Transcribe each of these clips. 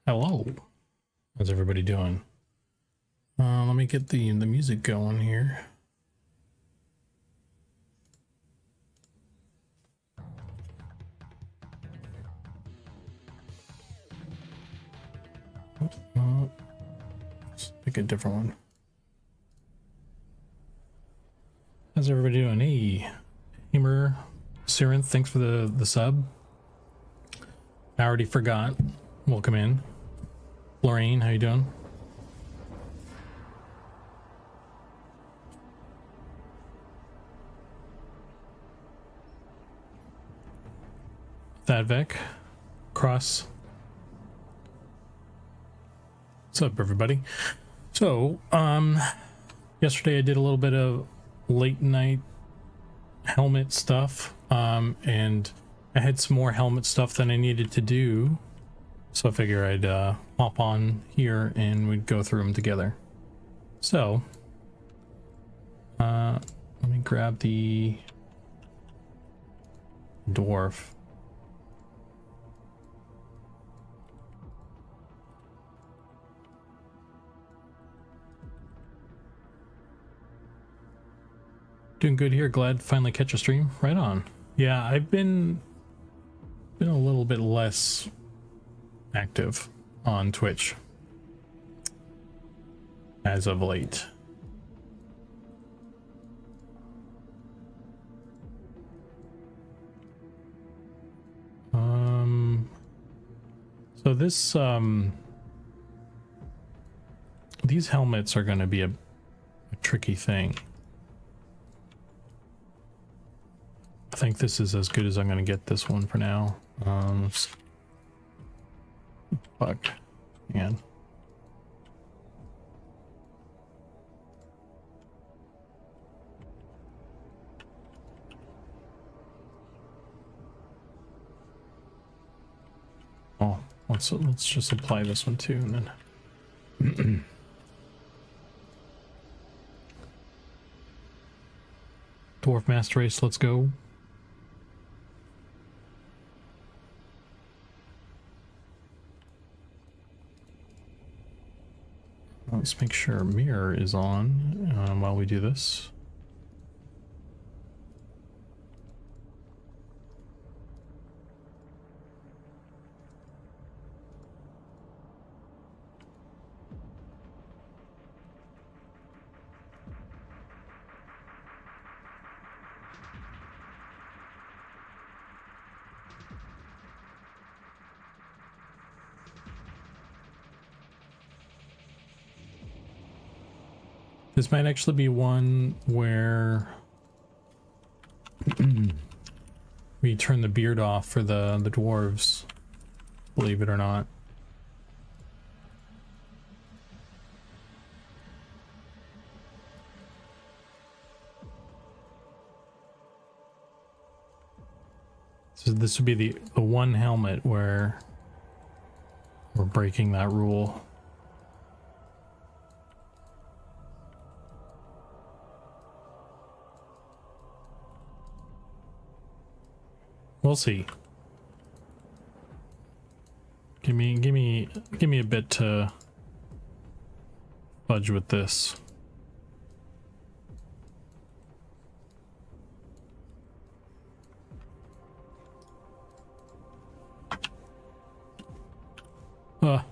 Hello. How's everybody doing? Let me get the music going here. Let's pick a different one. How's everybody doing? Hey, Hamer, Sirenth, thanks for the sub. I already forgot. Welcome in. Lorraine, how you doing? Thadvec, Cross. What's up, everybody? So, yesterday I did a little bit of late night helmet stuff, and I had some more helmet stuff than I needed to do, so I figure I'd hop on here and we'd go through them together. So, let me grab the dwarf. Doing good here. Glad to finally catch a stream. Right on. Yeah, I've been a little bit less active on Twitch as of late. So this these helmets are going to be a tricky thing. I think this is as good as I'm going to get this one for now. Fuck. Man. Oh, let's just apply this one too, and then Dwarf Master Race, let's go. Let's make sure mirror is on while we do this. This might actually be one where we turn the beard off for the dwarves, believe it or not. So this would be the one helmet where we're breaking that rule. We'll see. Give me a bit to fudge with this. It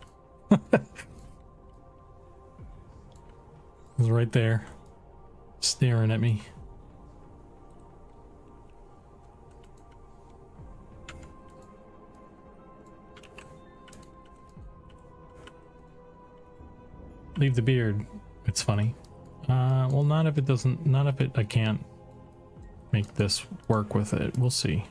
was right there, staring at me. Leave the beard. It's funny. Well, not if it doesn't. Not if I can't make this work with it. We'll see.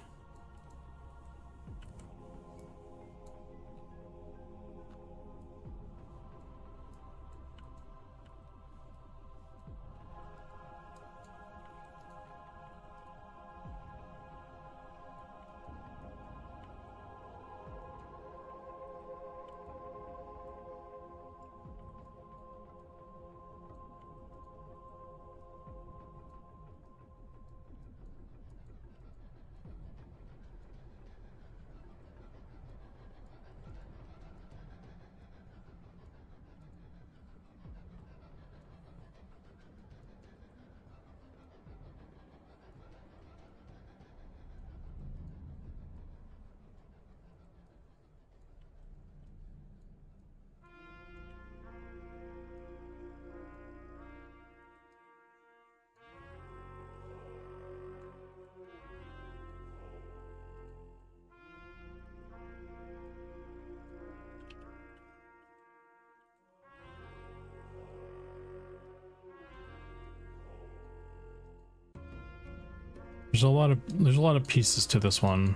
there's a lot of pieces to this one.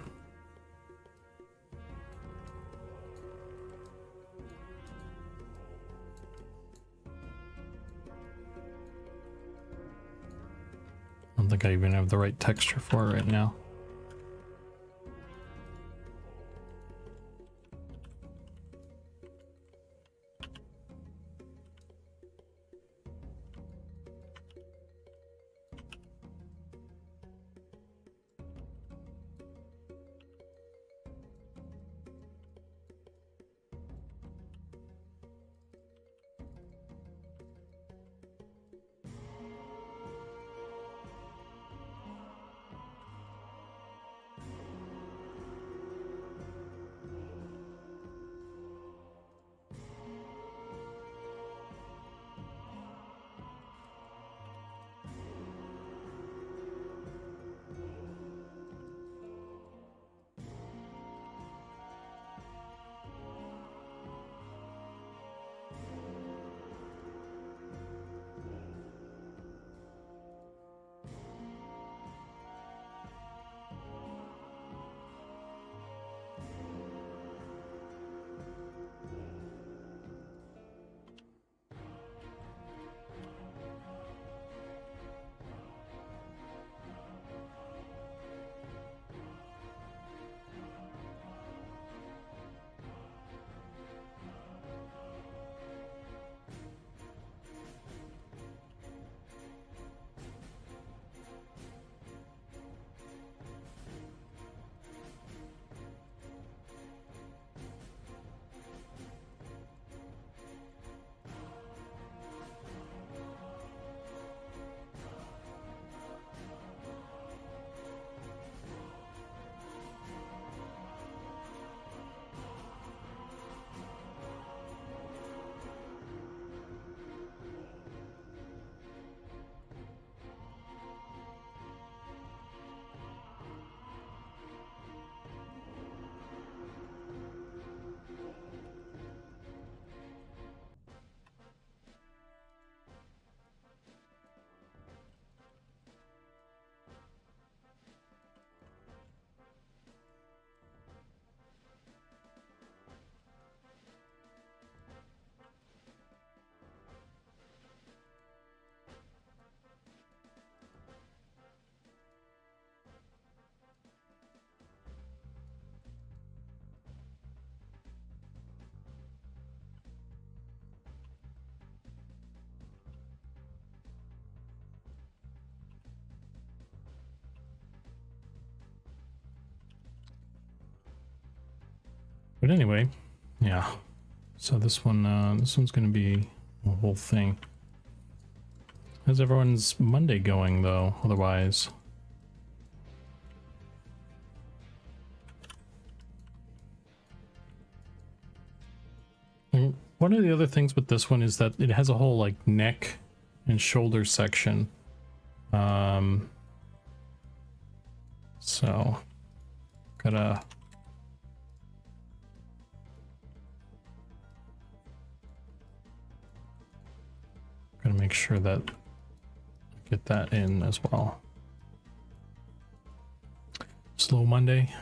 I don't think I even have the right texture for it right now. But anyway, yeah. So this one's gonna be a whole thing. How's everyone's Monday going though? Otherwise, and one of the other things with this one is that it has a whole like neck and shoulder section. So gotta make sure that I get that in as well. Slow Monday.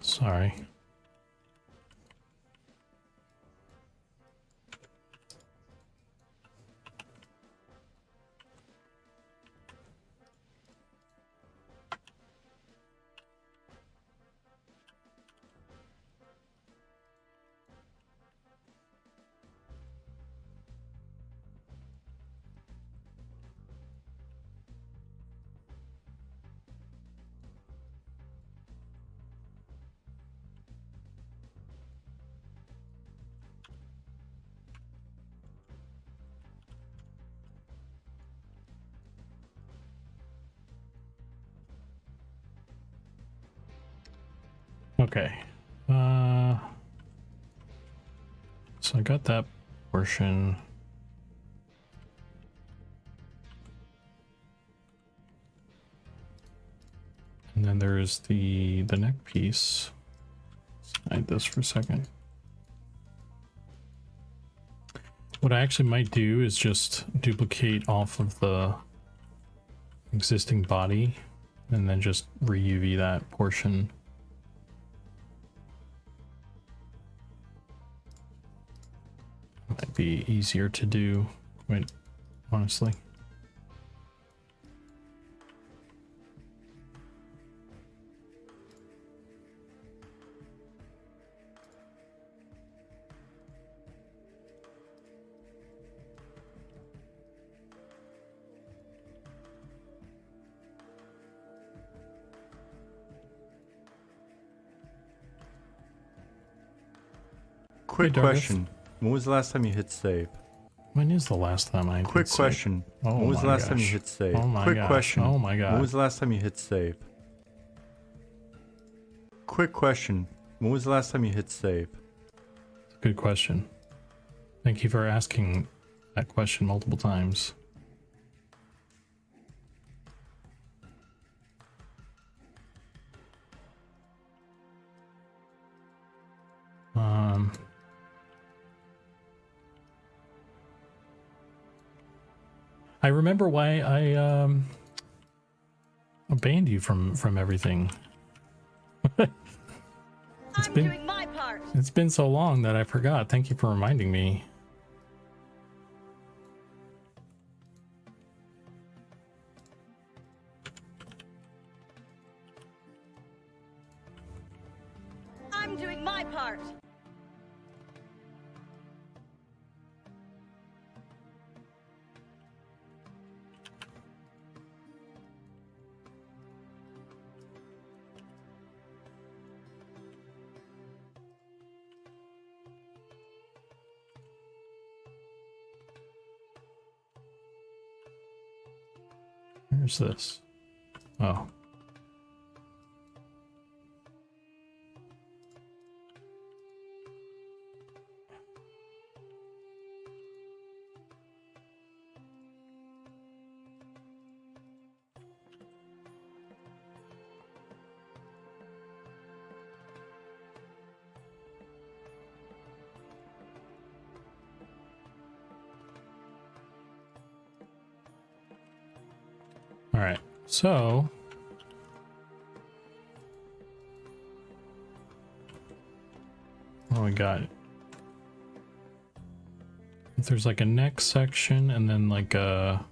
Sorry. Okay. So I got that portion. And then there's the neck piece. Let's hide this for a second. What I actually might do is just duplicate off of the existing body and then just re-UV that portion. Might be easier to do, quite honestly. Quick question. When was the last time you hit save? When is the last time I Quick hit question. Save? Oh when was the last time you gosh. hit save? Oh my Quick gosh. question. Oh my god. When was the last time you hit save? Quick question. When was the last time you hit save? Good question. Thank you for asking that question multiple times. I remember why I banned you from everything. Doing my part. It's been so long that I forgot. Thank you for reminding me. I'm doing my part. Where's this? Oh. All right, so what do we got? If there's like a neck section and then like a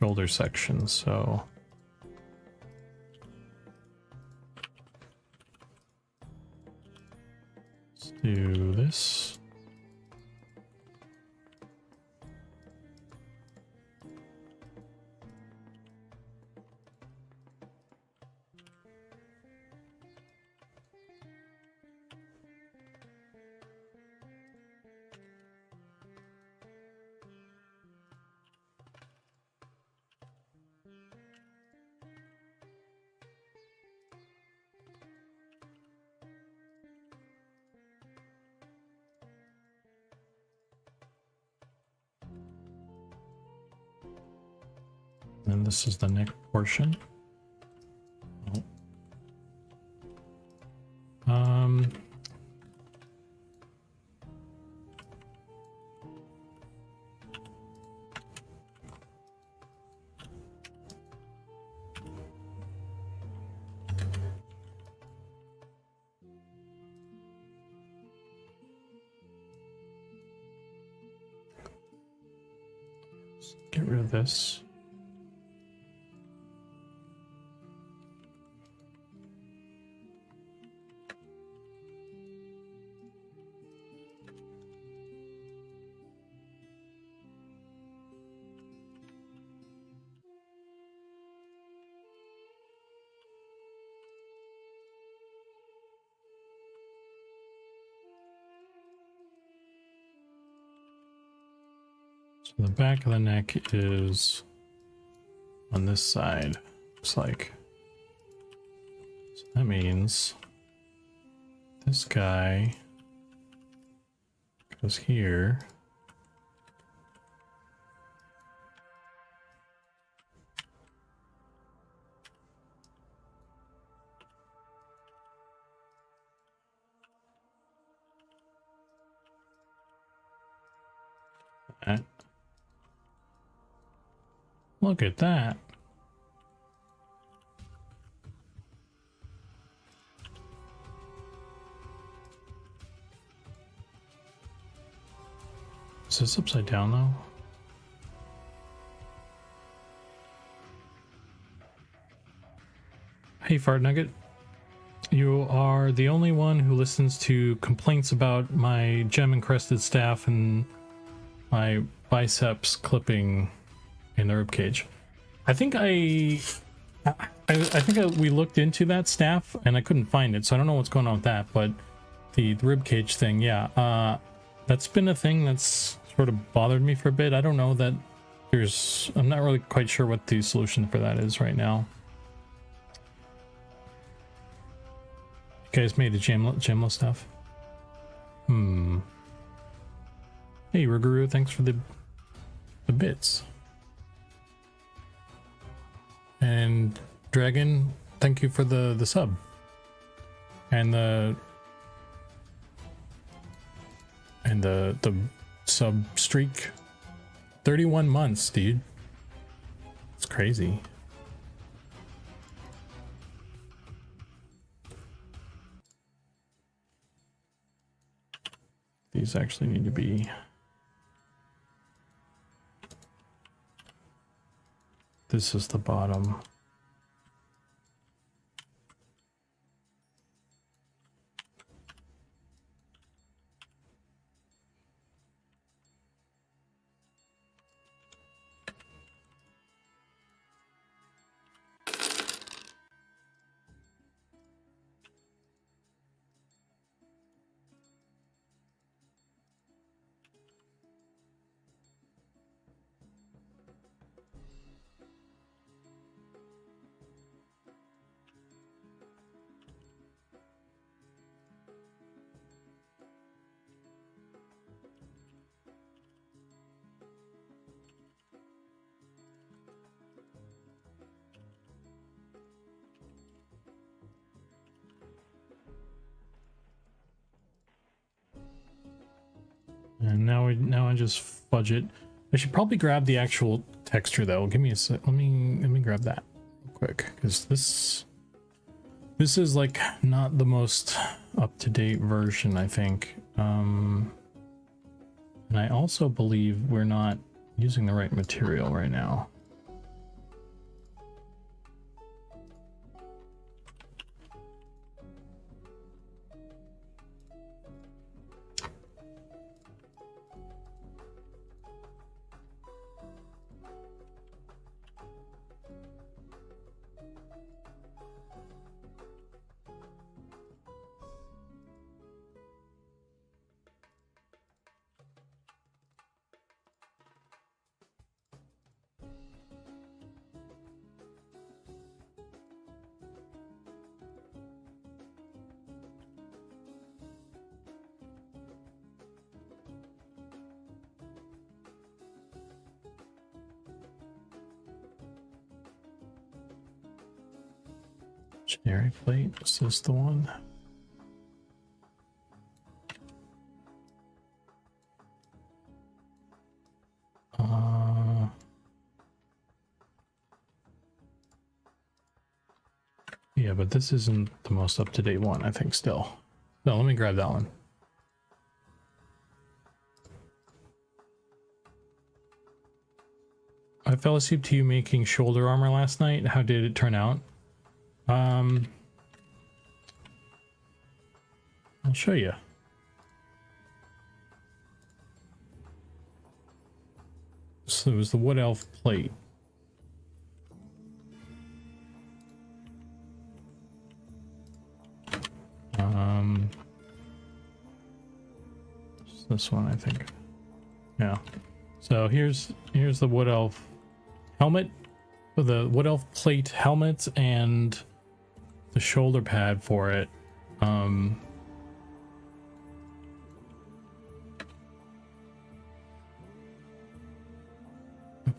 shoulder section, so let's do this. And this is the neck portion. Oh. Let's get rid of this. So the back of the neck is on this side, looks like. So that means this guy goes here. that. Look at that. Is this upside down though? Hey Fart Nugget. You are the only one who listens to complaints about my gem encrusted staff and my biceps clipping in the ribcage. I think we looked into that staff and I couldn't find it, so I don't know what's going on with that. But the ribcage thing, yeah, that's been a thing that's sort of bothered me for a bit. I don't know that I'm not really quite sure what the solution for that is right now. You guys made a gemless stuff. Hey Ruguru, thanks for the bits. And Dragon, thank you for the sub. And the sub streak. 31 months, dude. It's crazy. These actually need to be... This is the bottom. And now I just fudge it. I should probably grab the actual texture though. Give me a sec. Let me grab that real quick, because this is like not the most up-to-date version, I think. And I also believe we're not using the right material right now. Generic plate, is this the one? Yeah, but this isn't the most up-to-date one, I think, still. No, let me grab that one. I fell asleep to you making shoulder armor last night. How did it turn out? I'll show you. So it was the wood elf plate. This one, I think. Yeah. So here's the wood elf helmet, the wood elf plate helmet, and the shoulder pad for it. If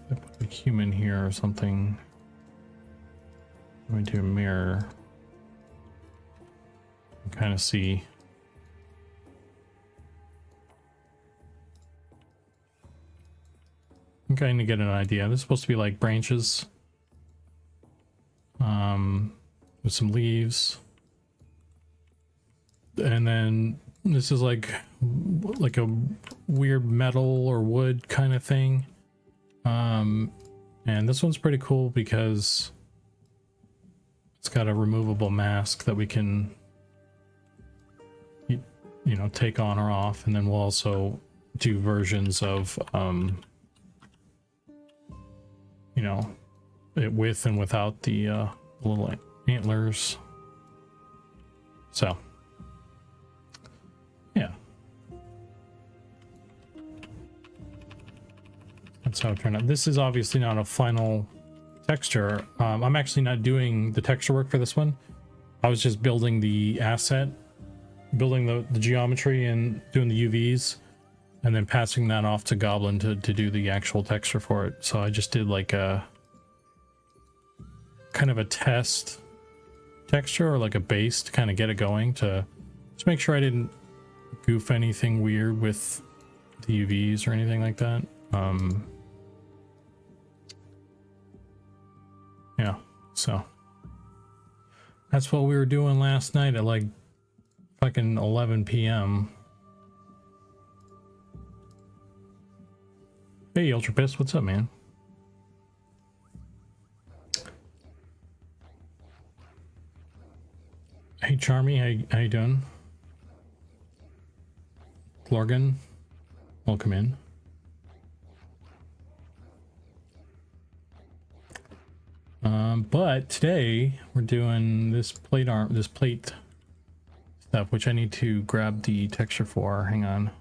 I put a human here or something, let me do a mirror and kind of see. kind of get an idea. This is supposed to be like branches, with some leaves, and then this is like a weird metal or wood kind of thing. And this one's pretty cool because it's got a removable mask that we can, you know, take on or off, and then we'll also do versions of you know, it with and without the little antlers. So yeah, that's how it turned out. This is obviously not a final texture. I'm actually not doing the texture work for this one. I was just building the asset, building the geometry and doing the UVs, and then passing that off to Goblin to do the actual texture for it. So I just did like a kind of a test texture, or like a base to kind of get it going, to just make sure I didn't goof anything weird with the UVs or anything like that. Yeah, so that's what we were doing last night at like fucking 11 p.m. Hey, Ultra Piss, what's up, man? Hey, Charmy, how you doing? Glorgan, welcome in. But today we're doing this plate stuff, which I need to grab the texture for. Hang on.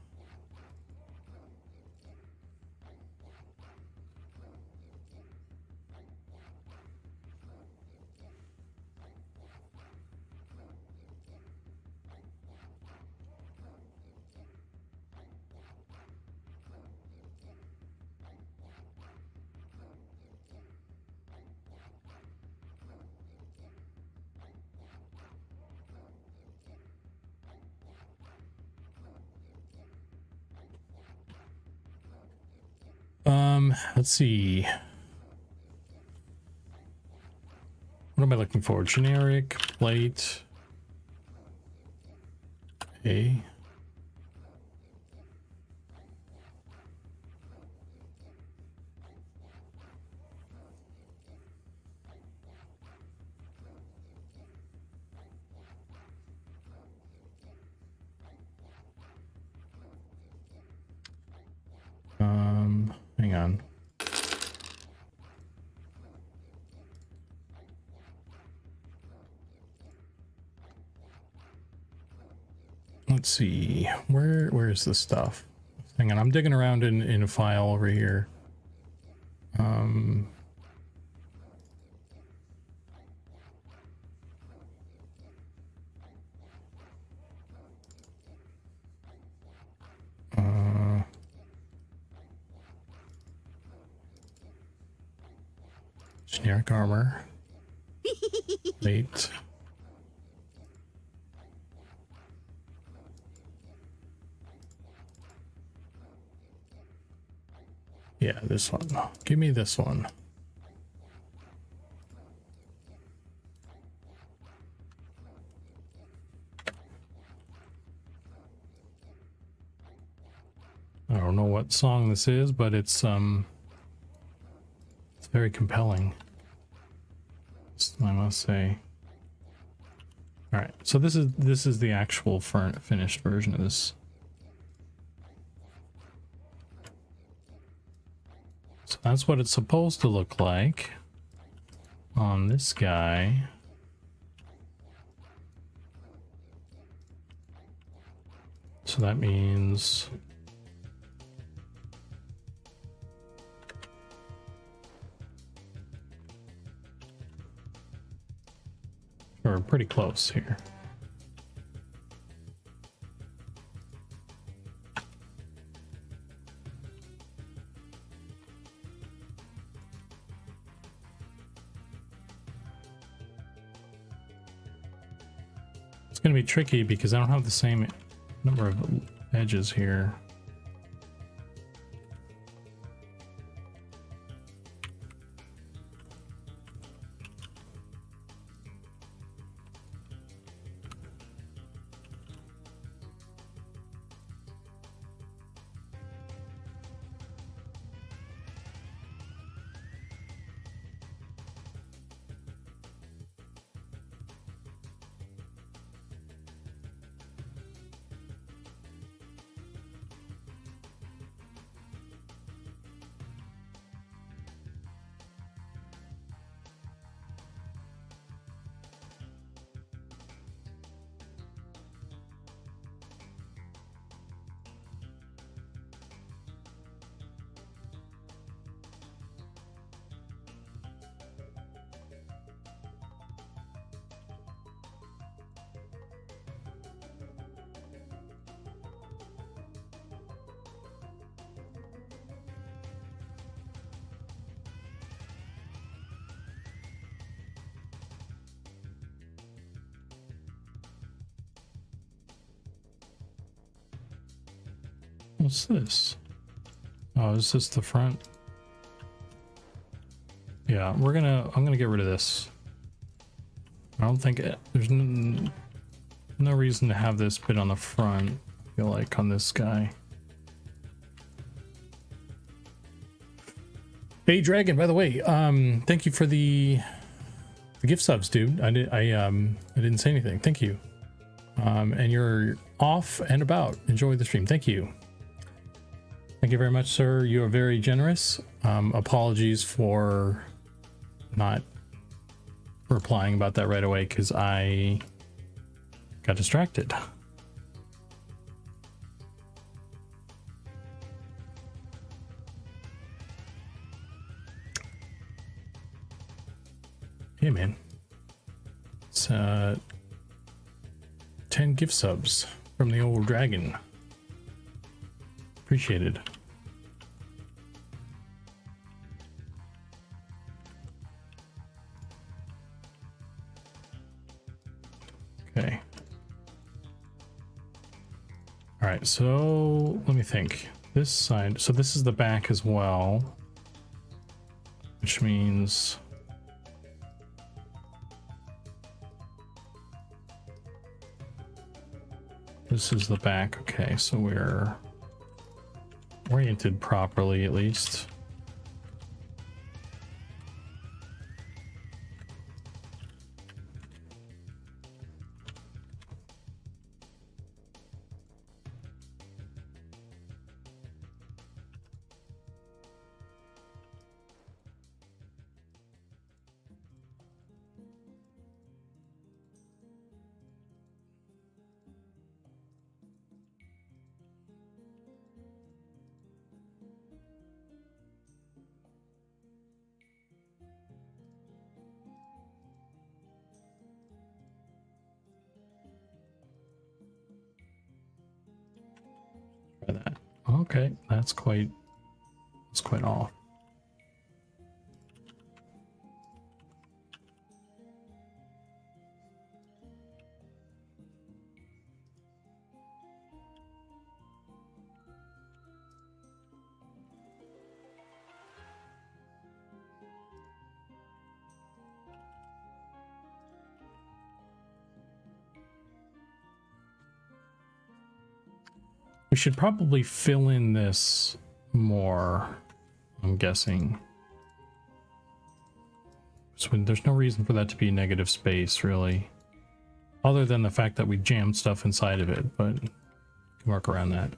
Let's see. What am I looking for? Generic plate. A. Hang on. Let's see. Where is this stuff? Hang on, I'm digging around in a file over here. Generic armor. Late. Yeah, this one. Give me this one. I don't know what song this is, but it's very compelling, I must say. All right, so this is the actual finished version of this. So that's what it's supposed to look like on this guy. So that means we're pretty close here. It's going to be tricky because I don't have the same number of edges here. What's this? Oh, is this the front? Yeah, I'm gonna get rid of this. I don't think there's no reason to have this bit on the front. I feel like on this guy. Hey Dragon, by the way, thank you for the gift subs, dude. I didn't say anything. Thank you. And you're off and about. Enjoy the stream. Thank you. Thank you very much, sir. You are very generous. Apologies for not replying about that right away because I got distracted. Hey man, it's 10 gift subs from the old dragon. Appreciated. Okay. All right, so let me think. This side, so this is the back as well, which means this is the back. Okay, so we're oriented properly at least. That. Okay, that's quite off. We should probably fill in this more, I'm guessing. So there's no reason for that to be negative space, really. Other than the fact that we jammed stuff inside of it, but we can work around that.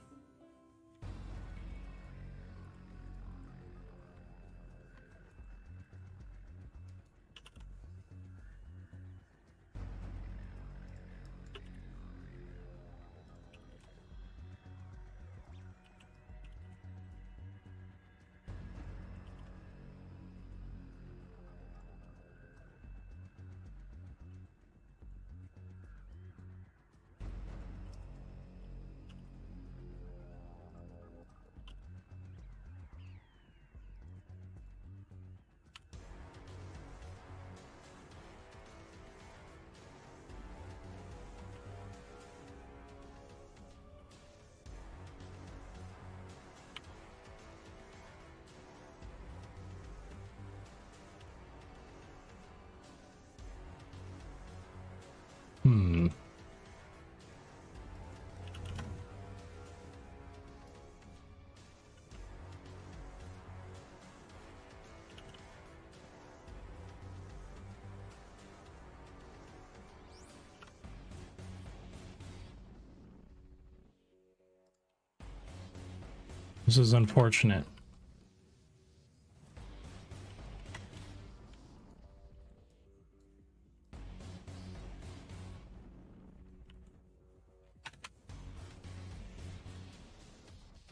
This is unfortunate.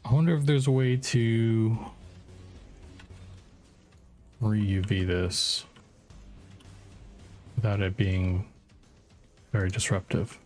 I wonder if there's a way to re-UV this without it being very disruptive.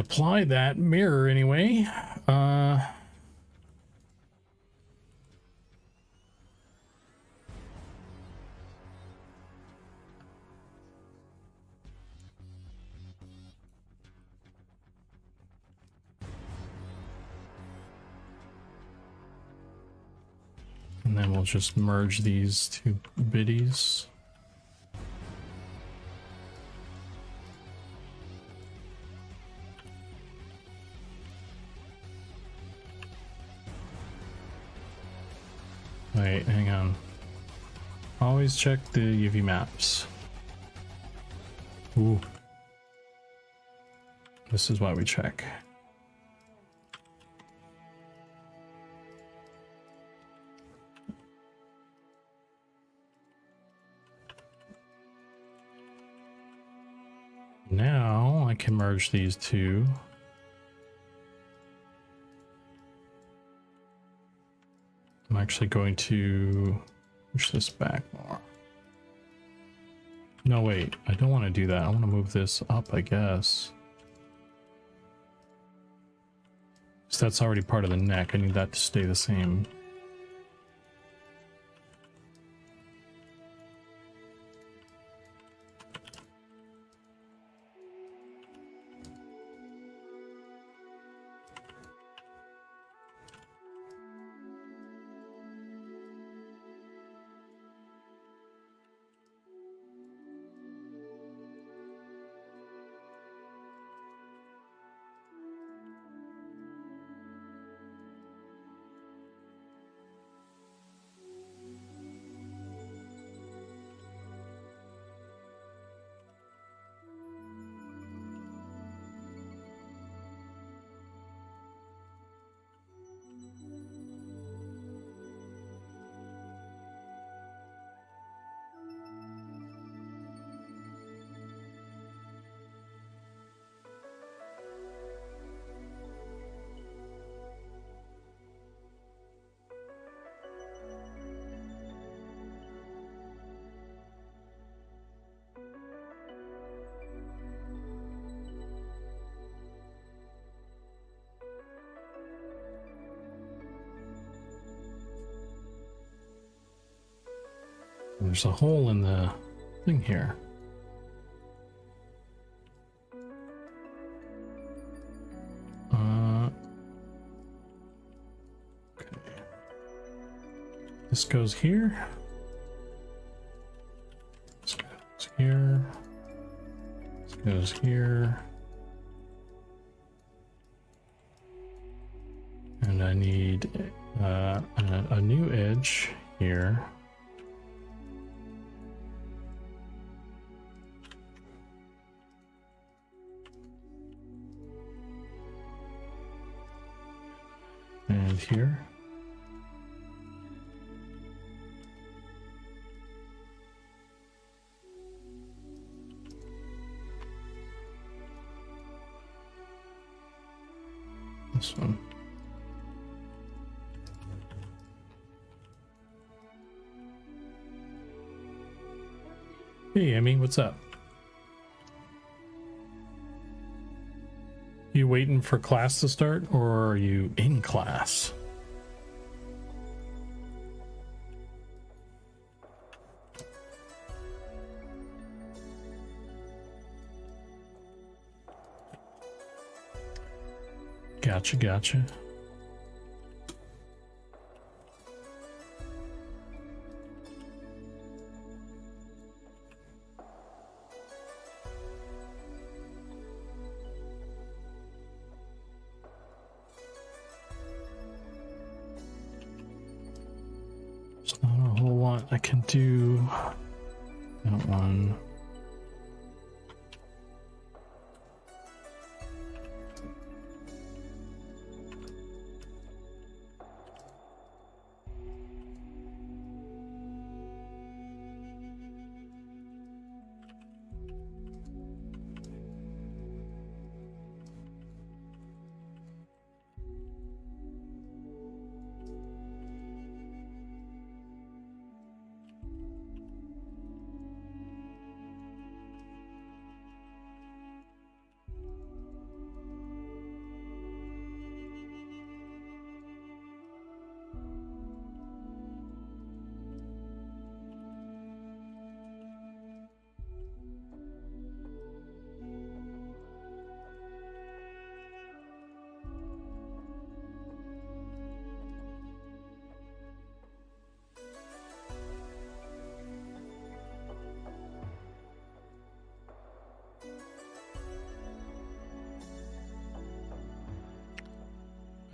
apply that mirror anyway. And then we'll just merge these two biddies. Wait, hang on. Always check the UV maps. Ooh. This is why we check. Now I can merge these two. I'm actually going to push this back more. No, wait, I don't want to do that. I want to move this up, I guess. So that's already part of the neck. I need that to stay the same. There's a hole in the thing here. Okay. This goes here. This goes here. This goes here. And I need a new edge here. And here. This one. Hey, Emmy, what's up? You waiting for class to start, or are you in class? Gotcha. There's not a whole lot I can do. That one.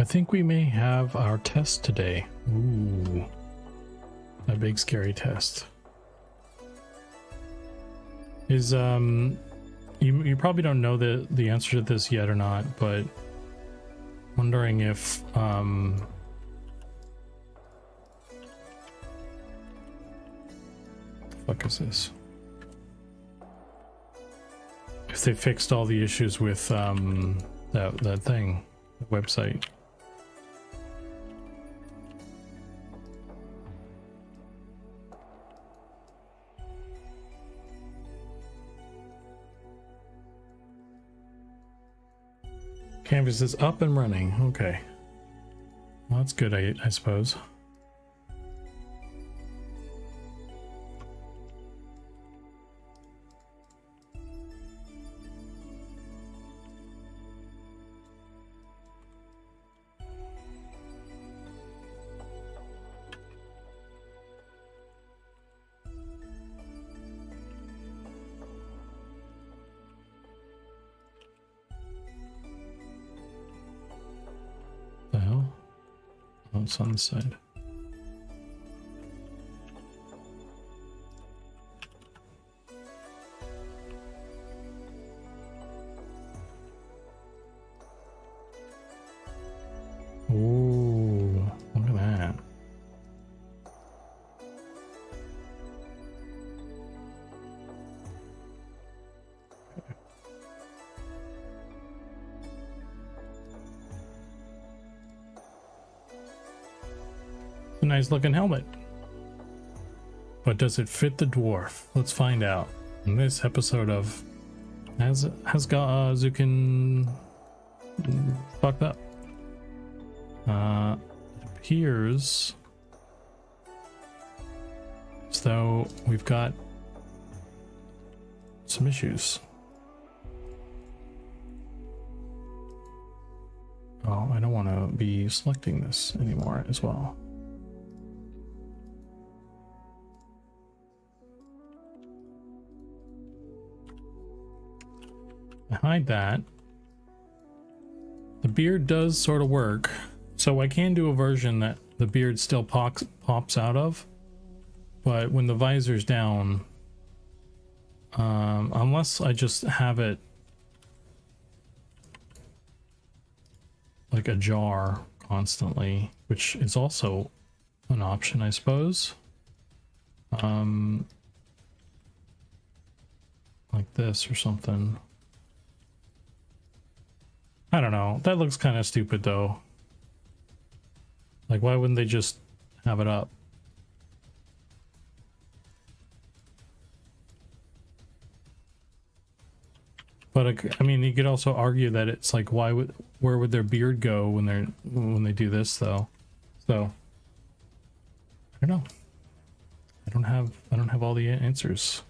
think we may have our test today. Ooh, a big scary test. Is you probably don't know the answer to this yet or not, but wondering if the fuck is this? If they fixed all the issues with that thing, the website. Canvas is up and running. Okay. Well, that's good, I suppose. The hell? Oh, it's on the side. Ooh, look at that. A nice looking helmet. But does it fit the dwarf? Let's find out in this episode of Has Zukan fucked up? It appears as though we've got some issues. Oh, I don't want to be selecting this anymore as well. Hide that. The beard does sort of work, so I can do a version that the beard still pops out of, but when the visor's down, unless I just have it like ajar constantly, which is also an option, I suppose. Like this or something. I don't know. That looks kind of stupid though. Like, why wouldn't they just have it up? But I mean, you could also argue that it's like, where would their beard go when they do this though? So I don't know. I don't have all the answers.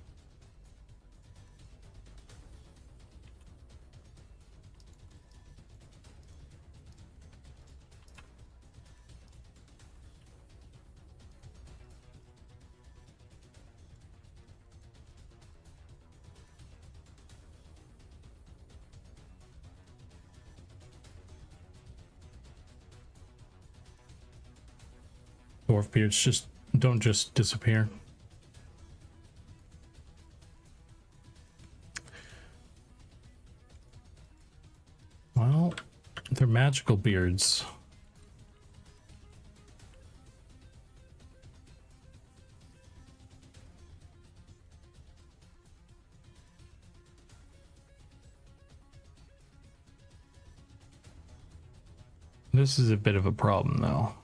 Dwarf beards don't just disappear. Well, they're magical beards. This is a bit of a problem though.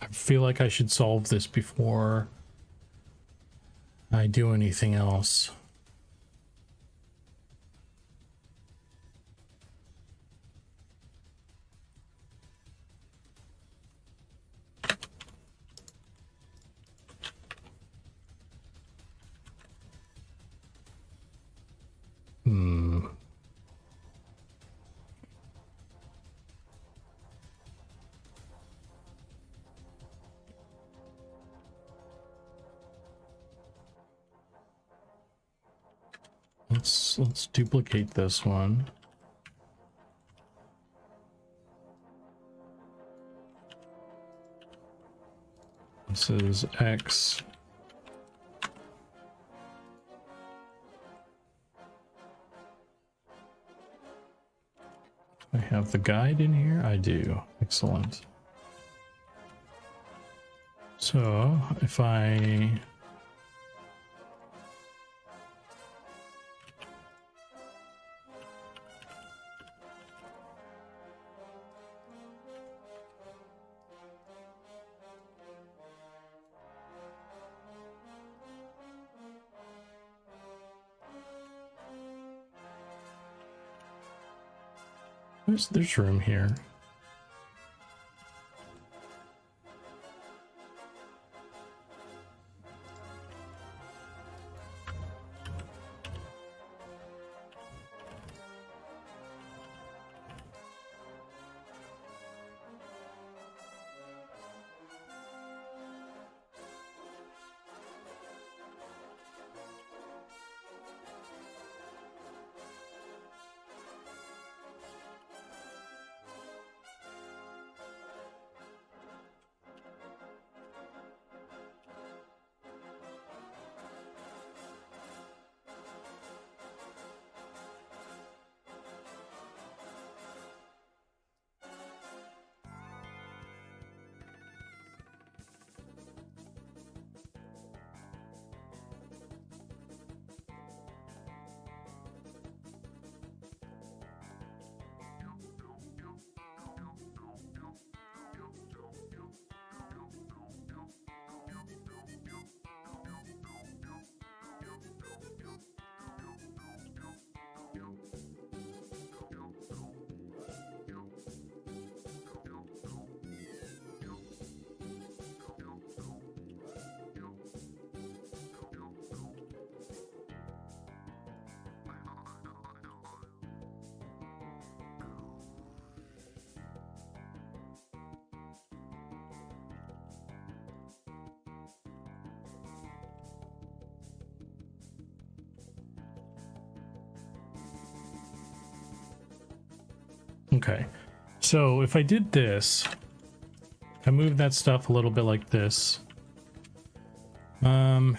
I feel like I should solve this before I do anything else. Let's duplicate this one. This is X. I have the guide in here. I do. Excellent. So if I there's room here. Okay, so if I did this, I moved that stuff a little bit like this. And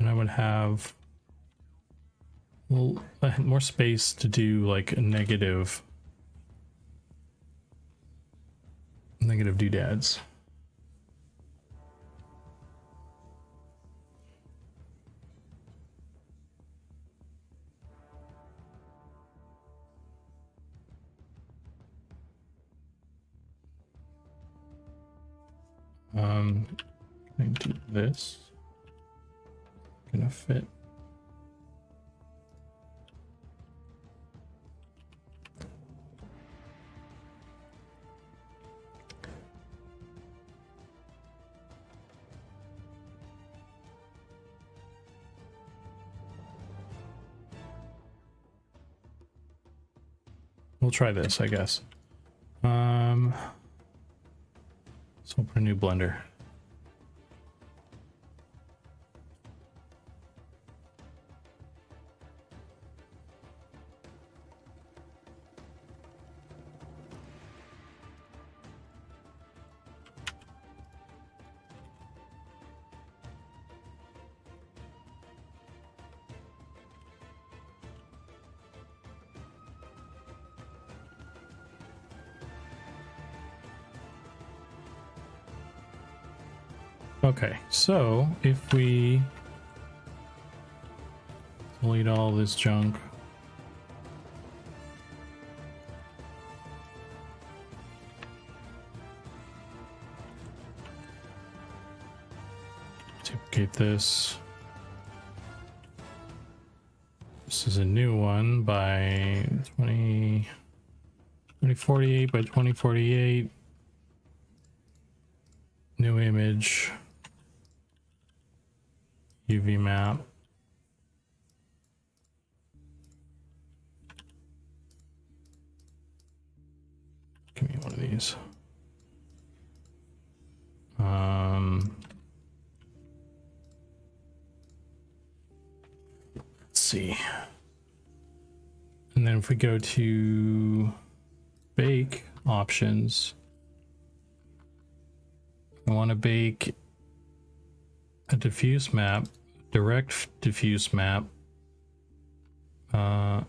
I would have a little more space to do like a negative doodads. I do this. Gonna fit. We'll try this, I guess. Let's open a new Blender. Okay, so if we delete all this junk, duplicate this. This is a new one by 2048 by 2048. New image. UV map. these. Let's see. And then if we go to bake options, I want to bake a diffuse map, direct diffuse map, and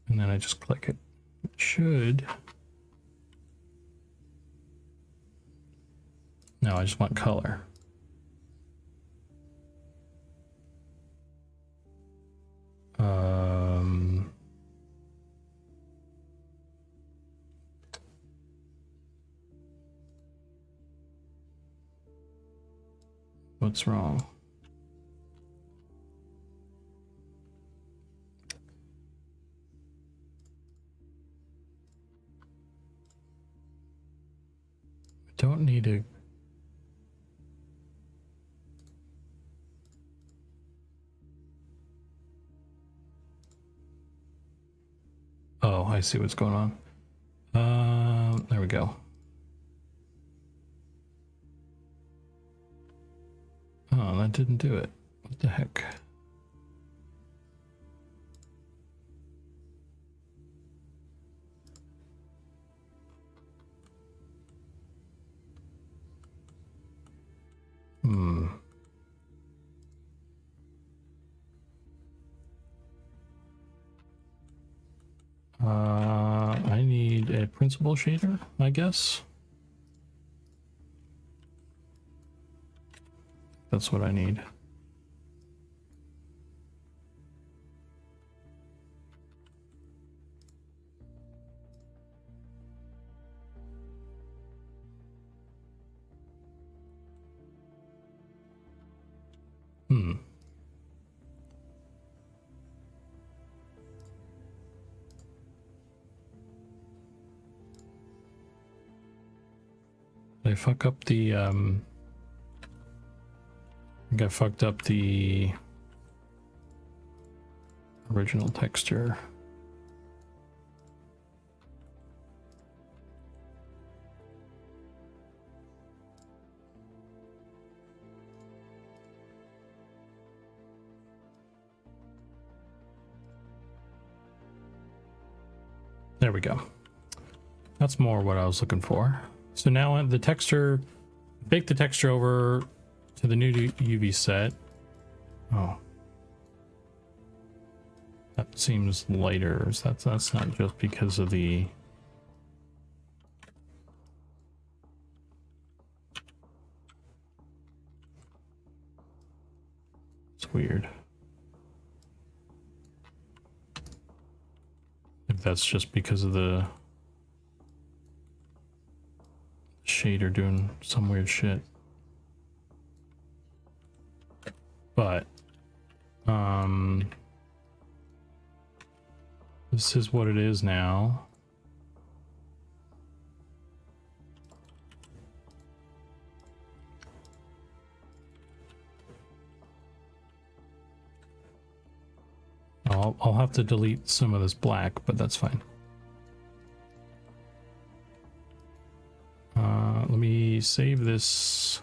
then I just click it. It should. No, I just want color. What's wrong? I don't need a... Oh, I see what's going on. There we go. Oh, that didn't do it. What the heck? I need a principal shader, I guess. That's what I need. Did I fuck up the I think I fucked up the original texture. There we go. That's more what I was looking for. So now the texture, bake the texture over to the new UV set. Oh, that seems lighter. That's not just because of the... It's weird. If that's just because of the shader doing some weird shit. But this is what it is now. I'll have to delete some of this black, but that's fine. Let me save this.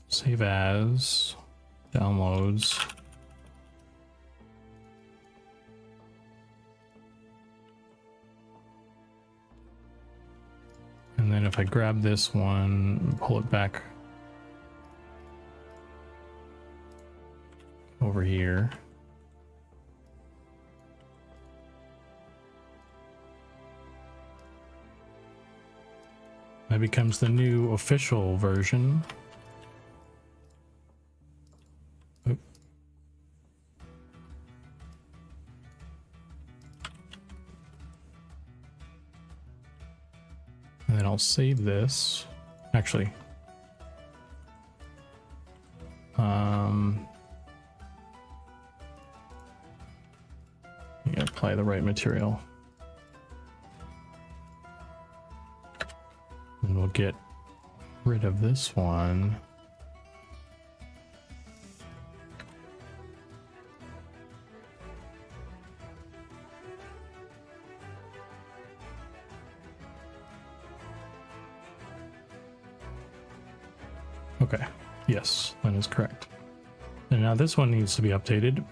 Save as. Downloads. And then if I grab this one, pull it back over here. That becomes the new official version. Oop. And then I'll save this. Actually, you gotta apply the right material. And we'll get rid of this one. Okay. Yes, that is correct. And now this one needs to be updated.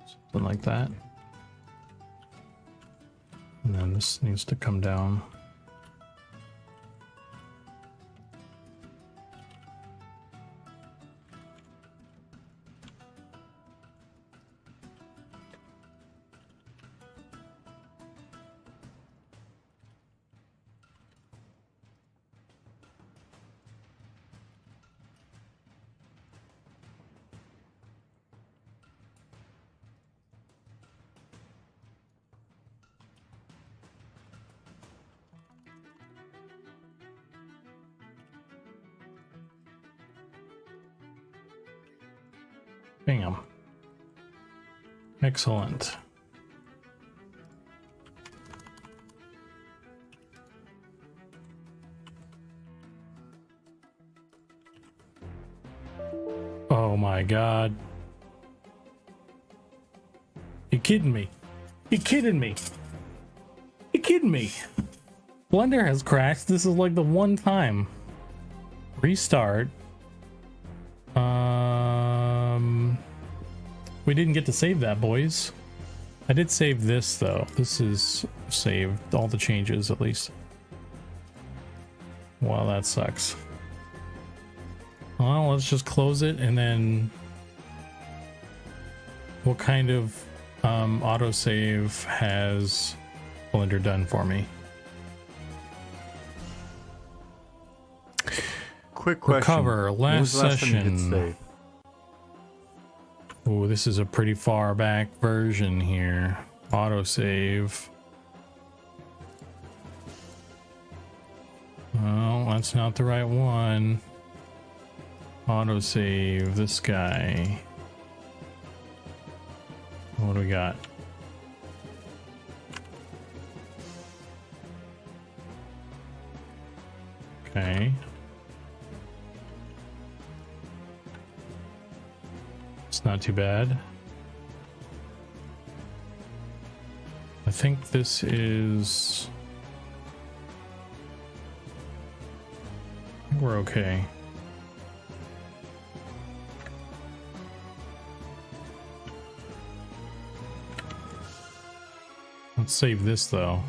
Something like that. And then this needs to come down. Bam. Excellent. Oh my god. You kidding me? You kidding me? You kidding me? Blender has crashed. This is like the one time. Restart. We didn't get to save that, boys. I did save this though. This is saved, all the changes at least. Wow, that sucks. Well, let's just close it, and then what kind of autosave has Blender done for me? Quick question. Recover, When was last the last time you hit session. save? Oh, this is a pretty far back version here. Autosave. Well, that's not the right one. Autosave, this guy. What do we got? Okay. It's not too bad. I think this is... we're okay. Let's save this though.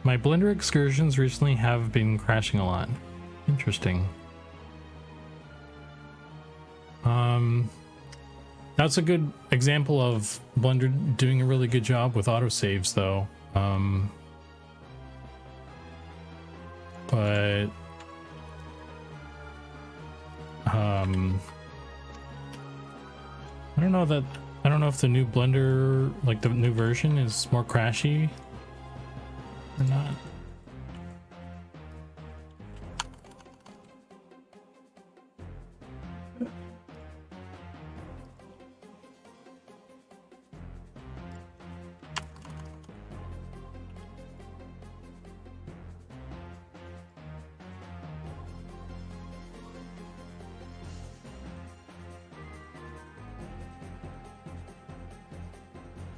My Blender excursions recently have been crashing a lot. Interesting. That's a good example of Blender doing a really good job with autosaves though. But I don't know if the new Blender, like the new version, is more crashy or not.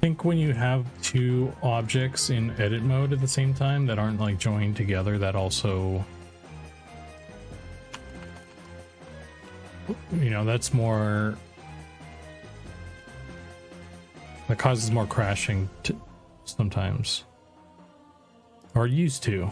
I think when you have two objects in edit mode at the same time that aren't like joined together, that also, you know, that's more, that causes more crashing sometimes, or used to.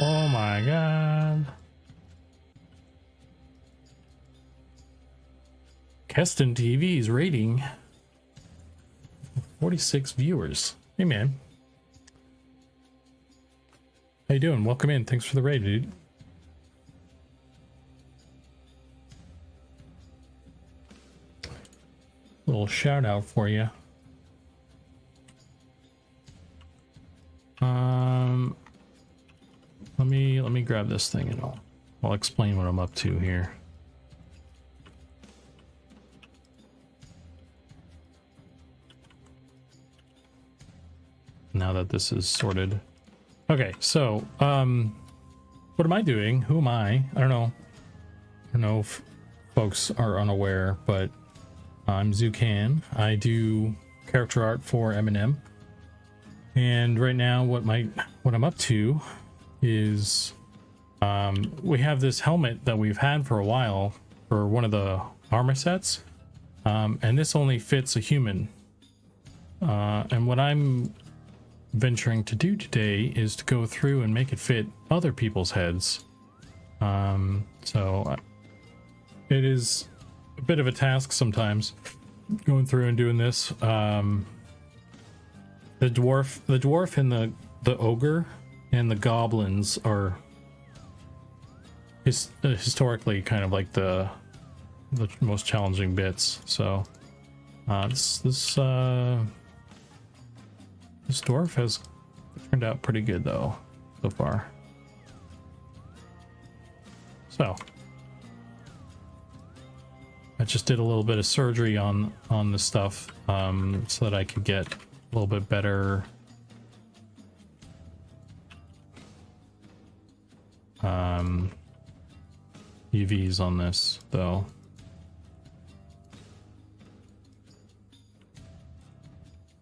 Oh my god. Keston TV's rating 46 viewers. Hey man, how you doing? Welcome in. Thanks for the raid, dude. Little shout out for you. Let me grab this thing and I'll explain what I'm up to here. Now that this is sorted. Okay, so what am I doing? Who am I? I don't know if folks are unaware, but I'm Zukan. I do character art for Eminem. And right now what I'm up to is we have this helmet that we've had for a while for one of the armor sets. And this only fits a human. And what I'm venturing to do today is to go through and make it fit other people's heads. So it is a bit of a task sometimes going through and doing this. The dwarf and the ogre and the goblins are historically kind of like the most challenging bits. So this dwarf has turned out pretty good though so far. So I just did a little bit of surgery on the stuff so that I could get a little bit better UVs on this though.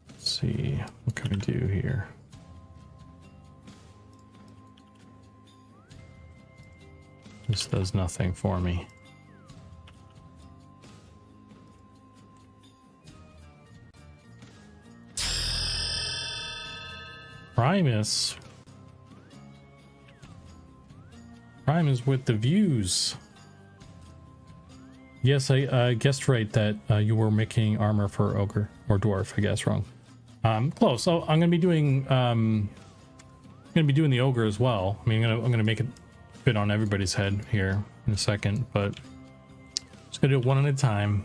Let's see, what can we do here? This does nothing for me. Primus with the views. Yes, I guessed right that you were making armor for ogre or dwarf. I guess wrong. Close. So I'm gonna be doing the ogre as well. I mean, I'm gonna make it fit on everybody's head here in a second, but just gonna do it one at a time.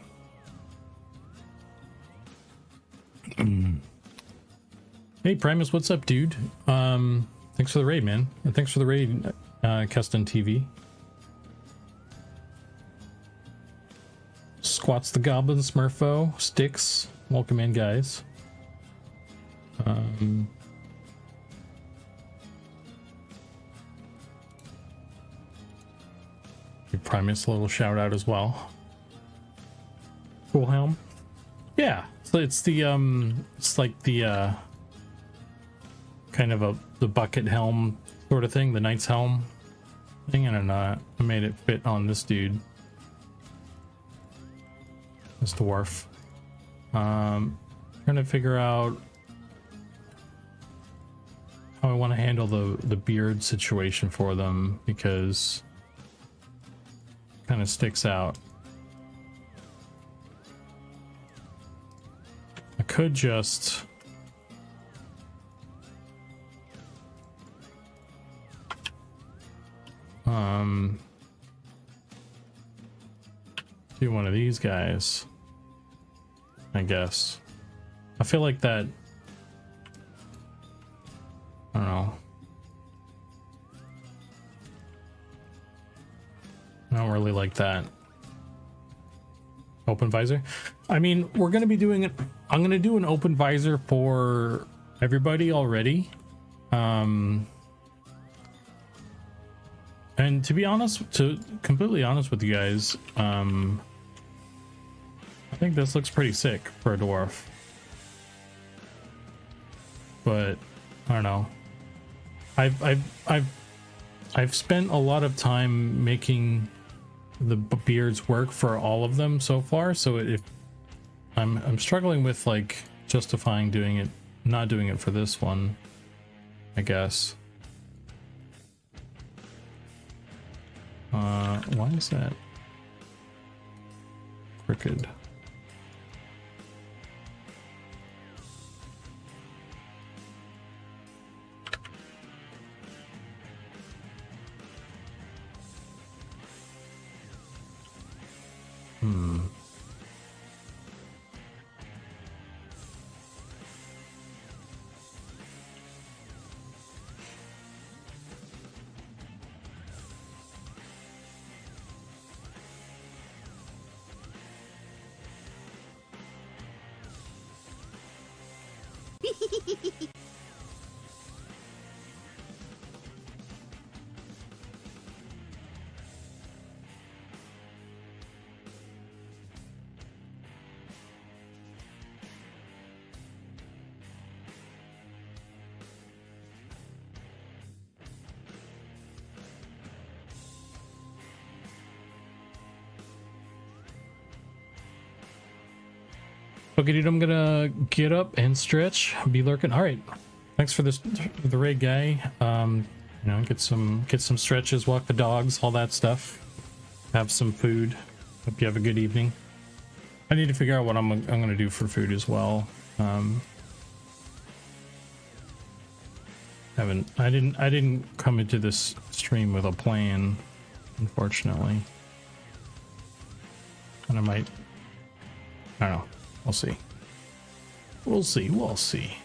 Hey Primus, what's up, dude? Thanks for the raid, man, and thanks for the raid, Keston TV. Squats the Goblin, Smurfo, Sticks, welcome in, guys. Give Primus a little shout out as well. Cool Helm. Yeah, so it's the it's like the kind of the bucket helm sort of thing, the knight's helm thing, and I made it fit on this dude, this dwarf. Trying to figure out how I want to handle the beard situation for them, because it kind of sticks out. I could just do one of these guys, I guess. I feel like that, I don't know. I don't really like that. Open visor? I mean, we're going to be doing it. I'm going to do an open visor for everybody already. And to be honest, completely honest with you guys, I think this looks pretty sick for a dwarf. But I don't know. I've spent a lot of time making the beards work for all of them so far, so if I'm struggling with like justifying doing it, not doing it for this one, I guess. Why is that crooked? Okay, dude, I'm gonna get up and stretch. Be lurking. All right, thanks for this, the raid guy. You know, get some stretches, walk the dogs, all that stuff. Have some food. Hope you have a good evening. I need to figure out what I'm gonna do for food as well. I didn't come into this stream with a plan, unfortunately. And I don't know. We'll see. We'll see.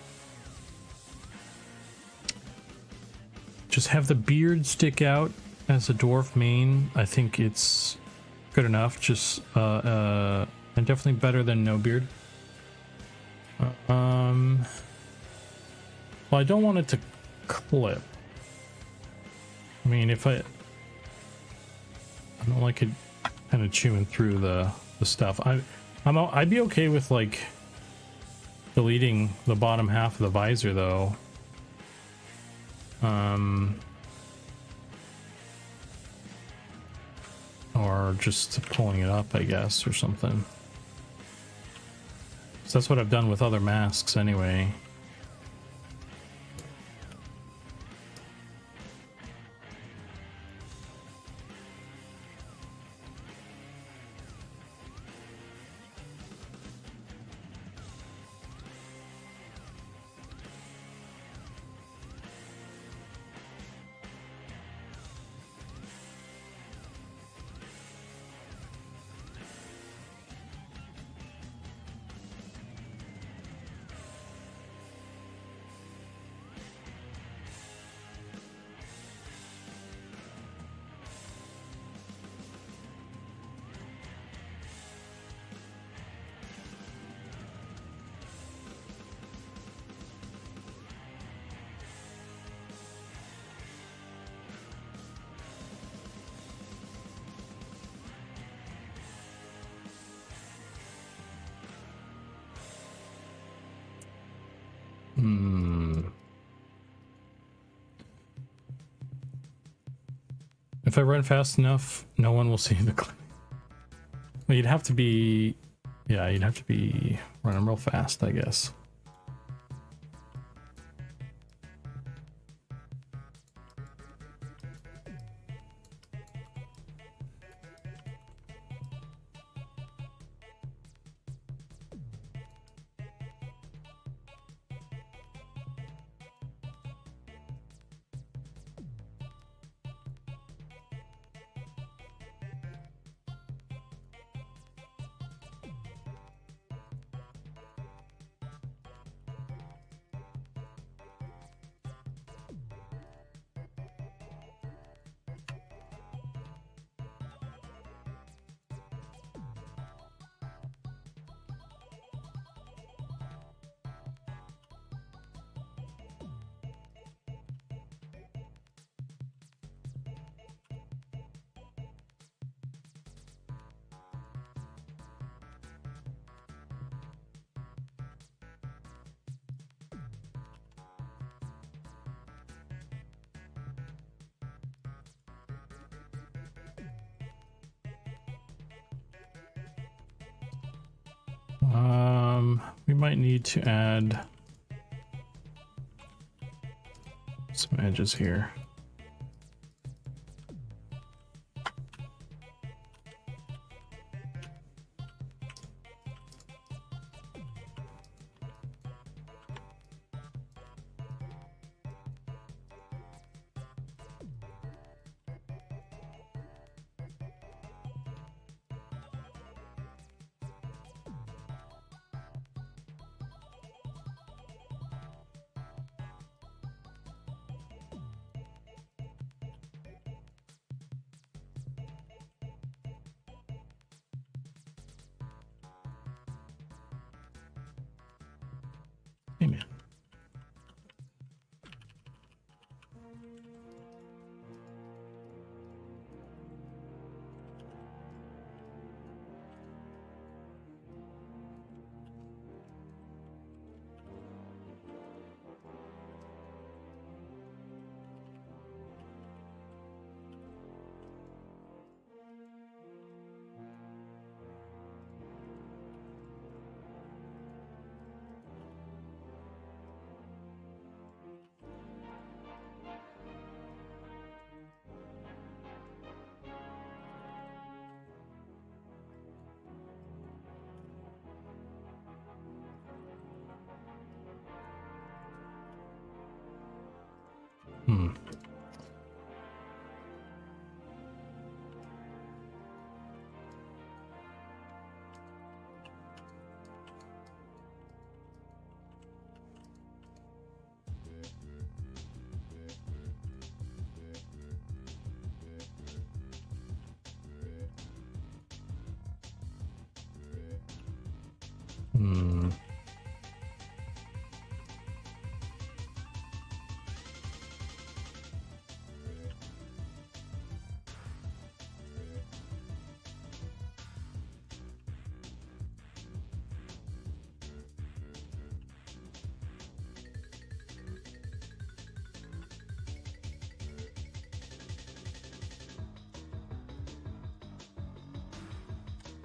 Just have the beard stick out as a dwarf main. I think it's good enough. Just and definitely better than no beard. Well, I don't want it to clip. I mean, if I don't like it kind of chewing through the stuff. I'd be okay with like deleting the bottom half of the visor though. Or just pulling it up, I guess, or something. So that's what I've done with other masks anyway. If I run fast enough, no one will see the clip. Well, you'd have to be running real fast, I guess. We might need to add some edges here. Hey man. Hmm. Hmm.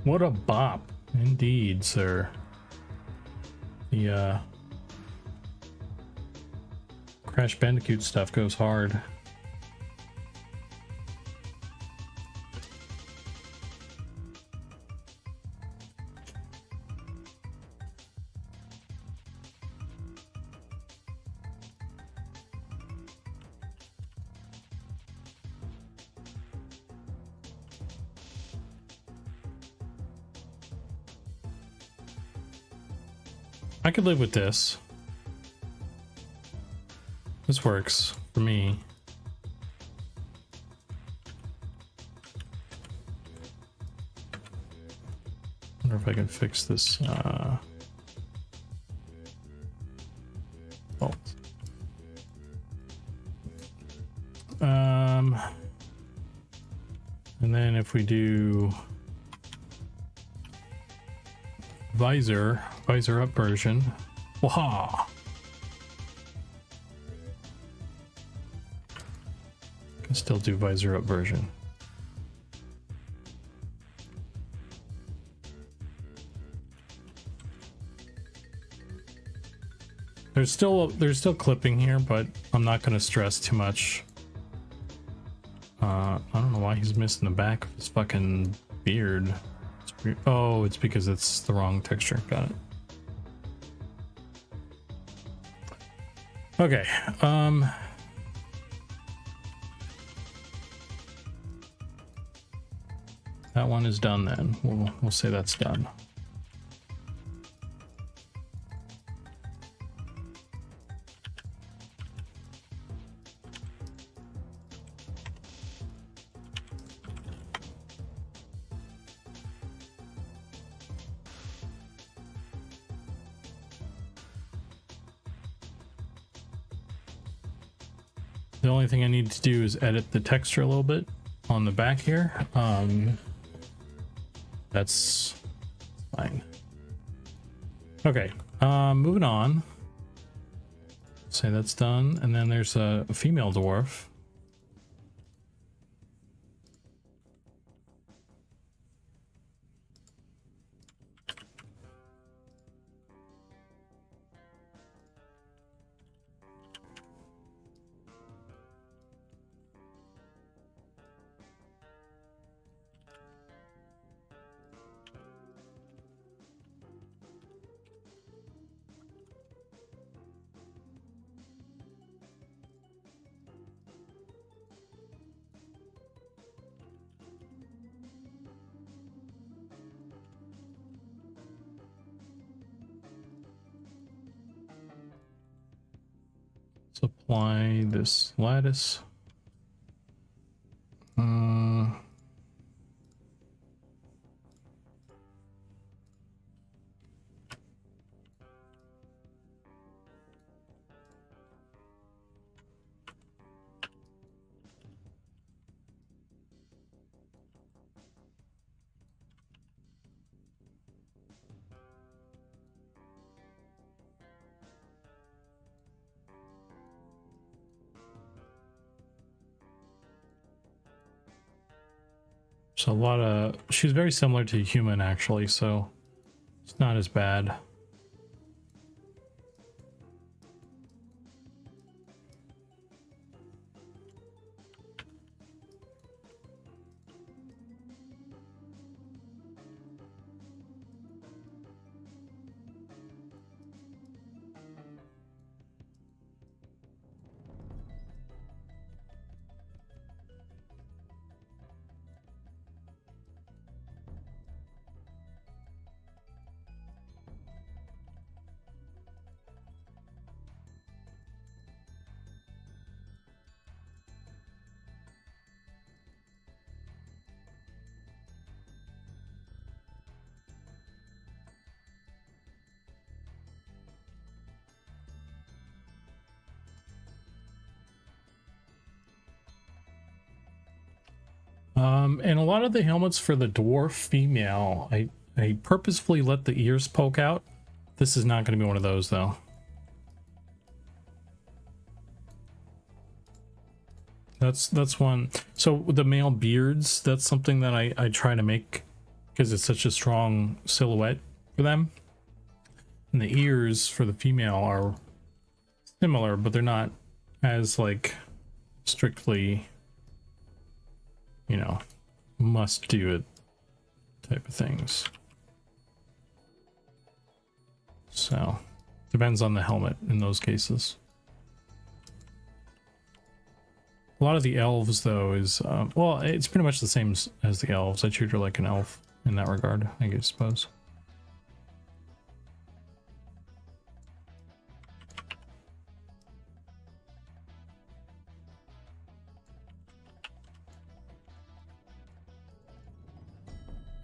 What a bop, indeed, sir. The Crash Bandicoot stuff goes hard. I could live with this. This works for me. Wonder if I can fix this fault. And then if we do visor up version, waha. Can still do visor up version. There's still clipping here, but I'm not going to stress too much. I don't know why he's missing the back of his fucking beard. It's weird. Oh, it's because it's the wrong texture. Got it. Okay. That one is done then. We'll say that's done. The only thing I need to do is edit the texture a little bit on the back here. That's fine. Okay, moving on. Say that's done, and then there's a female dwarf. Apply this lattice. So a lot of, she's very similar to a human actually, so it's not as bad. And a lot of the helmets for the dwarf female, I purposefully let the ears poke out. This is not going to be one of those though. That's one. So the male beards, that's something that I try to make because it's such a strong silhouette for them. And the ears for the female are similar, but they're not as like strictly, you know, must do it type of things. So depends on the helmet in those cases. A lot of the elves though is well, it's pretty much the same as the elves. I treat her like an elf in that regard, I guess, suppose.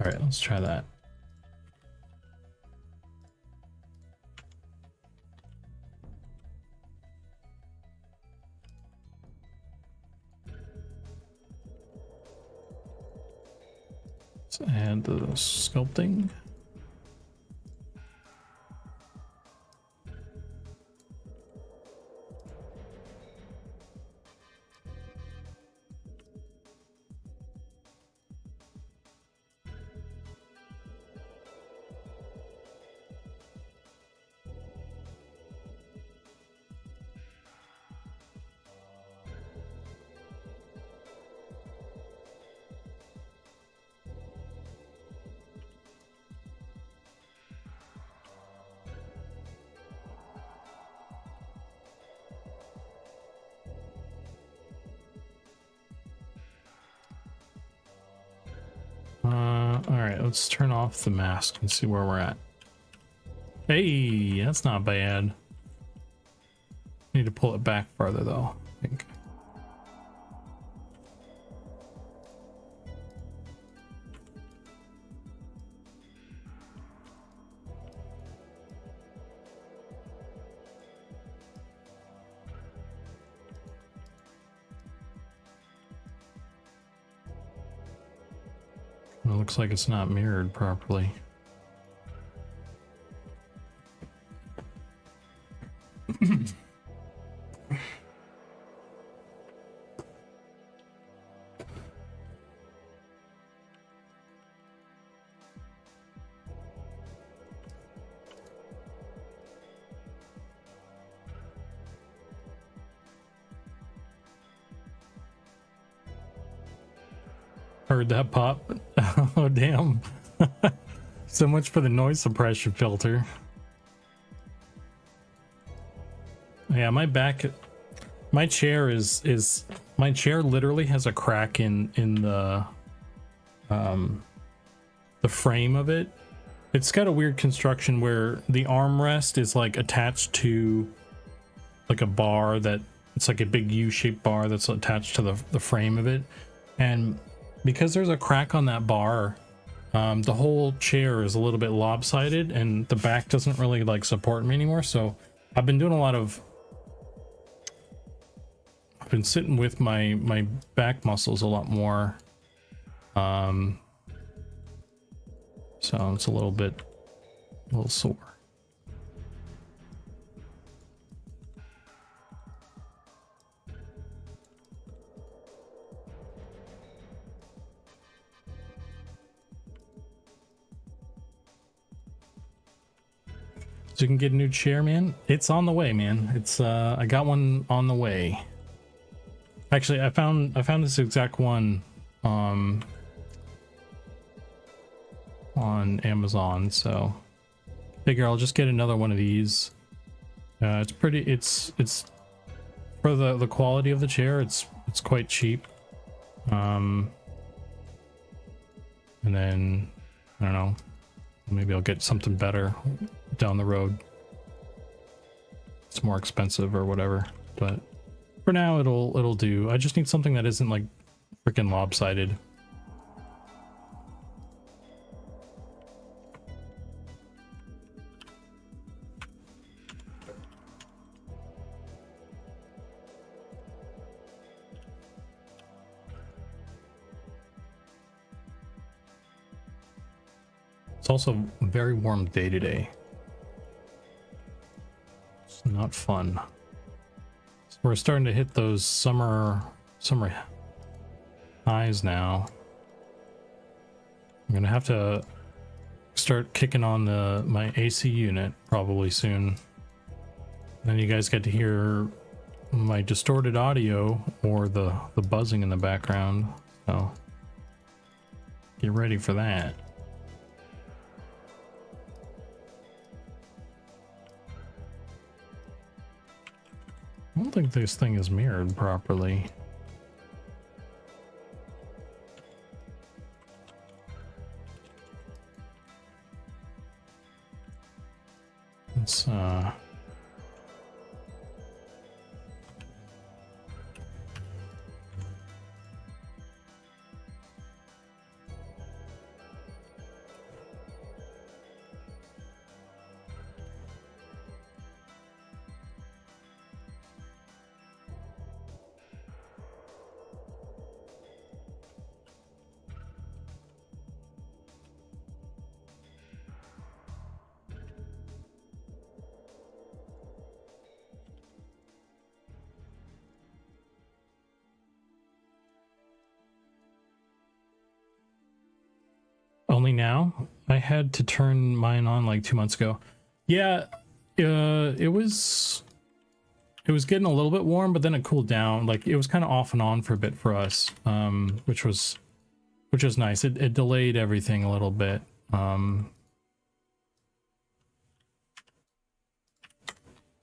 All right, let's try that. Let's add the sculpting. All right, let's turn off the mask and see where we're at. Hey, that's not bad. Need to pull it back farther though, I think. It looks like it's not mirrored properly. Heard that pop. Oh damn. So much for the noise suppression filter. Yeah, my chair is my chair literally has a crack in the frame of it. It's got a weird construction where the armrest is like attached to like a bar that it's like a big U-shaped bar that's attached to the frame of it, and because there's a crack on that bar, the whole chair is a little bit lopsided and the back doesn't really like support me anymore. So I've been doing a lot of, I've been sitting with my back muscles a lot more. So it's a little sore. Didn't get a new chair, man. It's on the way, man. It's I got one on the way. Actually, I found this exact one on Amazon, so figure I'll just get another one of these. It's pretty. It's for the quality of the chair. It's quite cheap. And then I don't know. Maybe I'll get something better down the road. It's more expensive or whatever, but for now it'll do. I just need something that isn't like freaking lopsided. It's also a very warm day today. It's not fun. So we're starting to hit those summer highs now. I'm gonna have to start kicking on my AC unit probably soon. Then you guys get to hear my distorted audio or the buzzing in the background. So get ready for that. I don't think this thing is mirrored properly. Let's only now. I had to turn mine on like 2 months ago. Yeah, it was getting a little bit warm, but then it cooled down. Like it was kind of off and on for a bit for us, which was nice. It delayed everything a little bit.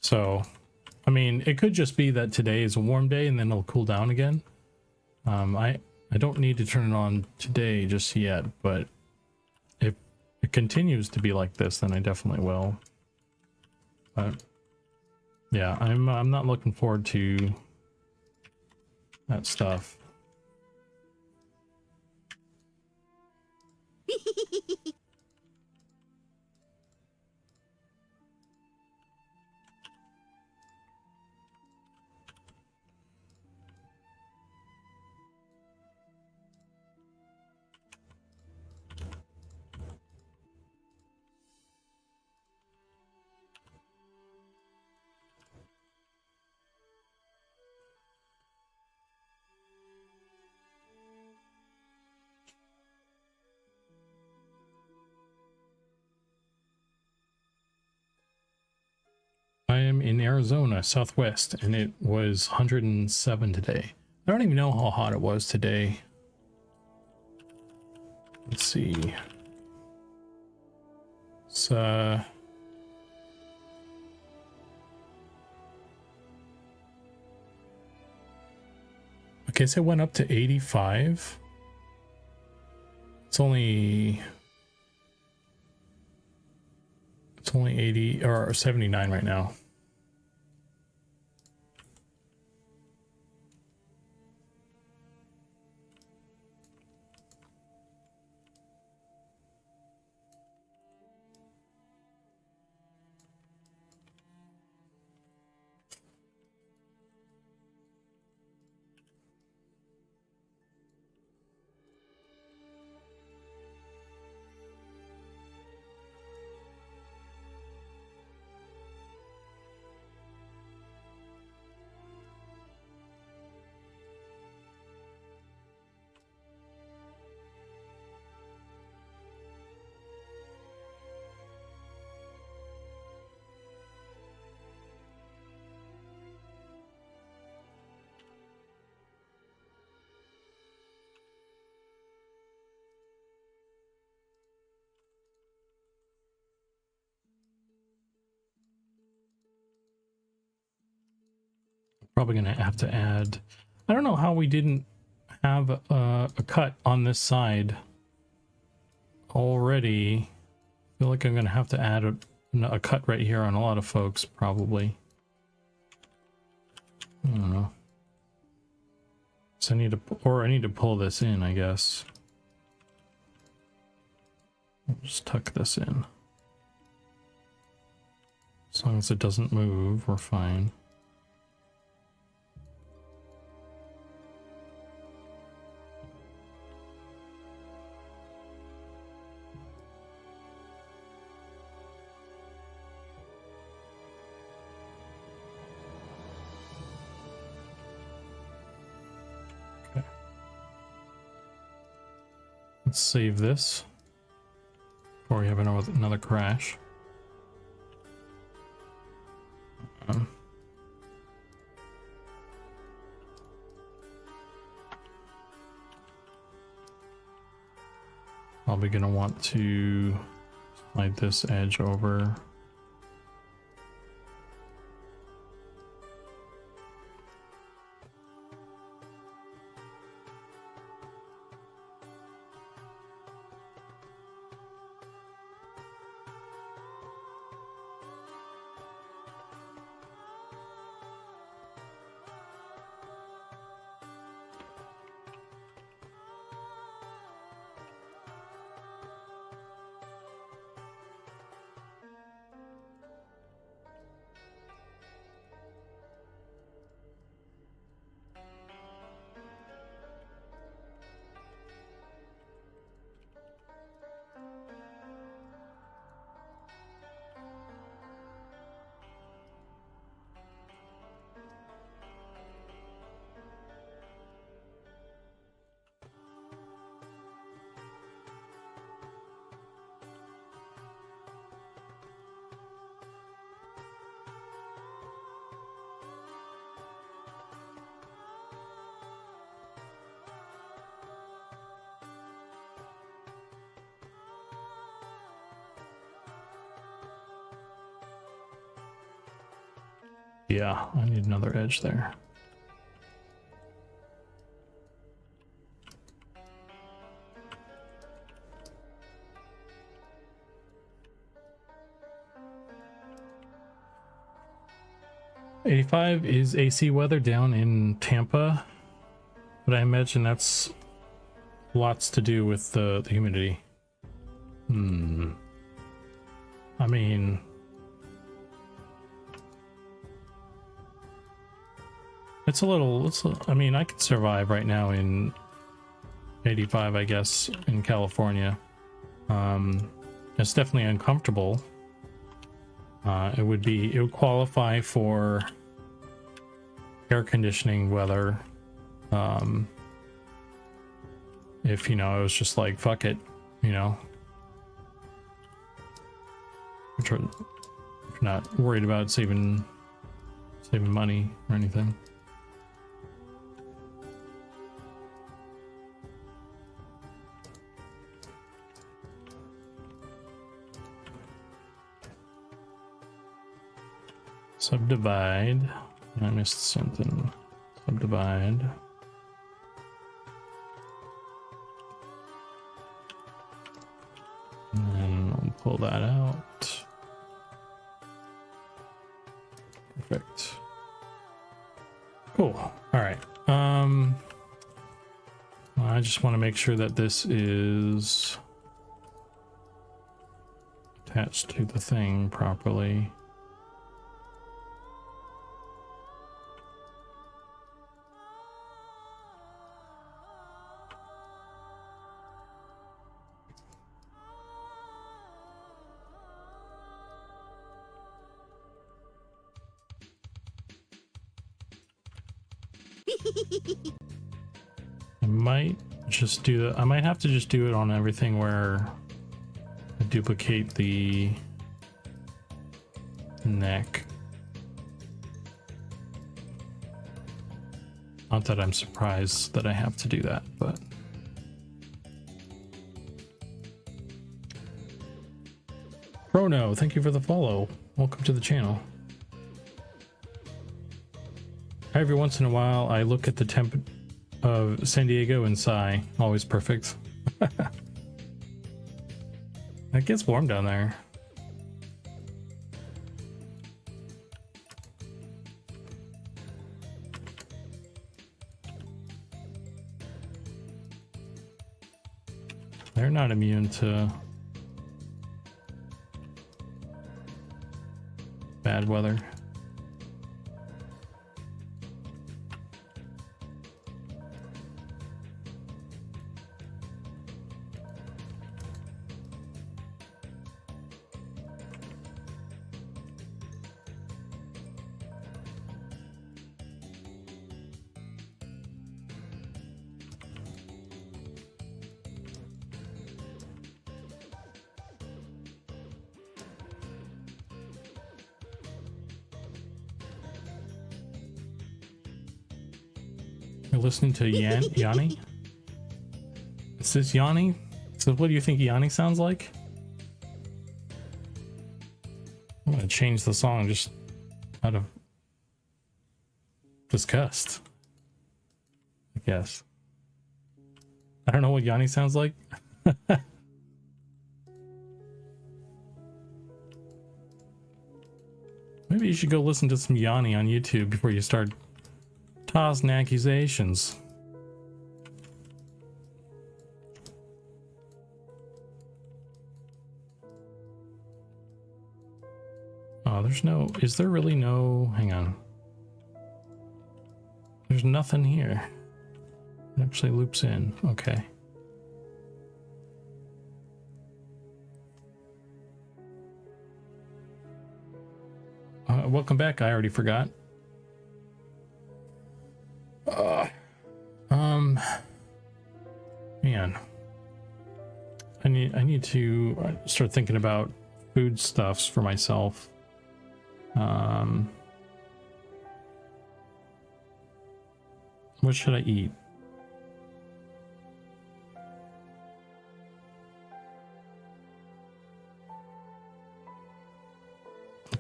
So, I mean, it could just be that today is a warm day and then it'll cool down again. I don't need to turn it on today just yet, but if it continues to be like this, then I definitely will. But yeah, I'm not looking forward to that stuff. I am in Arizona, Southwest, and it was 107 today. I don't even know how hot it was today. Let's see. It's I guess it went up to 85. It's only 80 or 79 right now. Probably gonna have to add. I don't know how we didn't have a cut on this side already. I feel like I'm gonna have to add a cut right here on a lot of folks, probably. I don't know. So I need to pull this in, I guess. I'll just tuck this in. As long as it doesn't move, we're fine. Let's save this before we have another crash. Probably gonna want to slide this edge over. Yeah, I need another edge there. '85 is AC weather down in Tampa, but I imagine that's lots to do with the humidity. I mean, I mean, I could survive right now in 85, I guess, in California. It's definitely uncomfortable. It would qualify for air conditioning weather. If, you know, it was just like, fuck it, you know. If you're not worried about saving money or anything. Subdivide. I missed something. Subdivide. And then I'll pull that out. Perfect. Cool. All right. I just want to make sure that this is attached to the thing properly. I might have to just do it on everything where I duplicate the neck. Not that I'm surprised that I have to do that, but Chrono, thank you for the follow. Welcome to the channel. I Every once in a while, I look at the temp of San Diego and sigh. Always perfect. It gets warm down there. They're not immune to bad weather. You're listening to Yanni? Is this Yanni? So what do you think Yanni sounds like? I'm gonna change the song just out of disgust, I guess. I don't know what Yanni sounds like. Maybe you should go listen to some Yanni on YouTube before you start tossing accusations. Oh, there's no... Is there really no... Hang on. There's nothing here. It actually loops in. Okay. Welcome back. I already forgot. Man, I need to start thinking about foodstuffs for myself. What should I eat?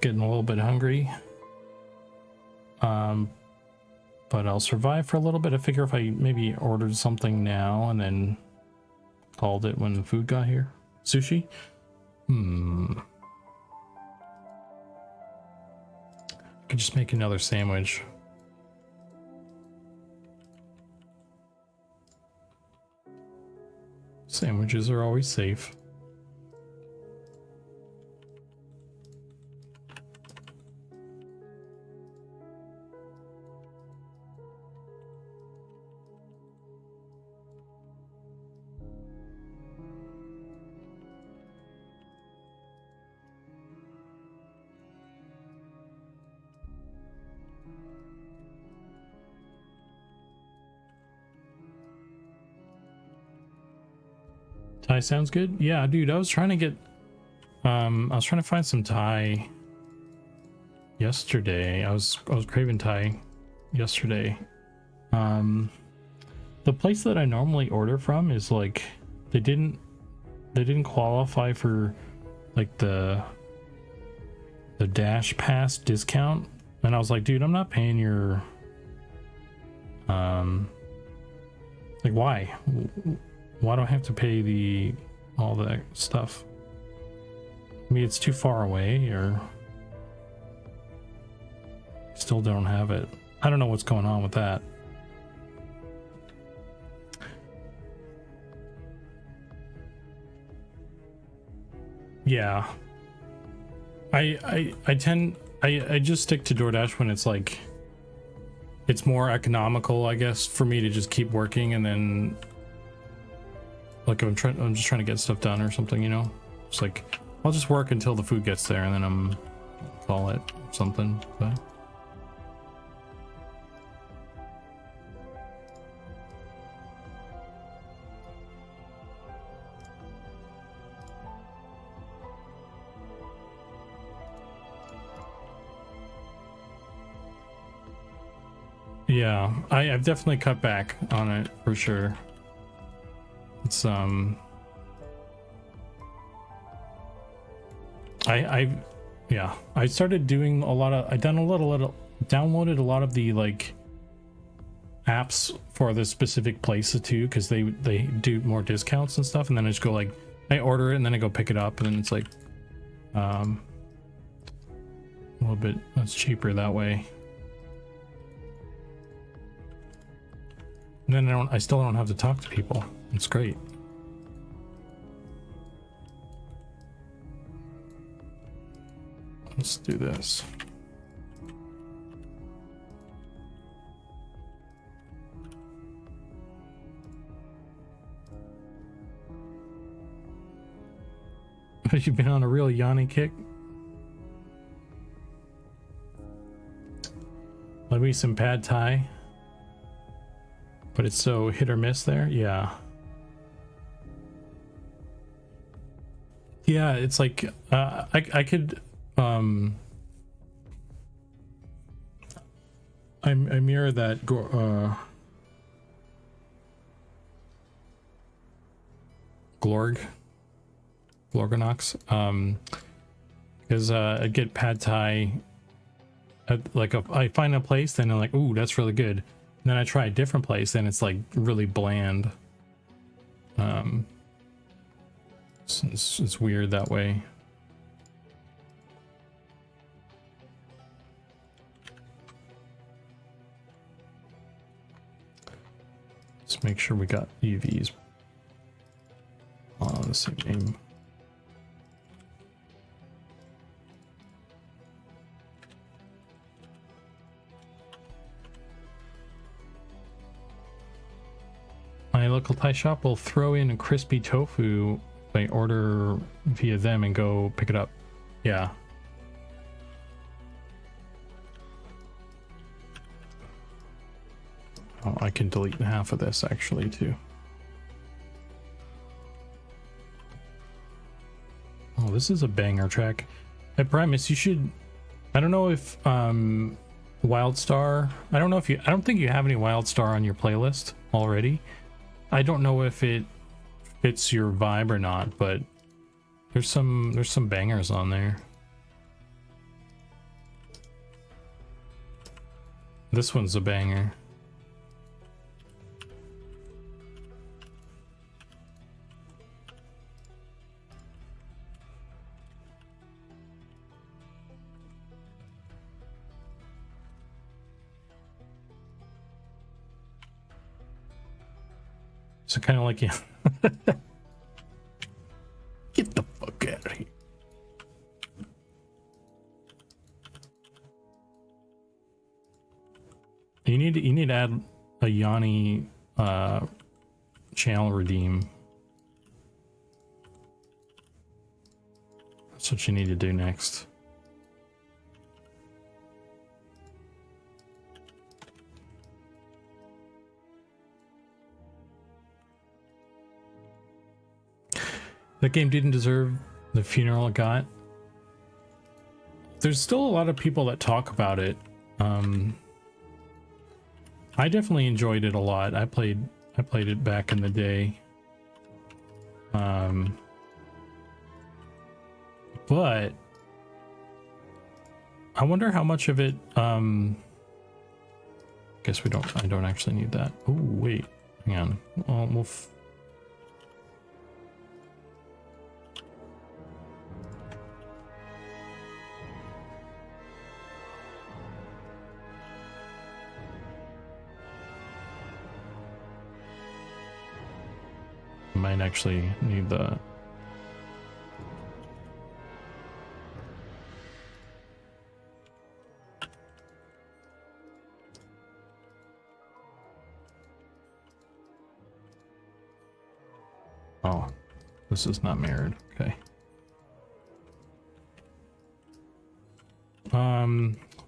Getting a little bit hungry. But I'll survive for a little bit. I figure if I maybe ordered something now and then called it when food got here. Sushi? Could just make another sandwich. Sandwiches are always safe. Thai sounds good. Yeah, dude, I was trying to get I was trying to find some Thai yesterday. I was craving Thai yesterday. The place that I normally order from is like they didn't qualify for like the Dash Pass discount, and I was like, dude, I'm not paying your like why do I have to pay all that stuff? I mean, it's too far away, or still don't have it. I don't know what's going on with that. Yeah, I just stick to DoorDash when it's like it's more economical, I guess, for me to just keep working, and then like I'm just trying to get stuff done or something, you know. It's like I'll just work until the food gets there, and then I'm call it something. But yeah, I've definitely cut back on it for sure. It's I started doing a lot of downloaded a lot of the like apps for the specific places too, because they do more discounts and stuff, and then I just go like I order it and then I go pick it up, and then it's like a little bit that's cheaper that way. And then I still don't have to talk to people. It's great. Let's do this. Have you been on a real Yanni kick? Let me some pad thai. But it's so hit or miss there. Yeah. Yeah, it's like I could I mirror that Glorgonox because I get pad thai at, like I find a place, then I'm like, ooh, that's really good, and then I try a different place, then it's like really bland. It's weird that way. Let's make sure we got UVs on the same name. My local Thai shop will throw in a crispy tofu if I order via them and go pick it up. Yeah. Oh, I can delete half of this actually too. Oh, this is a banger track. I promise you should. I don't know if Wildstar. I don't know if you. I don't think you have any Wildstar on your playlist already. I don't know if it fits your vibe or not, but there's some bangers on there. This one's a banger. So kind of like, yeah. Get the fuck out of here. You need to add a Yanni channel redeem. That's what you need to do next. That game didn't deserve the funeral it got. There's still a lot of people that talk about it. I definitely enjoyed it a lot. I played it back in the day. But I wonder how much of it guess I don't actually need that. Oh wait, hang on. We'll might actually need the oh, this is not mirrored. Okay.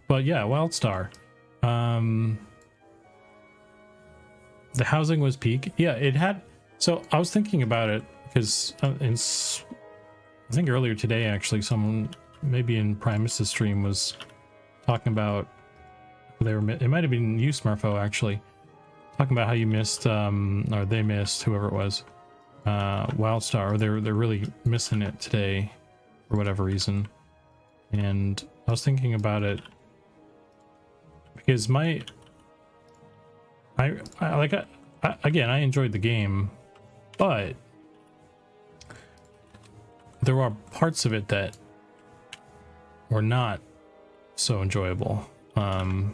But yeah, Wildstar. The housing was peak. Yeah, it had. So I was thinking about it because I think earlier today, actually, someone maybe in Primus's stream was talking about it might have been you, Smurfo, actually talking about how you missed or they missed, whoever it was, Wildstar, or they're really missing it today for whatever reason. And I was thinking about it because I Again, I enjoyed the game, but there are parts of it that were not so enjoyable. And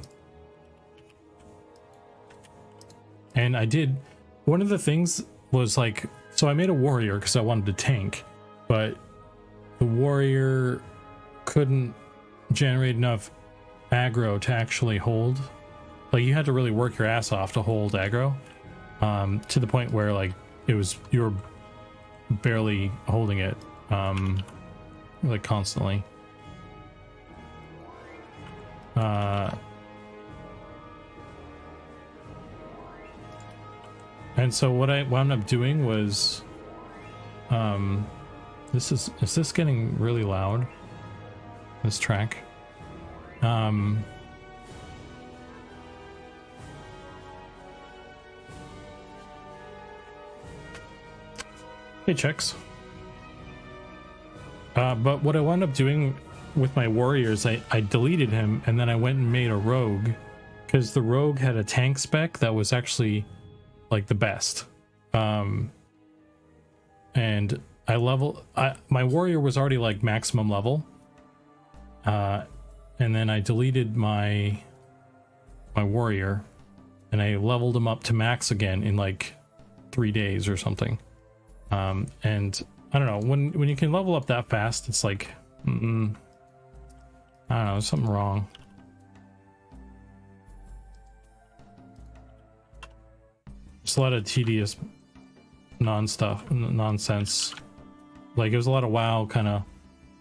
one of the things was like, so I made a warrior because I wanted to tank, but the warrior couldn't generate enough aggro to actually hold. Like, you had to really work your ass off to hold aggro, to the point where like you were barely holding it, like constantly. And so what I wound up doing was, is this getting really loud? This track. Hey, checks. But what I wound up doing with my warriors, I deleted him and then I went and made a rogue, because the rogue had a tank spec that was actually like the best. And my warrior was already like maximum level. And then I deleted my warrior and I leveled him up to max again in like 3 days or something. And I don't know, when you can level up that fast, it's like, I don't know, there's something wrong. It's a lot of tedious nonsense. Like, it was a lot of WoW kind of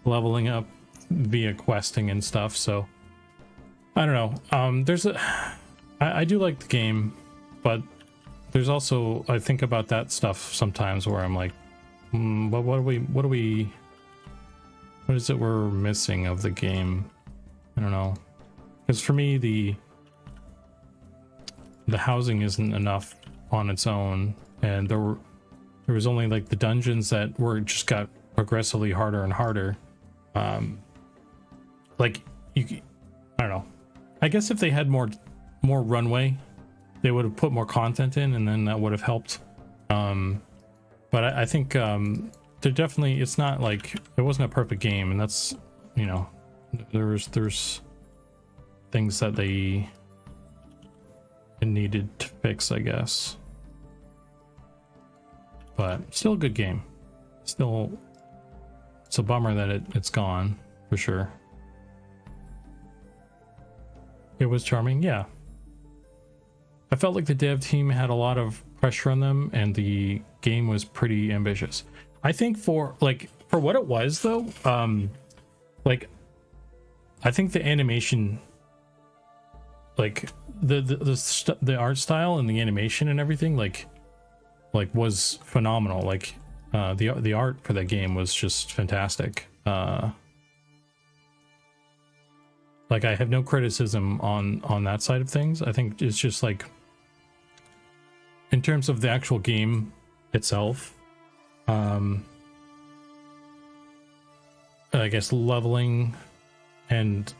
leveling up via questing and stuff. So I don't know. I do like the game, but there's also, I think about that stuff sometimes where I'm like, but what is it we're missing of the game? I don't know. Because for me, the housing isn't enough on its own, and there was only like the dungeons that just got progressively harder and harder. Like, I don't know. I guess if they had more runway, they would have put more content in, and then that would have helped. But I think they're definitely, it's not like, it wasn't a perfect game, and that's, you know, there's things that they needed to fix, I guess. But still a good game. Still, it's a bummer that it's gone, for sure. It was charming, yeah. I felt like the dev team had a lot of pressure on them, and the game was pretty ambitious. I think for what it was, though, like, I think the animation, like the art style and the animation and everything, like was phenomenal. Like, the art for that game was just fantastic. Like, I have no criticism on that side of things. I think it's just like, in terms of the actual game itself, I guess leveling and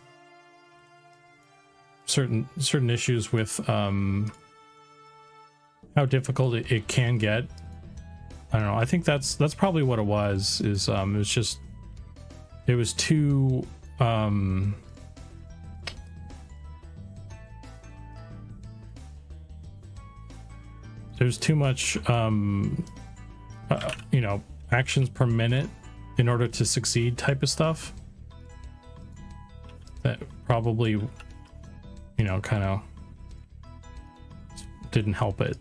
certain issues with how difficult it can get. I don't know. I think that's probably what it was. Is it was just, it was too there's too much you know, actions per minute in order to succeed type of stuff that probably, you know, kind of didn't help it.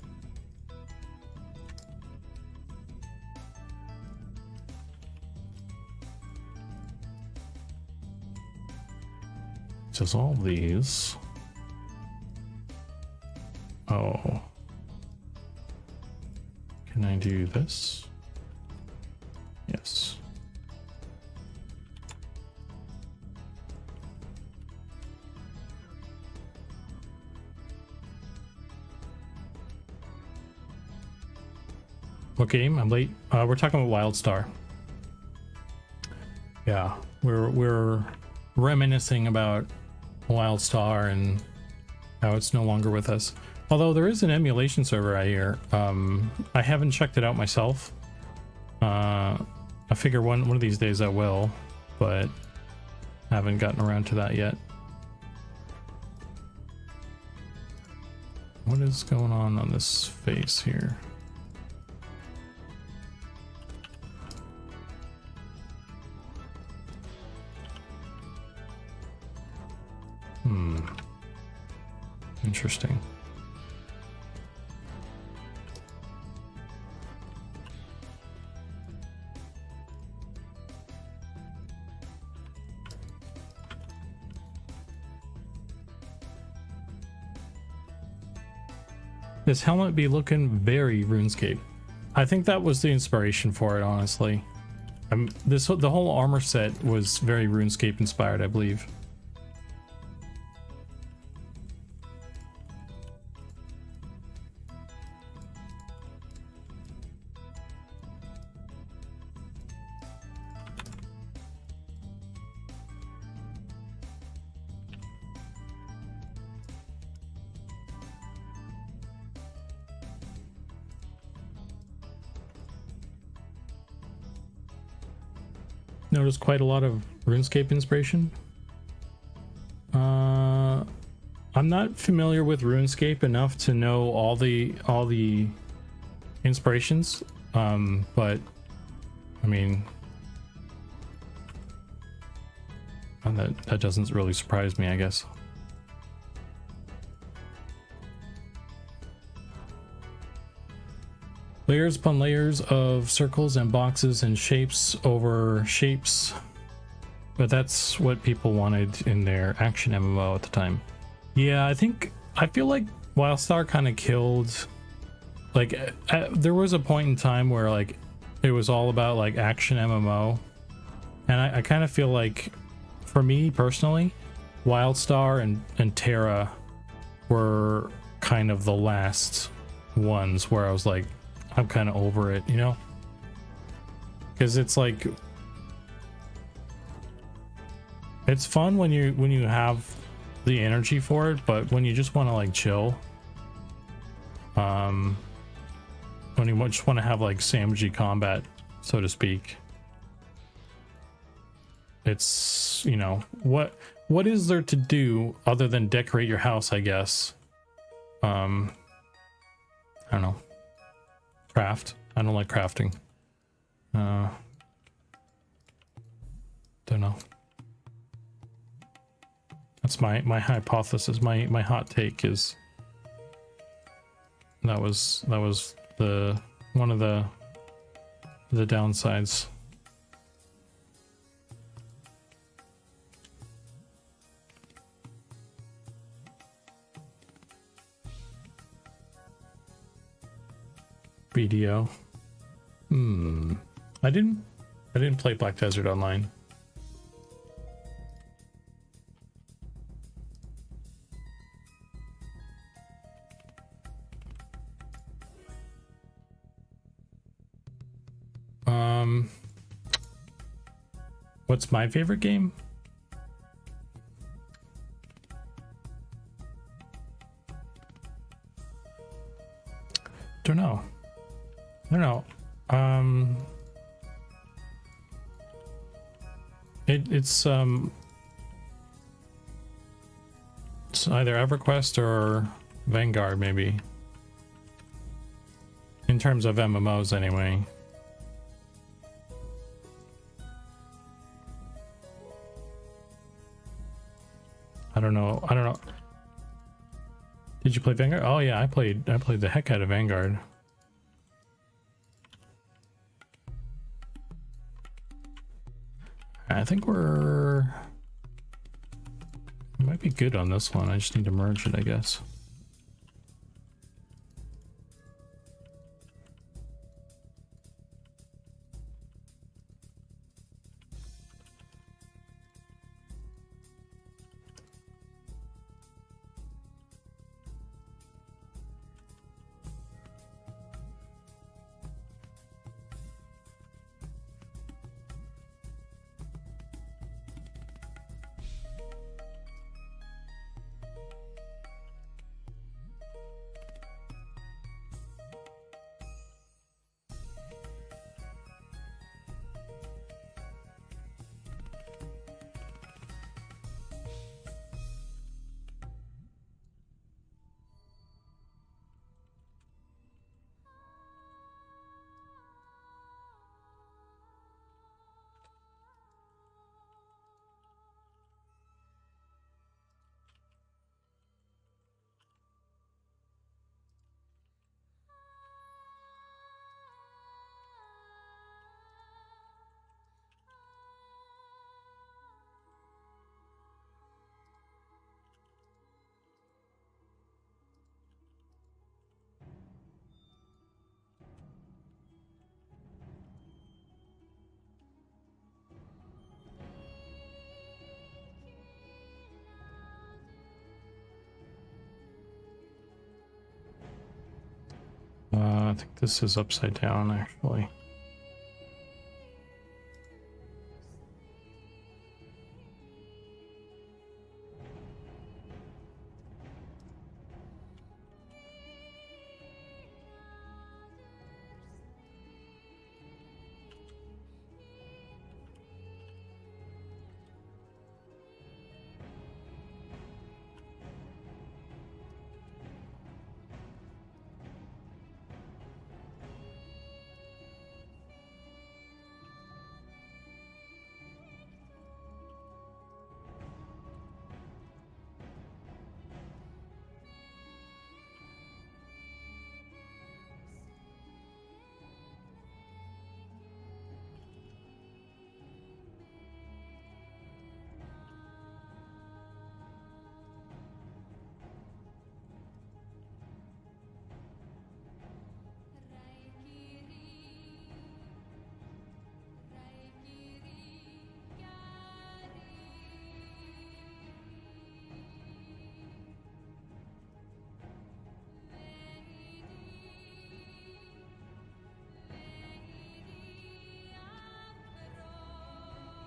Dissolve these. Oh. Can I do this? Yes. What game? I'm late. We're talking about WildStar. Yeah, we're reminiscing about WildStar and how it's no longer with us. Although there is an emulation server I hear. I haven't checked it out myself. I figure one of these days I will, but haven't gotten around to that yet. What is going on this face here? Interesting. This helmet be looking very RuneScape. I think that was the inspiration for it, honestly. The whole armor set was very RuneScape inspired, I believe. Noticed quite a lot of RuneScape inspiration. I'm not familiar with RuneScape enough to know all the inspirations, but I mean, that doesn't really surprise me, I guess. Layers upon layers of circles and boxes and shapes over shapes. But that's what people wanted in their action MMO at the time. Yeah, I feel like Wildstar kind of killed, like, there was a point in time where like it was all about like action MMO. And I kind of feel like, for me personally, Wildstar and Terra were kind of the last ones where I was like, I'm kind of over it, you know? Because it's like, it's fun when you have the energy for it, but when you just want to like chill, when you just want to have like sandwichy combat, so to speak, it's, you know, what is there to do other than decorate your house, I guess? I don't know. Craft. I don't like crafting. Don't know. That's my hypothesis. My hot take is that was the one of the downsides. BDO. I didn't play Black Desert Online. What's my favorite game? Don't know. It's either EverQuest or Vanguard, maybe. In terms of MMOs, anyway. I don't know. Did you play Vanguard? Oh yeah, I played the heck out of Vanguard. I think we might be good on this one. I just need to merge it, I guess. think this is upside down, actually.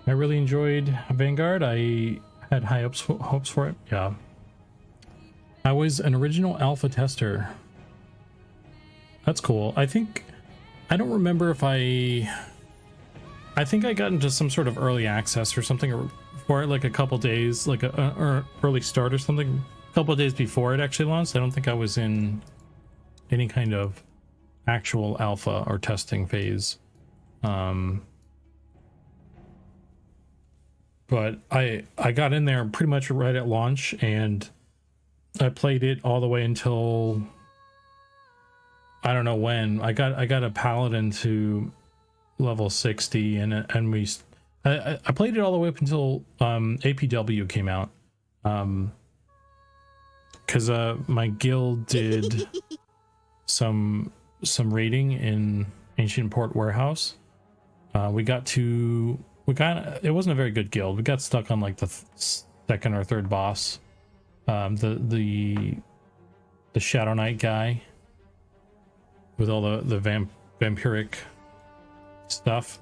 I really enjoyed Vanguard. I had high hopes for it. Yeah. I was an original alpha tester. That's cool. I don't remember if I think I got into some sort of early access or something for it, like a couple days, like or early start or something, a couple days before it actually launched. I don't think I was in any kind of actual alpha or testing phase. But I got in there pretty much right at launch, and I played it all the way until I don't know when. I got a paladin to level 60, and I played it all the way up until APW came out. Because my guild did some raiding in Ancient Port Warehouse. It wasn't a very good guild. We got stuck on like the second or third boss. The Shadow Knight guy with all the vampiric stuff.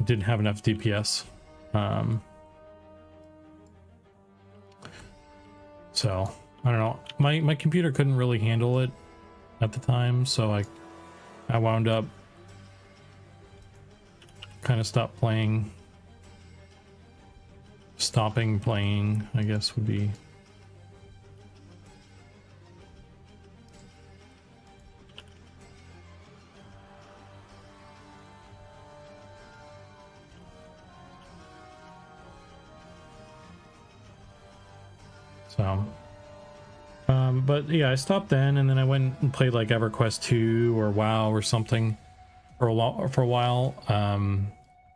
Didn't have enough DPS. So I don't know. My computer couldn't really handle it at the time, so I wound up kind of stopping playing, I guess would be. So but yeah, I stopped then, and then I went and played like EverQuest 2 or WoW or something for a while.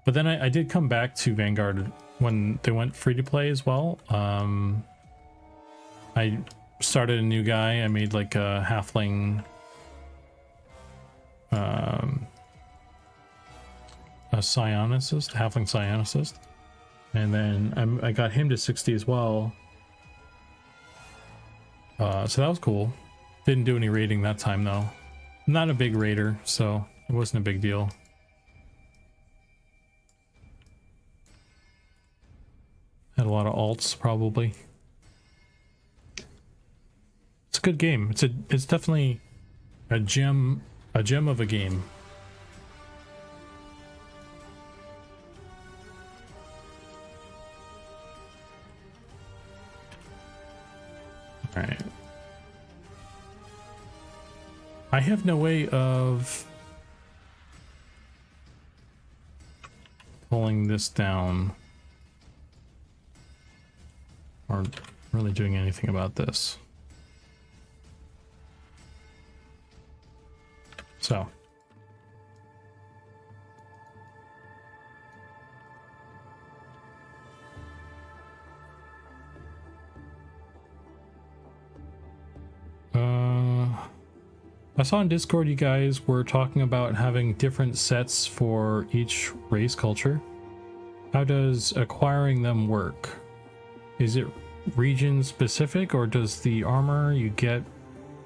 But then I did come back to Vanguard when they went free to play as well. I started a new guy. I made like a halfling, a psionicist, halfling psionicist, and then I got him to 60 as well. So that was cool. Didn't do any raiding that time though. Not a big raider, so it wasn't a big deal. Had a lot of alts probably. It's a good game. It's definitely a gem of a game. All right. I have no way of pulling this down or really doing anything about this. So I saw in Discord you guys were talking about having different sets for each race culture. How does acquiring them work? Is it region specific, or does the armor you get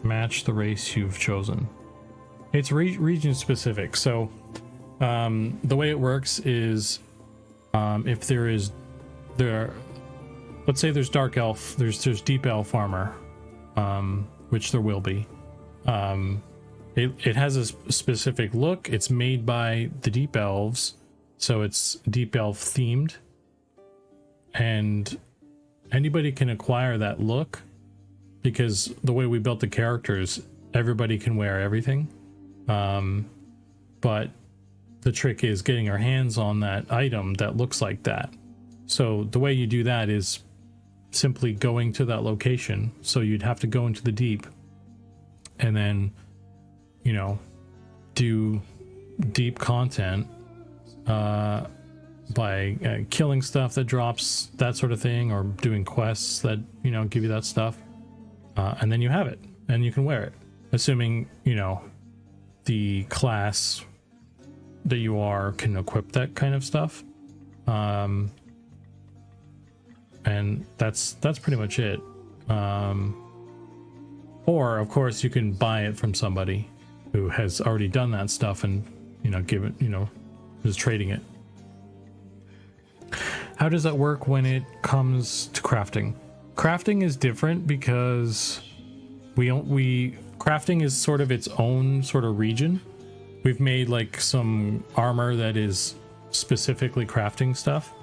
match the race you've chosen? It's region specific. So the way it works is if let's say there's dark elf, there's deep elf armor, which there will be. It has a specific look. It's made by the deep elves, so it's deep elf themed, and anybody can acquire that look because the way we built the characters, everybody can wear everything. But the trick is getting our hands on that item that looks like that. So the way you do that is simply going to that location. So you'd have to go into the deep and then, you know, do deep content by killing stuff that drops that sort of thing, or doing quests that, you know, give you that stuff, and then you have it and you can wear it, assuming, you know, the class that you are can equip that kind of stuff. And that's pretty much it. Or of course you can buy it from somebody who has already done that stuff and, you know, give it, you know, is trading it. How does that work when it comes to crafting? Crafting is different because crafting is sort of its own sort of region. We've made like some armor that is specifically crafting stuff.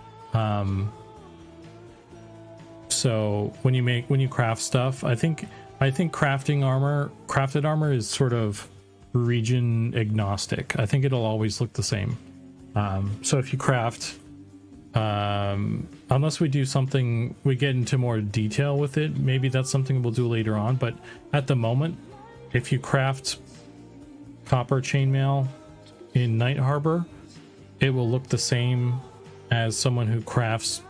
So when you craft stuff, I think crafted armor is sort of region agnostic. I think it'll always look the same. So if you craft, unless we do something, we get into more detail with it, maybe that's something we'll do later on. But at the moment, if you craft copper chainmail in Night Harbor, it will look the same as someone who crafts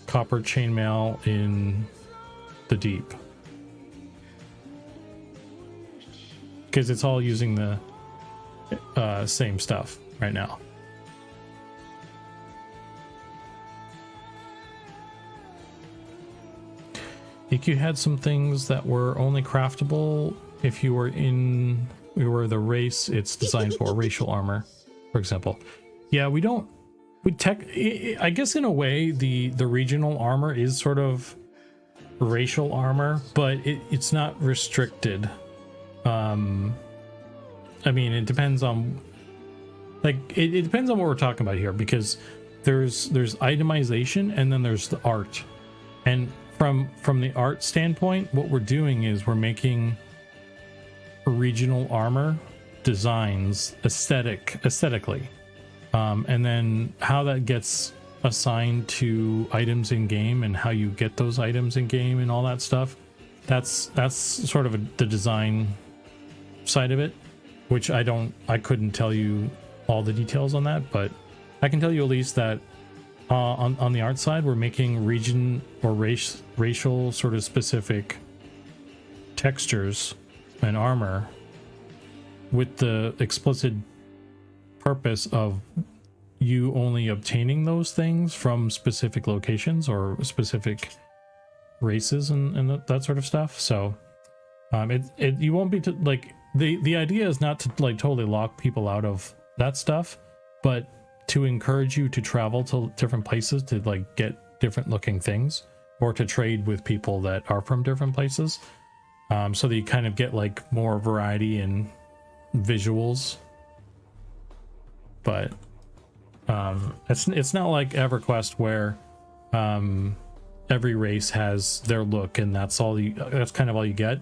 copper chainmail in the deep, because it's all using the same stuff right now. EQ had some things that were only craftable if you were the race it's designed for, racial armor, for example. Yeah, I guess in a way the regional armor is sort of racial armor, but it's not restricted. I mean, it depends on, like, it depends on what we're talking about here, because there's itemization and then there's the art. And from the art standpoint, what we're doing is we're making regional armor designs aesthetically. And then how that gets assigned to items in game and how you get those items in game and all that stuff, that's sort of the design side of it, which I couldn't tell you all the details on that, but I can tell you at least that on the art side, we're making region or racial sort of specific textures and armor with the explicit purpose of you only obtaining those things from specific locations or specific races and that sort of stuff. So you won't be like, the idea is not to like totally lock people out of that stuff, but to encourage you to travel to different places to like get different looking things, or to trade with people that are from different places, so that you kind of get like more variety in visuals. But it's not like EverQuest where every race has their look and that's kind of all you get.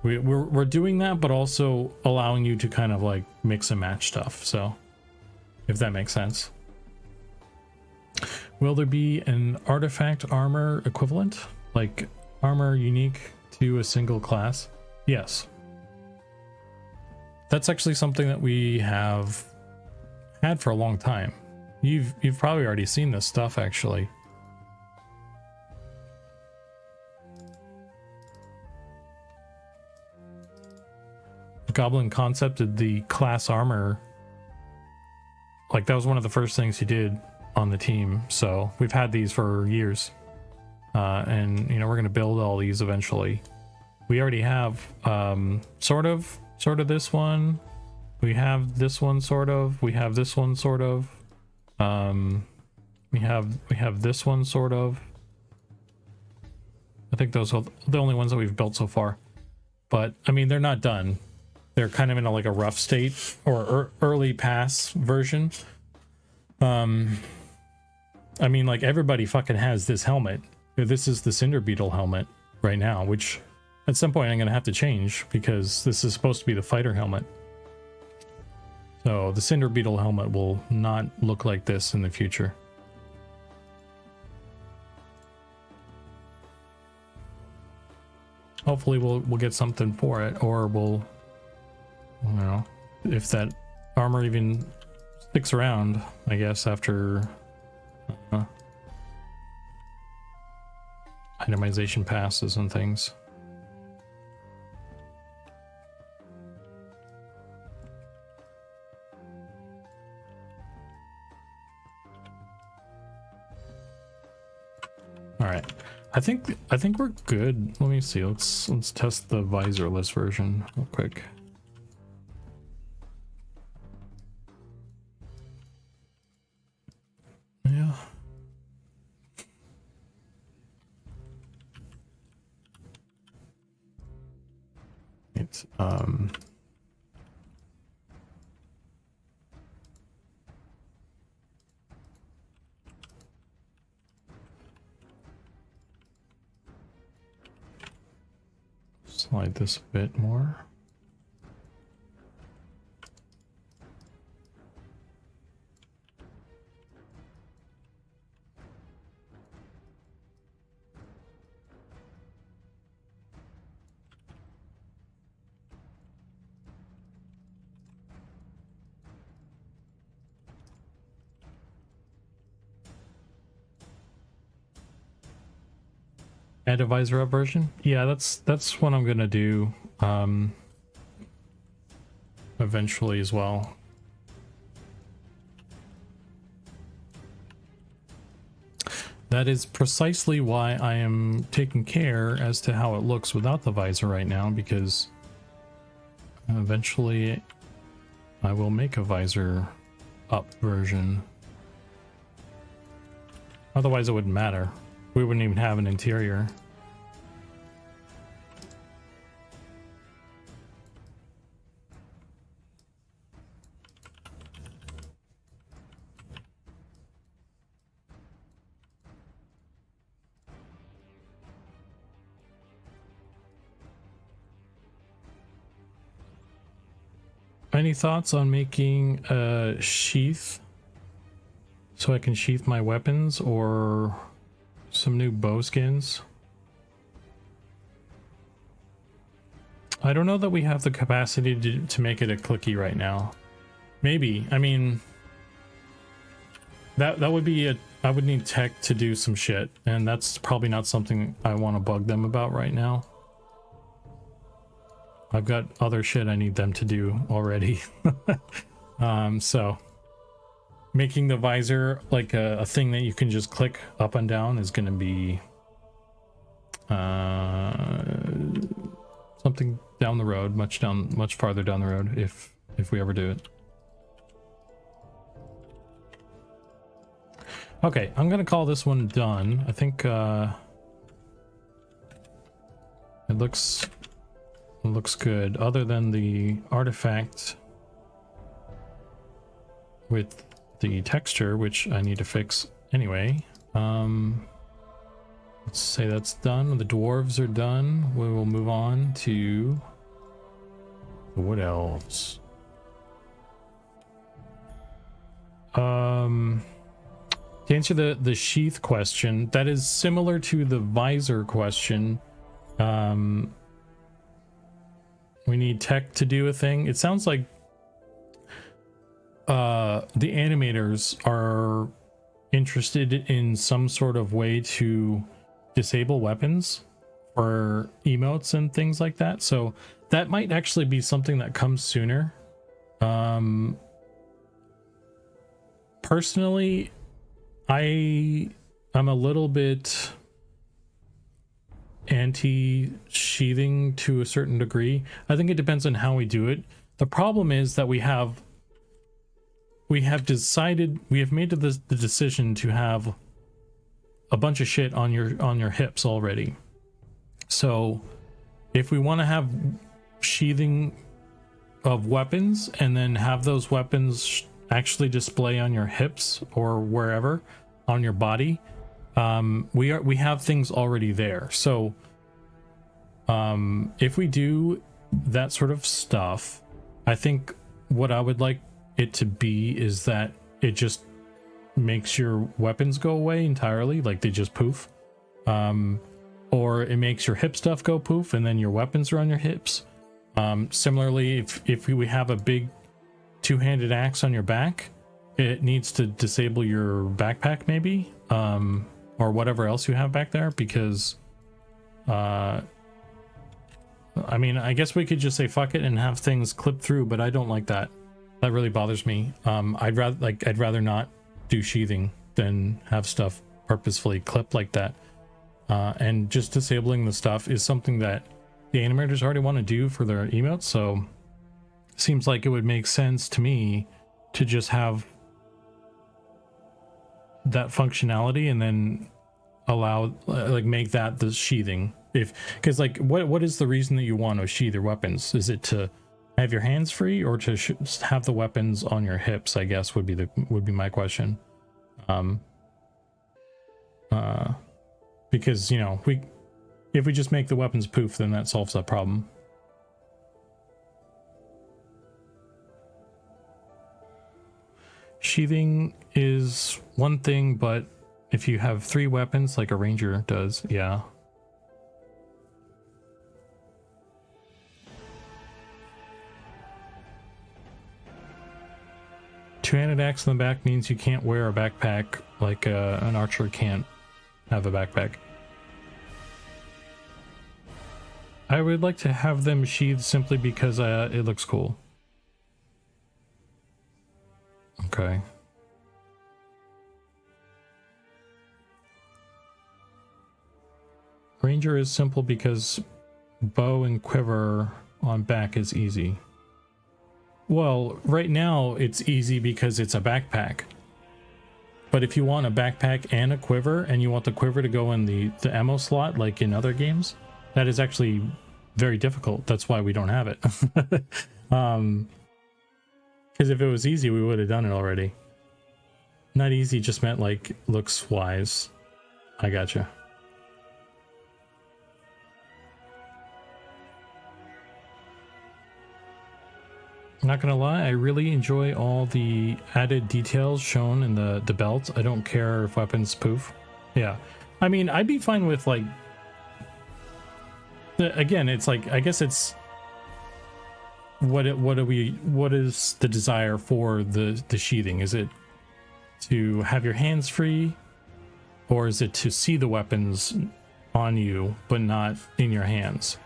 We're doing that, but also allowing you to kind of like mix and match stuff, so if that makes sense. Will there be an artifact armor equivalent, like armor unique to a single class? Yes. That's actually something that we have had for a long time. You've probably already seen this stuff, actually. Goblin concepted the class armor. Like, that was one of the first things he did on the team. So we've had these for years. And, you know, we're going to build all these eventually. We already have sort of sort of this one. We have this one sort of. We have this one sort of. We have this one sort of. I think those are the only ones that we've built so far. But I mean, they're not done. They're kind of in like a rough state or early pass version. I mean, like everybody fucking has this helmet. This is the Cinder Beetle helmet right now, which at some point I'm going to have to change because this is supposed to be the fighter helmet. So the Cinder Beetle helmet will not look like this in the future. Hopefully we'll get something for it, or we'll, you know, if that armor even sticks around, I guess, after itemization passes and things. All right. I think we're good. Let me see. Let's test the visorless version real quick. Yeah. It's slide this a bit more. Add a visor up version? Yeah, that's what I'm gonna do eventually as well. That is precisely why I am taking care as to how it looks without the visor right now, because eventually I will make a visor up version. Otherwise it wouldn't matter. We wouldn't even have an interior. Any thoughts on making a sheath so I can sheath my weapons, or some new bow skins? I don't know that we have the capacity to make it a clicky right now. Maybe. I mean, that would be I would need tech to do some shit, and that's probably not something I want to bug them about right now. I've got other shit I need them to do already. So making the visor like a thing that you can just click up and down is going to be something down the road, much farther down the road, if we ever do it. Okay, I'm gonna call this one done. I think it looks good, other than the artifact with the texture, which I need to fix anyway. Let's say that's done. The dwarves are done. We will move on to the wood elves. To answer the sheath question, that is similar to the visor question. We need tech to do a thing. It sounds like the animators are interested in some sort of way to disable weapons for emotes and things like that. So that might actually be something that comes sooner. Personally, I'm a little bit anti-sheathing to a certain degree. I think it depends on how we do it. The problem is that we have made the decision to have a bunch of shit on your hips already. So if we want to have sheathing of weapons and then have those weapons actually display on your hips or wherever on your body, we have things already there. So if we do that sort of stuff, I think what I would like it to be is that it just makes your weapons go away entirely, like they just poof, or it makes your hip stuff go poof and then your weapons are on your hips. Similarly, if we have a big two-handed axe on your back, it needs to disable your backpack maybe, or whatever else you have back there, because I mean, I guess we could just say fuck it and have things clip through, but I don't like that. That really bothers me. I'd rather not do sheathing than have stuff purposefully clip like that. And just disabling the stuff is something that the animators already want to do for their emotes, so it seems like it would make sense to me to just have that functionality and then allow make that the sheathing. Because what is the reason that you want to sheath your weapons? Is it to have your hands free or to have the weapons on your hips? I guess would be my question. Because if we just make the weapons poof, then that solves that problem. Sheathing is one thing, but if you have 3 weapons like a ranger does, yeah. Two-handed axe in the back means you can't wear a backpack like an archer can't have a backpack. I would like to have them sheathed simply because it looks cool. Okay. Ranger is simple because bow and quiver on back is easy. Well, right now it's easy because it's a backpack. But if you want a backpack and a quiver, and you want the quiver to go in the ammo slot like in other games, that is actually very difficult. That's why we don't have it. Because if it was easy, we would have done it already. Not easy just meant like looks wise. I gotcha. Not gonna lie, I really enjoy all the added details shown in the belt. I don't care if weapons poof. Yeah, I mean, I'd be fine with like. Again, it's like, I guess it's what is the desire for the sheathing? Is it to have your hands free, or is it to see the weapons on you but not in your hands?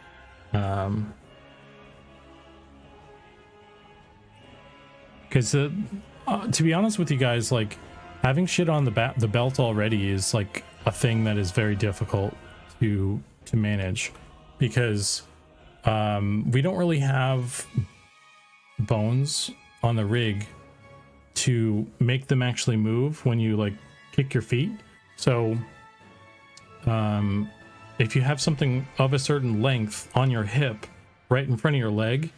Because to be honest with you guys, like having shit on the belt already is like a thing that is very difficult to manage, because we don't really have bones on the rig to make them actually move when you like kick your feet. So if you have something of a certain length on your hip right in front of your leg,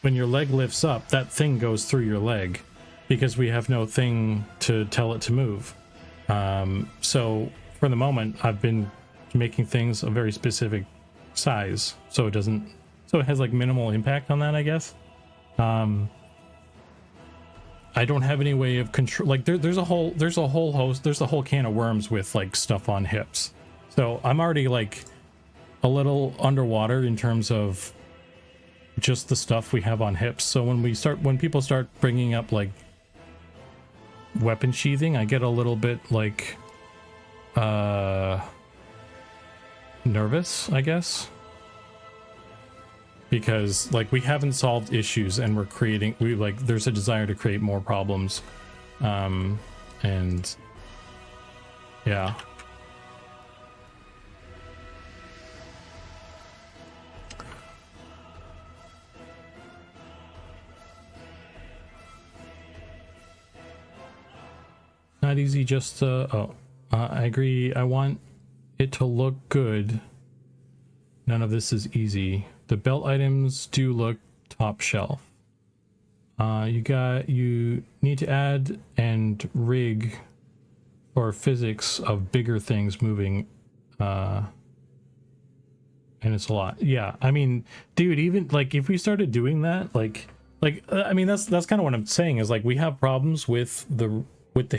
when your leg lifts up, that thing goes through your leg because we have no thing to tell it to move. So for the moment, I've been making things a very specific size, so it has like minimal impact on that, I guess. I don't have any way of control. Like there's a whole can of worms with like stuff on hips. So I'm already like a little underwater in terms of just the stuff we have on hips. So when people start bringing up like weapon sheathing, I get a little bit like nervous, I guess, because like we haven't solved issues and there's a desire to create more problems, and yeah. not easy just I agree. I want it to look good. None of this is easy. The belt items do look top shelf. You need to add and rig for physics of bigger things moving, and it's a lot. Yeah, I mean, dude, even like if we started doing that, I mean, that's kind of what I'm saying is like we have problems with the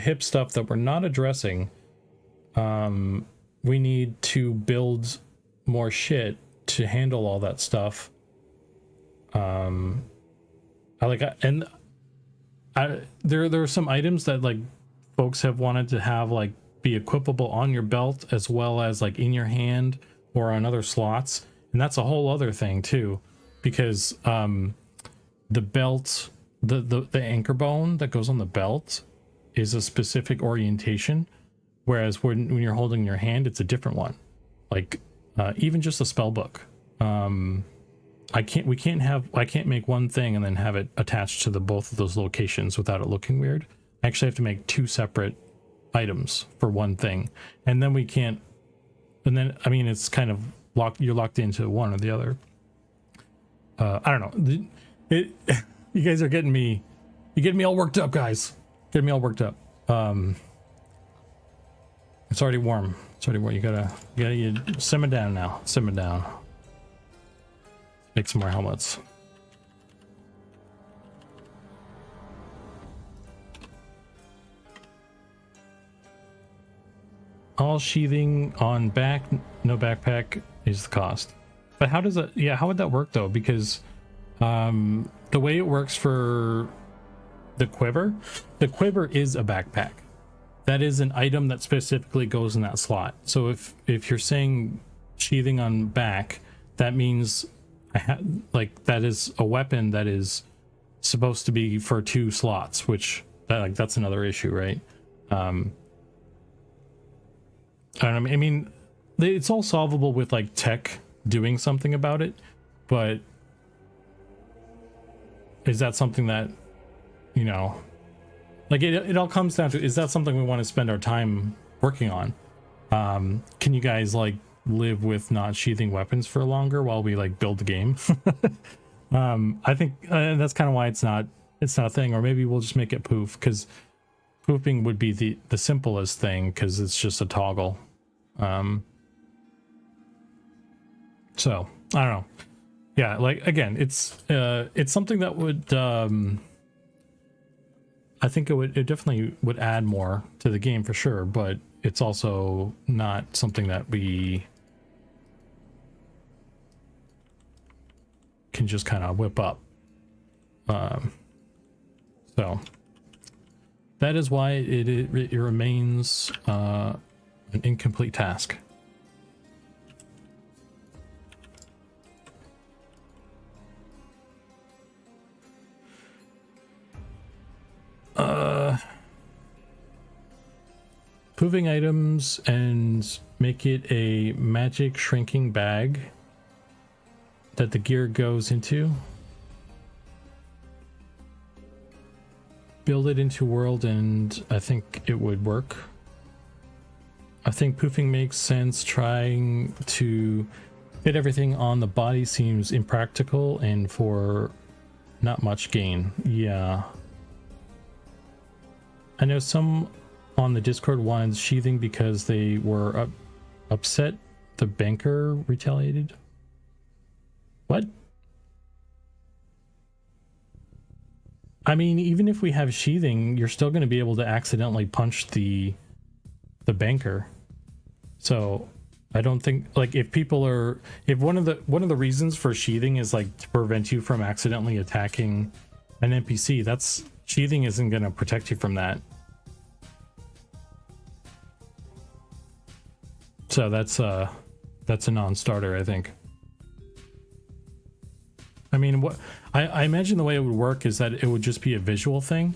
hip stuff that we're not addressing. We need to build more shit to handle all that stuff. There are some items that like folks have wanted to have like be equipable on your belt as well as like in your hand or on other slots, and that's a whole other thing too, because the belt, the anchor bone that goes on the belt is a specific orientation, whereas when you're holding your hand it's a different one. Like even just a spell book, I can't make one thing and then have it attached to both of those locations without it looking weird. I actually have to make two separate items for one thing, and then I mean it's kind of you're locked into one or the other. I don't know. You guys are getting me all worked up, guys. Getting me all worked up. It's already warm. You gotta simmer down now. Simmer down. Make some more helmets. All sheathing on back, no backpack is the cost. But how does that? Yeah, how would that work though? Because the way it works for the quiver is a backpack. That is an item that specifically goes in that slot. So if you're saying sheathing on back, that means that is a weapon that is supposed to be for 2 slots, which that's another issue, right? I mean, it's all solvable with like tech doing something about it, but is that something that, you know, like it all comes down to, is that something we want to spend our time working on? Can you guys like live with not sheathing weapons for longer while we like build the game? I think that's kind of why it's not a thing. Or maybe we'll just make it poof, because poofing would be the simplest thing, because it's just a toggle. So I don't know. Yeah, like again, it's something that would I think it definitely would add more to the game for sure, but it's also not something that we can just kind of whip up. So that is why it remains an incomplete task. Moving items and make it a magic shrinking bag that the gear goes into. Build it into world, and I think it would work. I think poofing makes sense. Trying to fit everything on the body seems impractical and for not much gain. Yeah. I know some on the Discord wanted sheathing because they were upset the banker retaliated. What? I mean, even if we have sheathing, you're still going to be able to accidentally punch the banker. So I don't think, like, if one of the reasons for sheathing is like to prevent you from accidentally attacking an NPC, sheathing isn't going to protect you from that. So that's a non-starter, I think. I mean, what I imagine the way it would work is that it would just be a visual thing,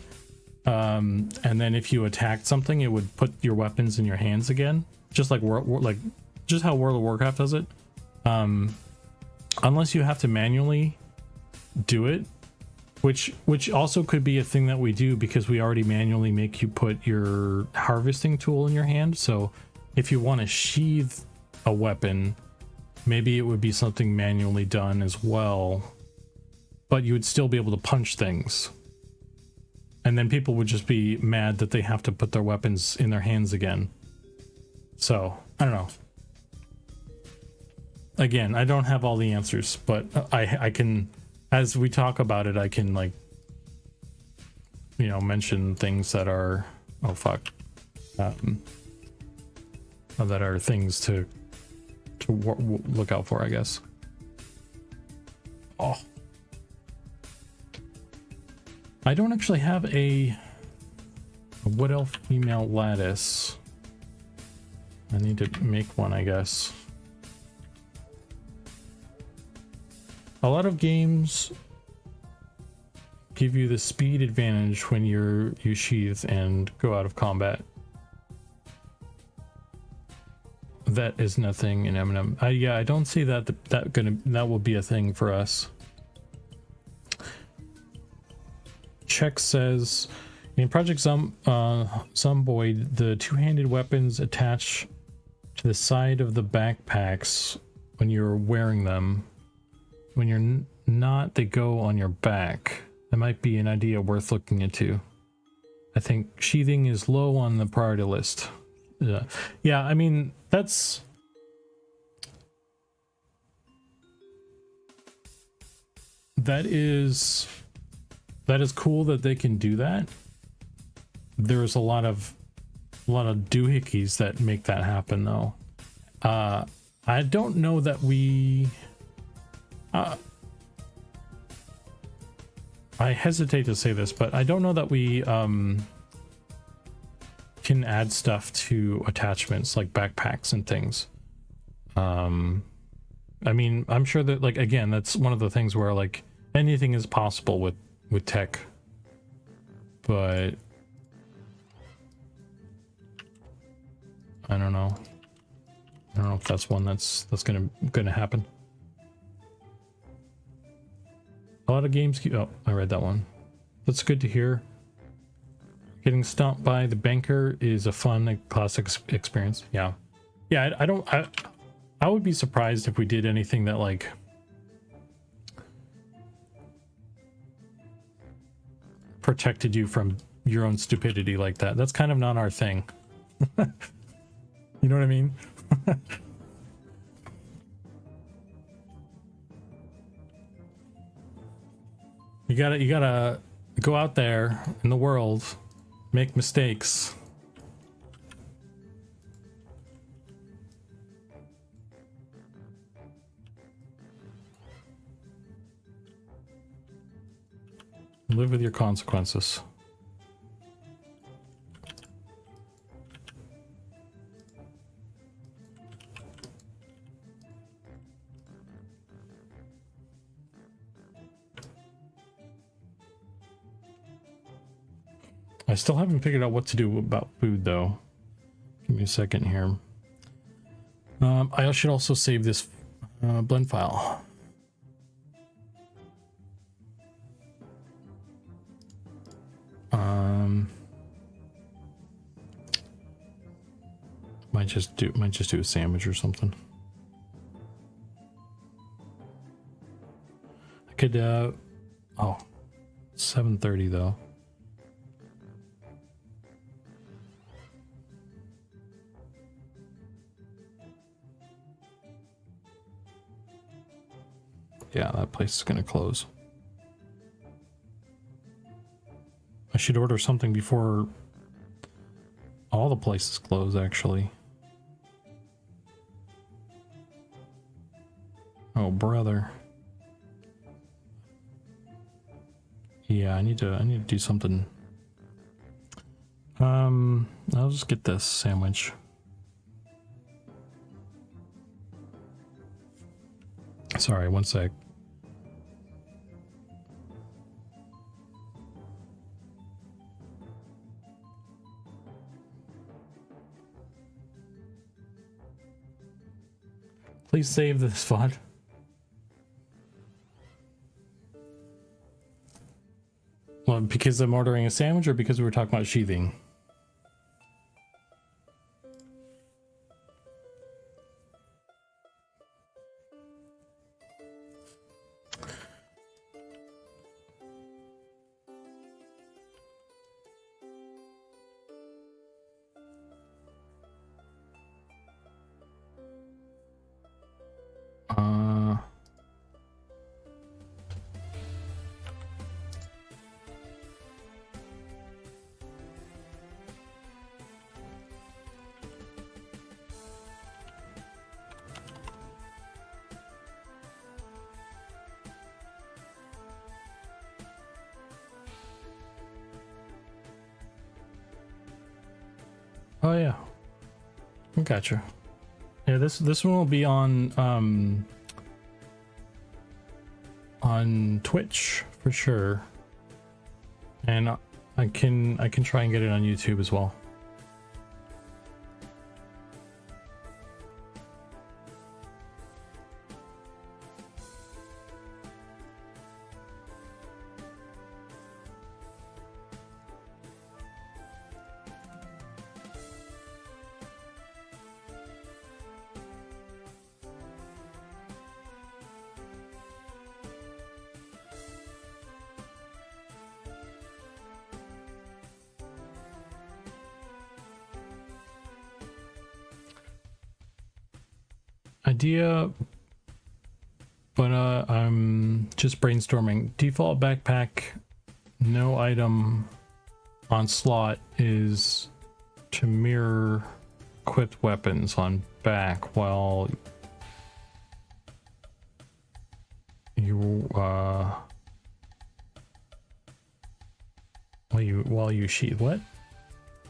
and then if you attacked something, it would put your weapons in your hands again, just like just how World of Warcraft does it. Unless you have to manually do it, Which also could be a thing that we do because we already manually make you put your harvesting tool in your hand. So if you want to sheathe a weapon, maybe it would be something manually done as well, but you would still be able to punch things. And then people would just be mad that they have to put their weapons in their hands again. So, I don't know. Again, I don't have all the answers, but I can, as we talk about it, I can, like, you know, mention things that are, oh fuck, that are things to look out for, I guess. Oh, I don't actually have a wood elf female lattice. I need to make one, I guess. A lot of games give you the speed advantage when you sheath and go out of combat. That is nothing in M&M. Yeah, I don't see that that will be a thing for us. Check says in Project Zomboid, the two-handed weapons attach to the side of the backpacks when you're wearing them. When you're not, they go on your back. That might be an idea worth looking into. I think sheathing is low on the priority list. Yeah, I mean, that is cool that they can do that. There's a lot of doohickeys that make that happen, though. I don't know that we. I hesitate to say this, but I don't know that we can add stuff to attachments like backpacks and things. I mean, I'm sure that, like, again, that's one of the things where, like, anything is possible with tech, but I don't know if that's one that's gonna happen. A lot of games keep, oh, I read that one. That's good to hear. Getting stomped by the banker is a fun, like, classic experience. Yeah. I would be surprised if we did anything that, like, protected you from your own stupidity like that. That's kind of not our thing. You know what I mean? You gotta go out there in the world, make mistakes. Live with your consequences. I still haven't figured out what to do about food, though. Give me a second here. I should also save this blend file. Might just do a sandwich or something. I could oh, 7:30 though. Yeah, that place is gonna close. I should order something before all the places close, actually. Oh, brother. Yeah, I need to do something. I'll just get this sandwich. Sorry, one sec. Please save this VOD. Well, because I'm ordering a sandwich, or because we were talking about sheathing? Oh yeah, I gotcha. Yeah, this one will be on Twitch for sure, and I can try and get it on YouTube as well. Idea, but I'm just brainstorming. Default backpack, no item on slot is to mirror equipped weapons on back while you while you sheath. What?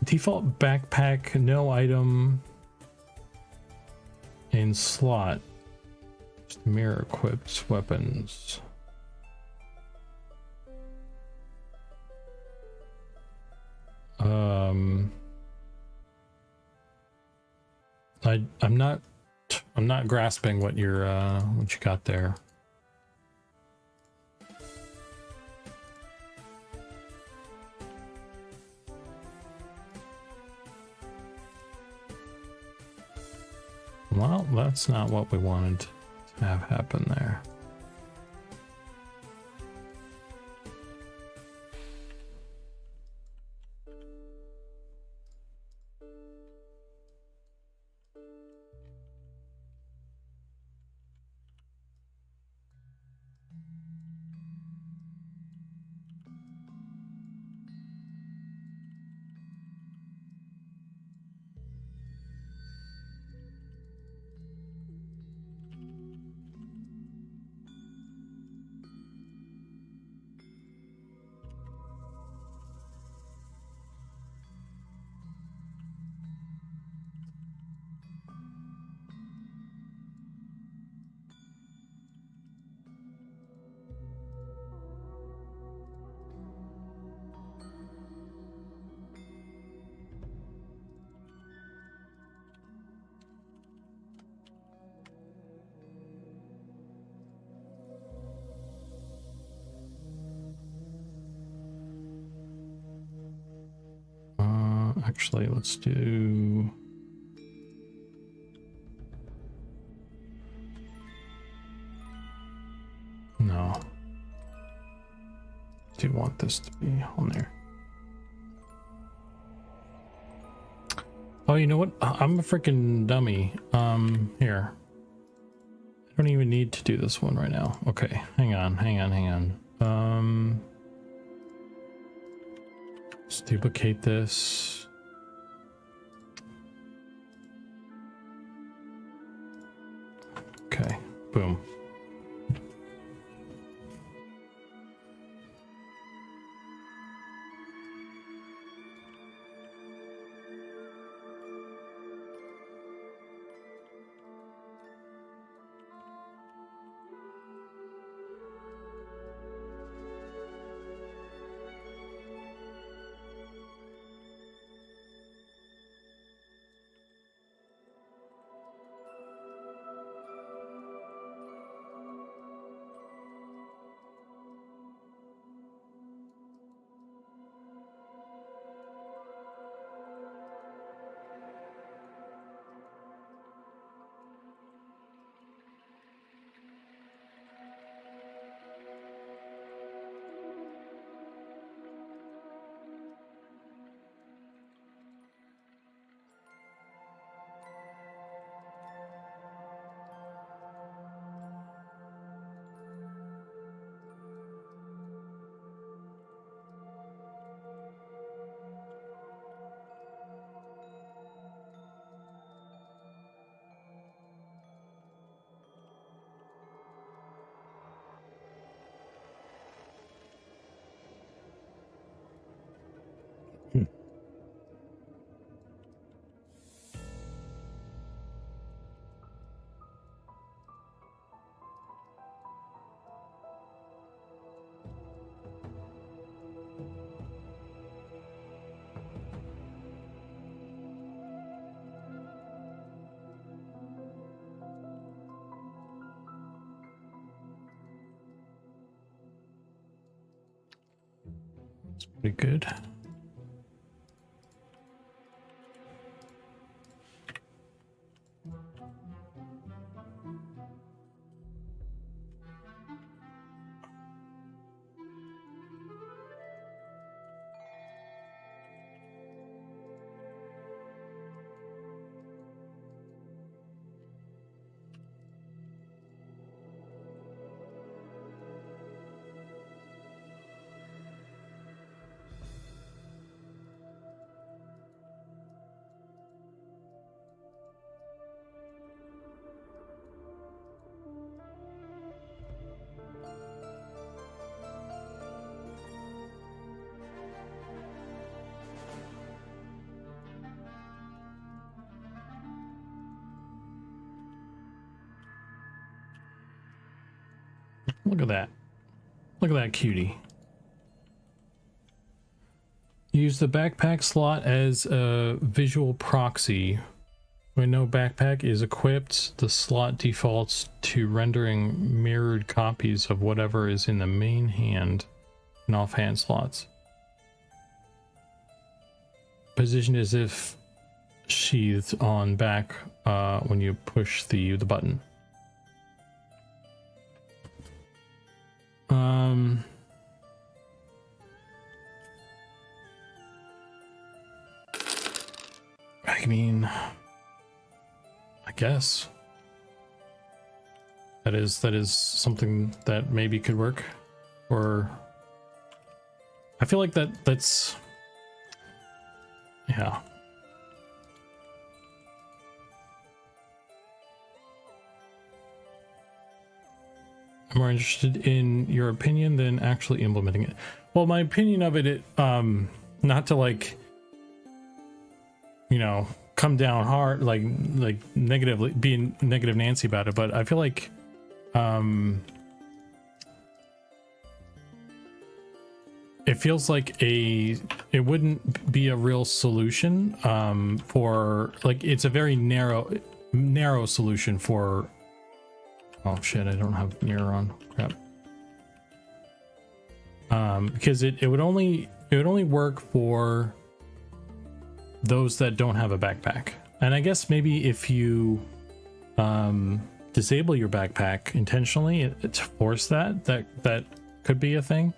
Default backpack, no item in slot, just mirror equipped weapons. I'm not grasping what you're what you got there. Well, that's not what we wanted to have happen there. Actually, let's do... No. Do you want this to be on there? Oh, you know what? I'm a freaking dummy. Here. I don't even need to do this one right now. Okay, hang on. Let's duplicate this. Okay, boom. It's pretty good. Look at that. Look at that cutie. Use the backpack slot as a visual proxy. When no backpack is equipped, the slot defaults to rendering mirrored copies of whatever is in the main hand and offhand slots. Positioned as if sheathed on back when you push the button. I mean, I guess that is something that maybe could work. Or I feel like that's yeah. I'm more interested in your opinion than actually implementing it. Well, my opinion of it, not to like, you know, come down hard, like negatively, being negative Nancy about it, but I feel like, it feels like it wouldn't be a real solution, for like, it's a very narrow solution for, oh shit, I don't have mirror on, crap. Because it would only work for those that don't have a backpack. And I guess maybe if you disable your backpack intentionally to force that could be a thing.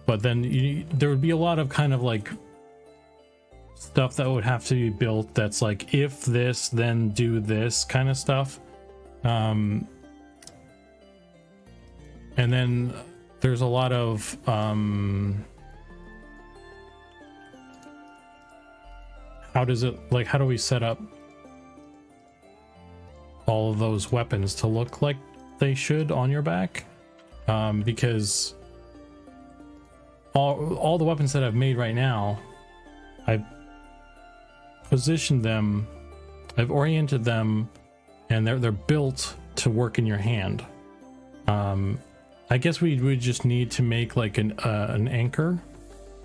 But then there would be a lot of kind of like stuff that would have to be built that's like, if this then do this kind of stuff. And then there's a lot of how do we set up all of those weapons to look like they should on your back? Because all the weapons that I've made right now, I've positioned them, I've oriented them, and they're built to work in your hand. I guess we would just need to make like an anchor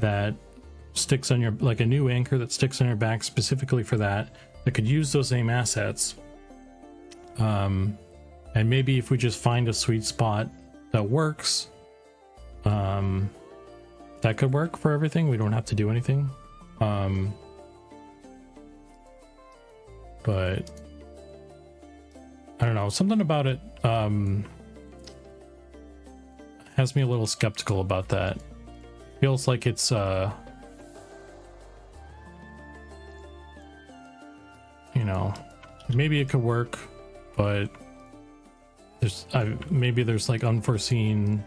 that sticks on your, like a new anchor that sticks on your back specifically for that could use those same assets. And maybe if we just find a sweet spot that works, that could work for everything. We don't have to do anything. But I don't know, something about it has me a little skeptical about that. Feels like it's you know, maybe it could work, but maybe there's like unforeseen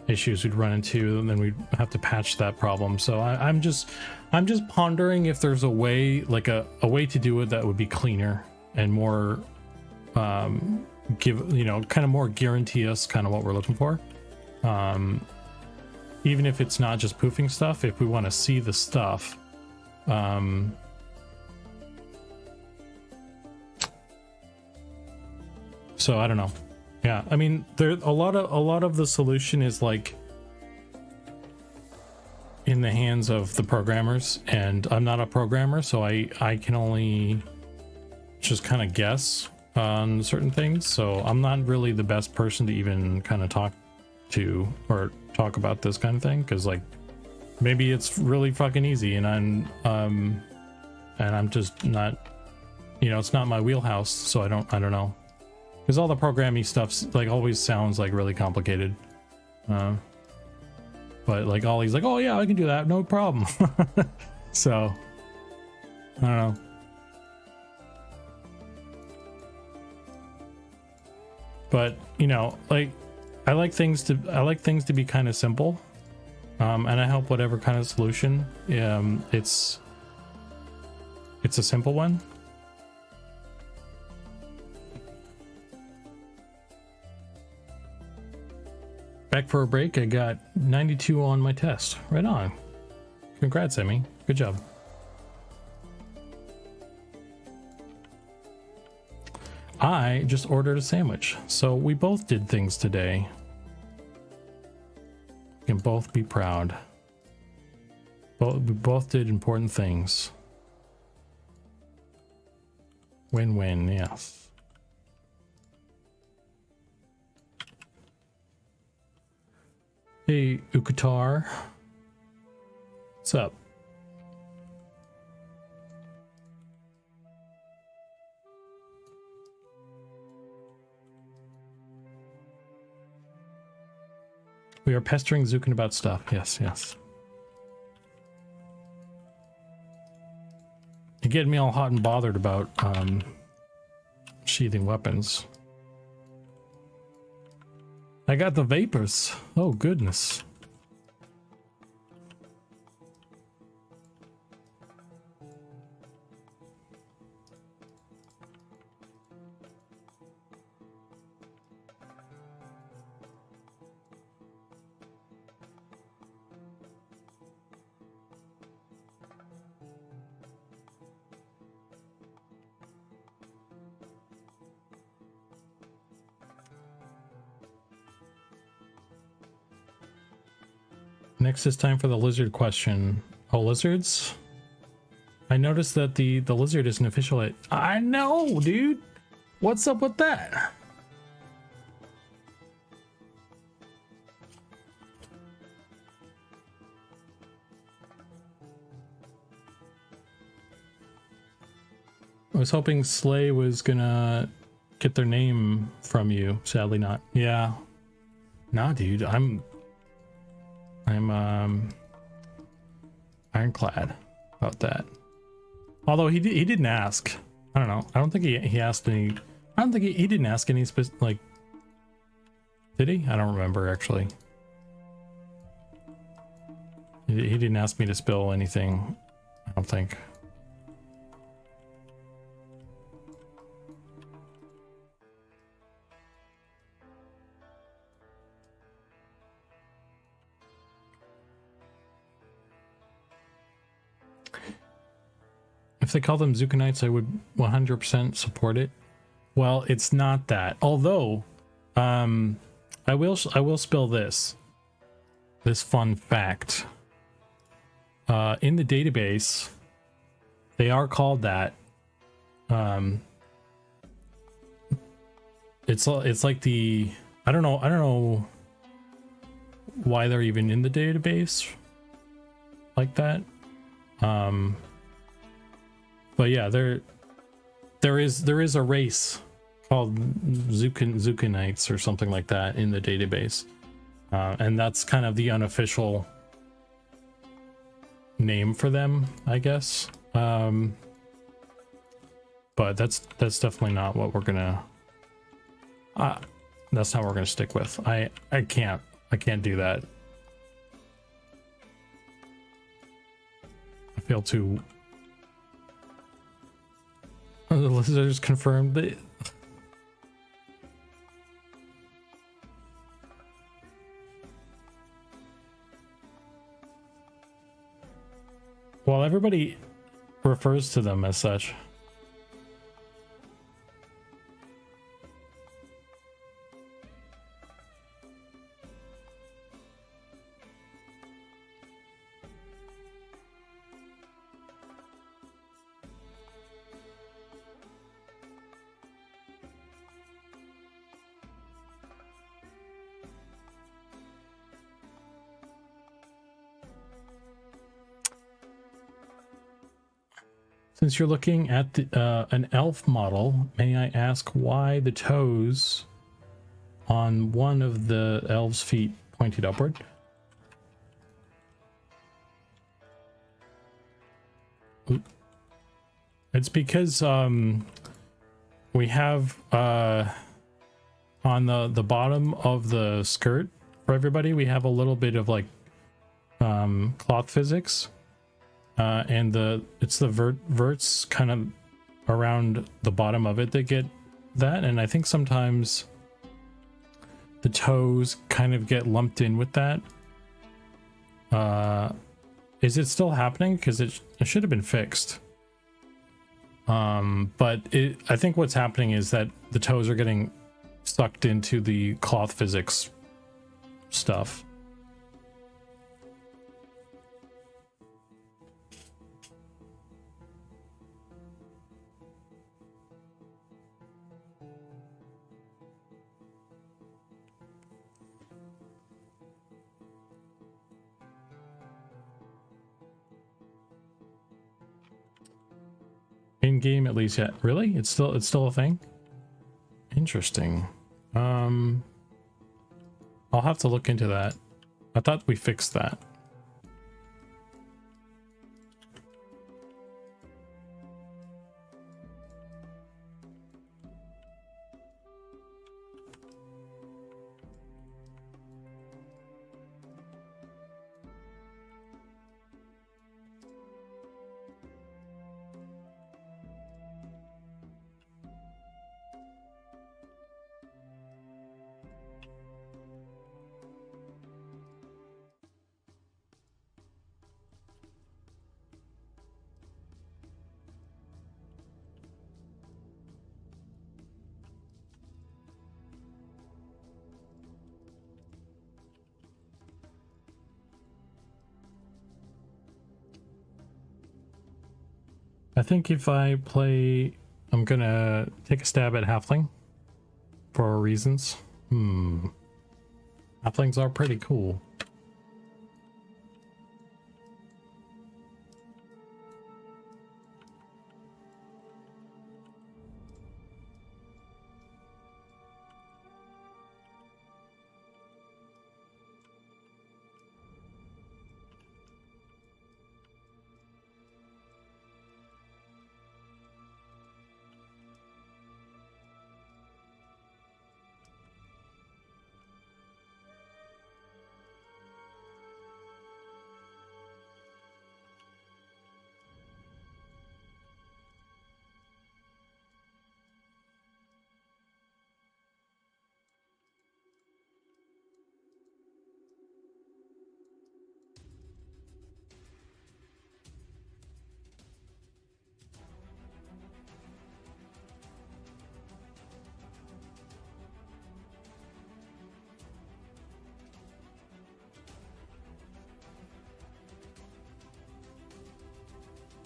issues we'd run into, and then we'd have to patch that problem. So I'm just pondering if there's a way, like a way to do it that would be cleaner and more give, you know, kind of more guarantee us kind of what we're looking for. Even if it's not just poofing stuff, if we want to see the stuff, so I don't know. Yeah, I mean, there a lot of the solution is like in the hands of the programmers, and I'm not a programmer, so I can only just kind of guess. on certain things, so I'm not really the best person to even kind of talk to or talk about this kind of thing, because like maybe it's really fucking easy and I'm just not, you know, it's not my wheelhouse, so I don't know, because all the programming stuff's like always sounds like really complicated, but like Ollie's like, oh yeah, I can do that, no problem. So I don't know. But you know, like I like things to be kind of simple, and I hope whatever kind of solution, it's a simple one. Back for a break. I got 92 on my test. Right on. Congrats, Emmy. Good job. I just ordered a sandwich, so we both did things today. We can both be proud. We both did important things. Win-win, yes. Hey, Ukatar. What's up? We are pestering Zukan about stuff. Yes, yes. You're getting me all hot and bothered about sheathing weapons. I got the vapors. Oh, goodness. Next is time for the lizard question. Oh, lizards? I noticed that the lizard isn't official yet. I know, dude. What's up with that? I was hoping Slay was gonna get their name from you. Sadly not. Yeah. Nah, dude. I'm ironclad about that. Although he didn't ask. I don't know. I don't think he asked any. I don't think he didn't ask any like. Did he? I don't remember actually. He didn't ask me to spill anything. I don't think. If they call them Zukanites, I would 100% support it. Well, it's not that. Although, I will spill this fun fact. In the database, they are called that. It's like the I don't know why they're even in the database like that. But yeah, there is a race called Zukanites or something like that in the database, and that's kind of the unofficial name for them, I guess. But that's definitely not what we're gonna. That's not what we're gonna stick with. I can't do that. I feel too. The listeners confirmed that. Well, everybody refers to them as such. Since you're looking at the, an elf model, may I ask why the toes on one of the elves' feet pointed upward? It's because we have on the bottom of the skirt for everybody, we have a little bit of like cloth physics, and it's the verts kind of around the bottom of it that get that, and I think sometimes the toes kind of get lumped in with that. Is it still happening? Because it should have been fixed. But I think what's happening is that the toes are getting sucked into the cloth physics stuff. In game, at least, yeah. Really? It's still a thing? Interesting. I'll have to look into that. I thought we fixed that. I think if I play, I'm gonna take a stab at halfling for reasons. Halflings are pretty cool.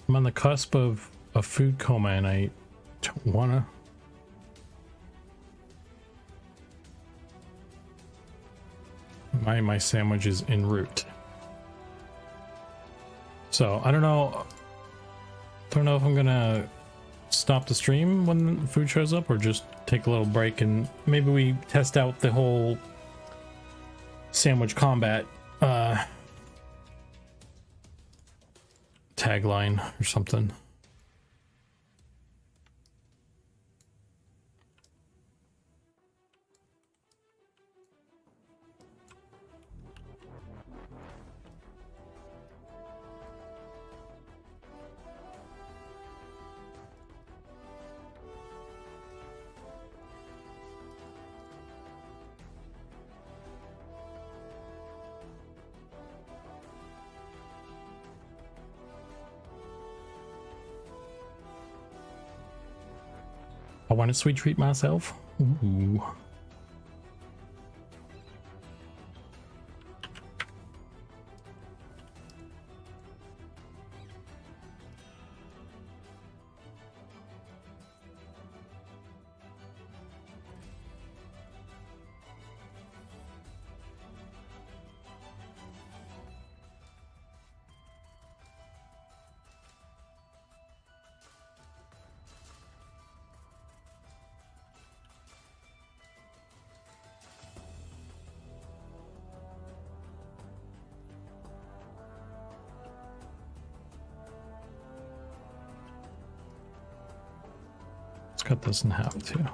I'm on the cusp of a food coma and I don't wanna. My sandwich is en route. So I don't know if I'm gonna stop the stream when the food shows up or just take a little break and maybe we test out the whole sandwich combat tagline or something. I want to sweet treat myself. Ooh. Let's cut this in half too.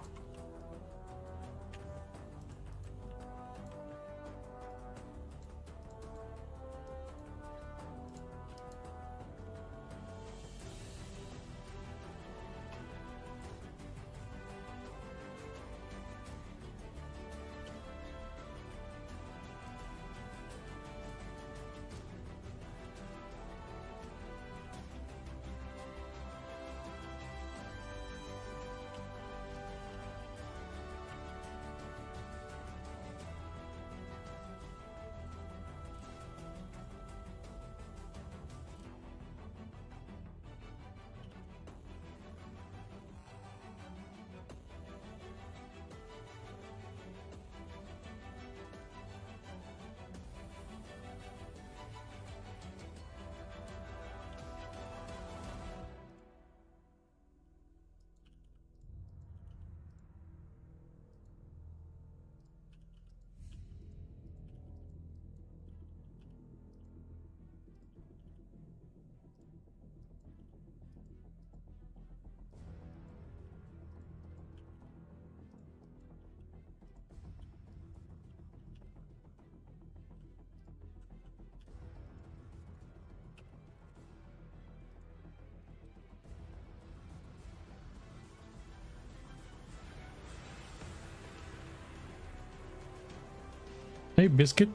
Hey, Biscuit.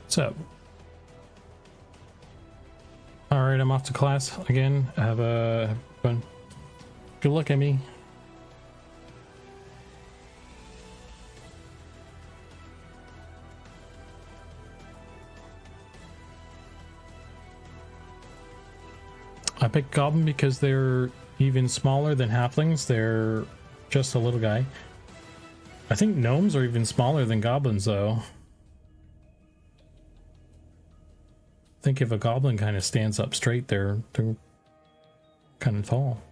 What's up? All right, I'm off to class again. Have fun. Good luck, Emmy. I picked Goblin because they're even smaller than Halflings. They're just a little guy. I think Gnomes are even smaller than Goblins, though. I think if a Goblin kind of stands up straight, they're kind of tall.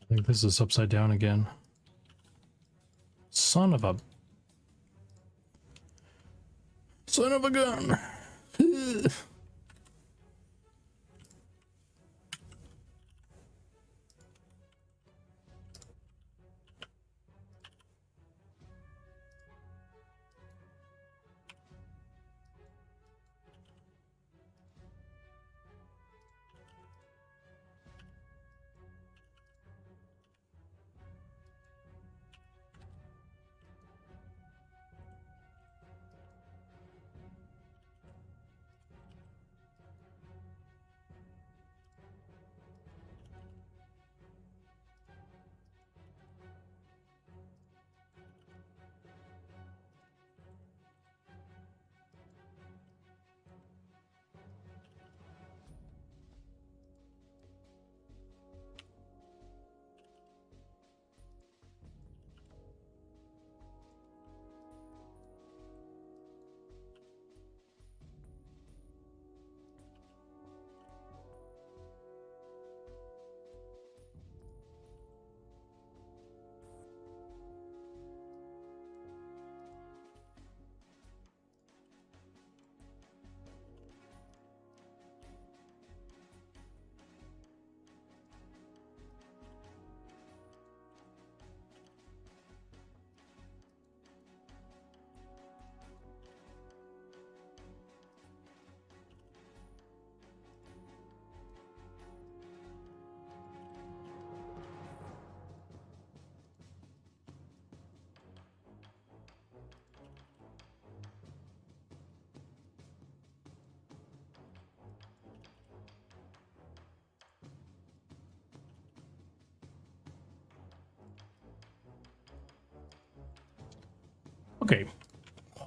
I think this is upside down again. Son of a gun. Okay.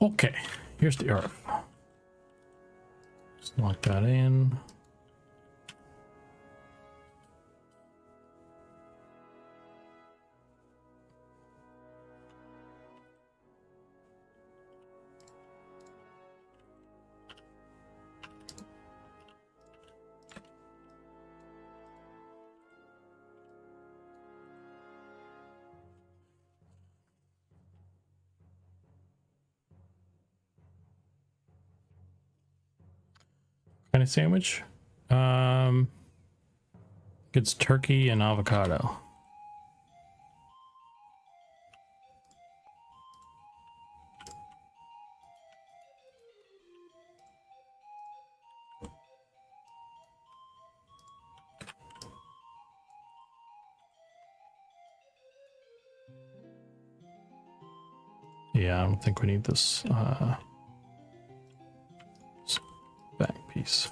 Okay. Here's the earth. Just lock that in. Kind of sandwich. It's turkey and avocado. Yeah, I don't think we need this back piece.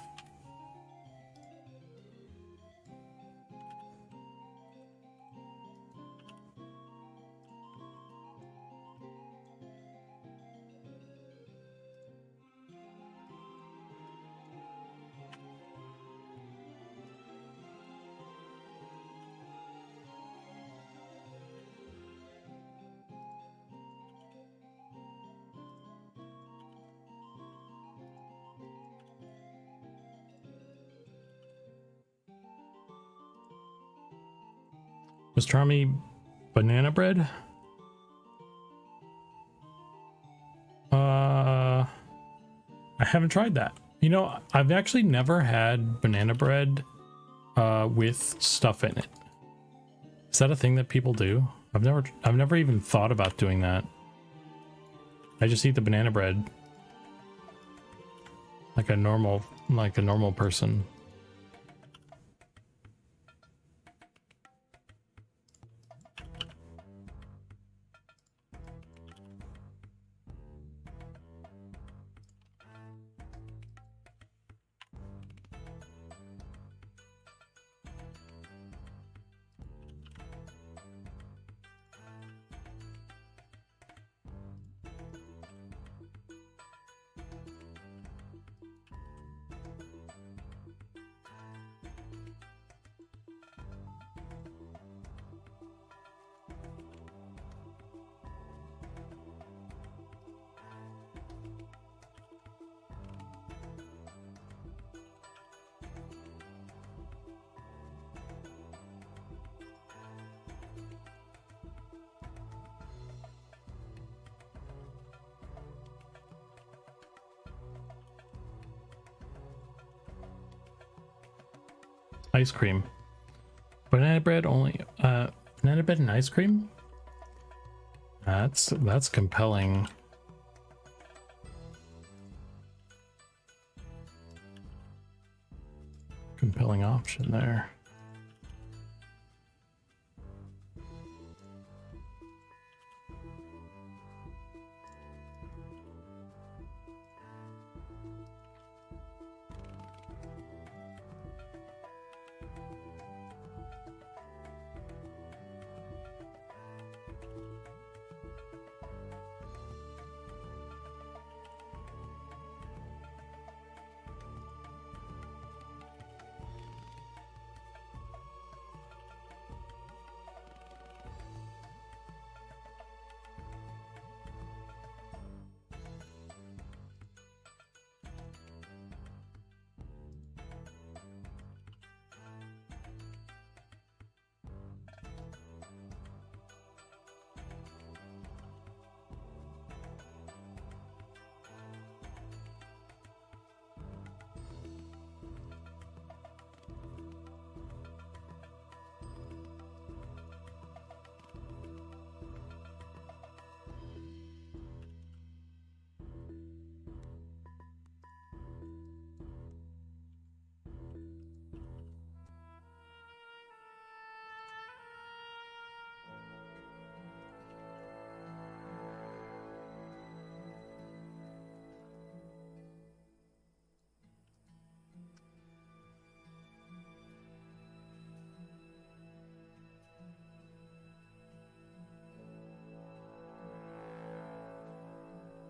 Was Charmy banana bread? I haven't tried that. You know, I've actually never had banana bread with stuff in it. Is that a thing that people do? I've never even thought about doing that. I just eat the banana bread like a normal person. Ice cream. Banana bread only. Banana bread and ice cream? That's compelling. Compelling option there.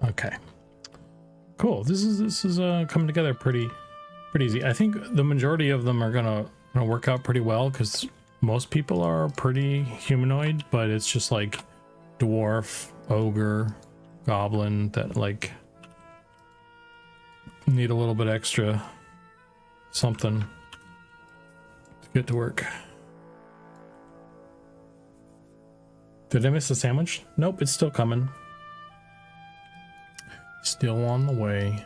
Okay. Cool. This is coming together pretty easy. I think the majority of them are gonna work out pretty well because most people are pretty humanoid, but it's just like dwarf, ogre, goblin that like need a little bit extra something to get to work. Did I miss a sandwich? Nope, it's still coming. Still on the way.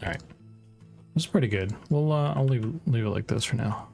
All right, that's pretty good. Well, I'll leave it like this for now.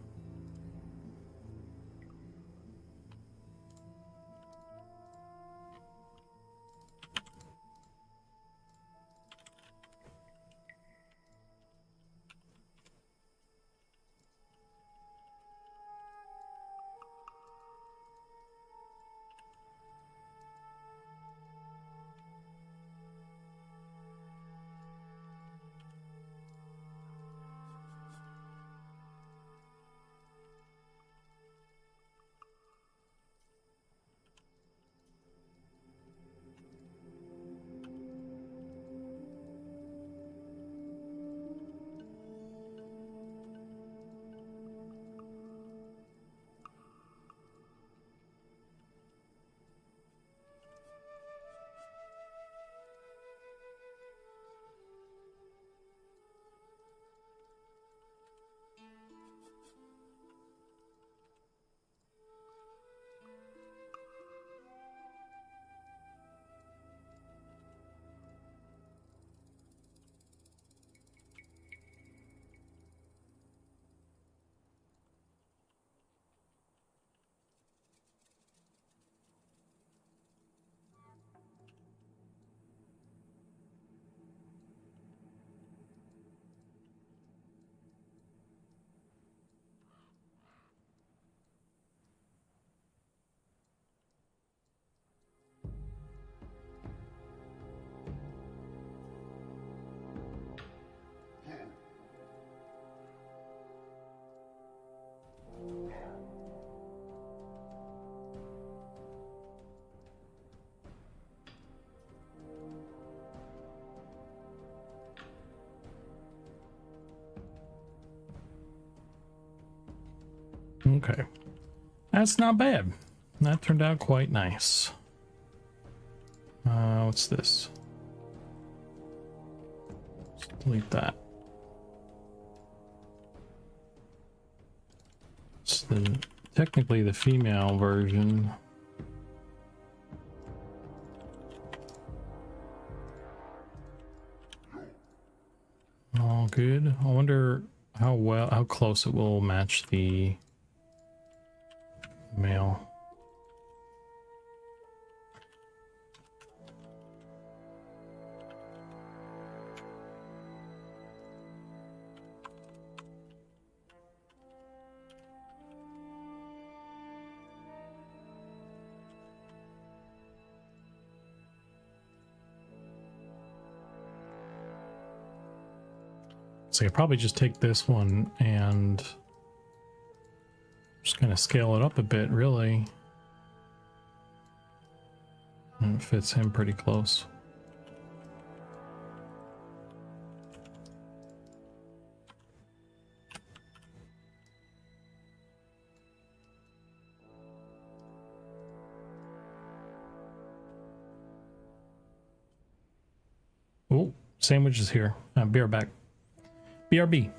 Okay, that's not bad. That turned out quite nice. What's this? Let's delete that. It's technically the female version. All good. I wonder how close it will match the male. So I probably just take this one and just kind of scale it up a bit, really. And it fits him pretty close. Oh, sandwich is here. Be right back. BRB.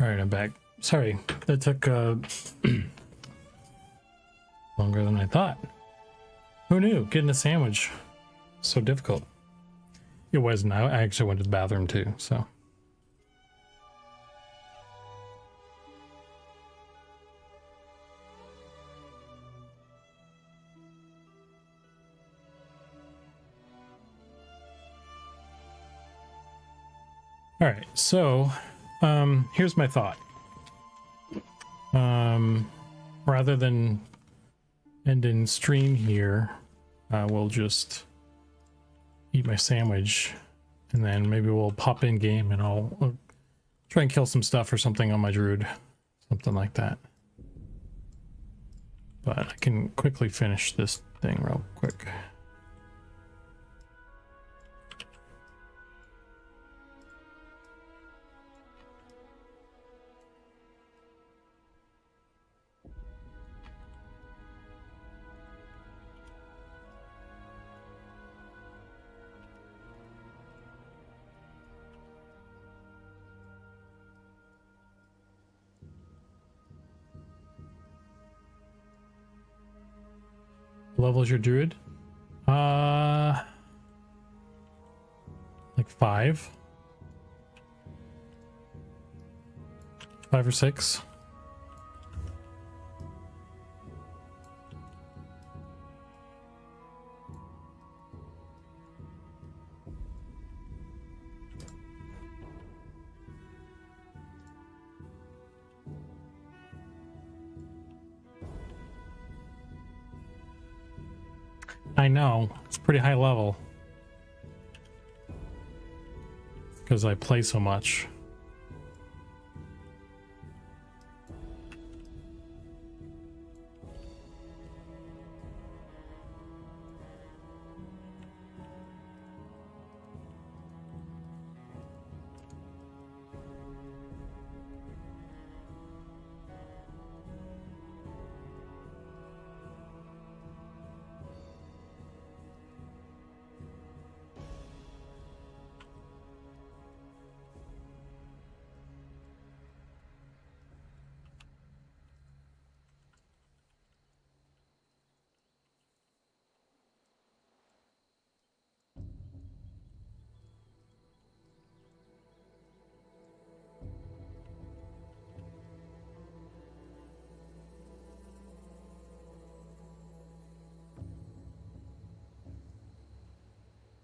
All right, I'm back. Sorry, that took longer than I thought. Who knew? Getting a sandwich so difficult. It wasn't. I actually went to the bathroom too, so. All right, so here's my thought. Rather than end in stream here, we'll just eat my sandwich, and then maybe we'll pop in game, and I'll try and kill some stuff or something on my Druid, something like that. But I can quickly finish this thing real quick. Level is your Druid? Like 5 or 6. I know, it's pretty high level because I play so much.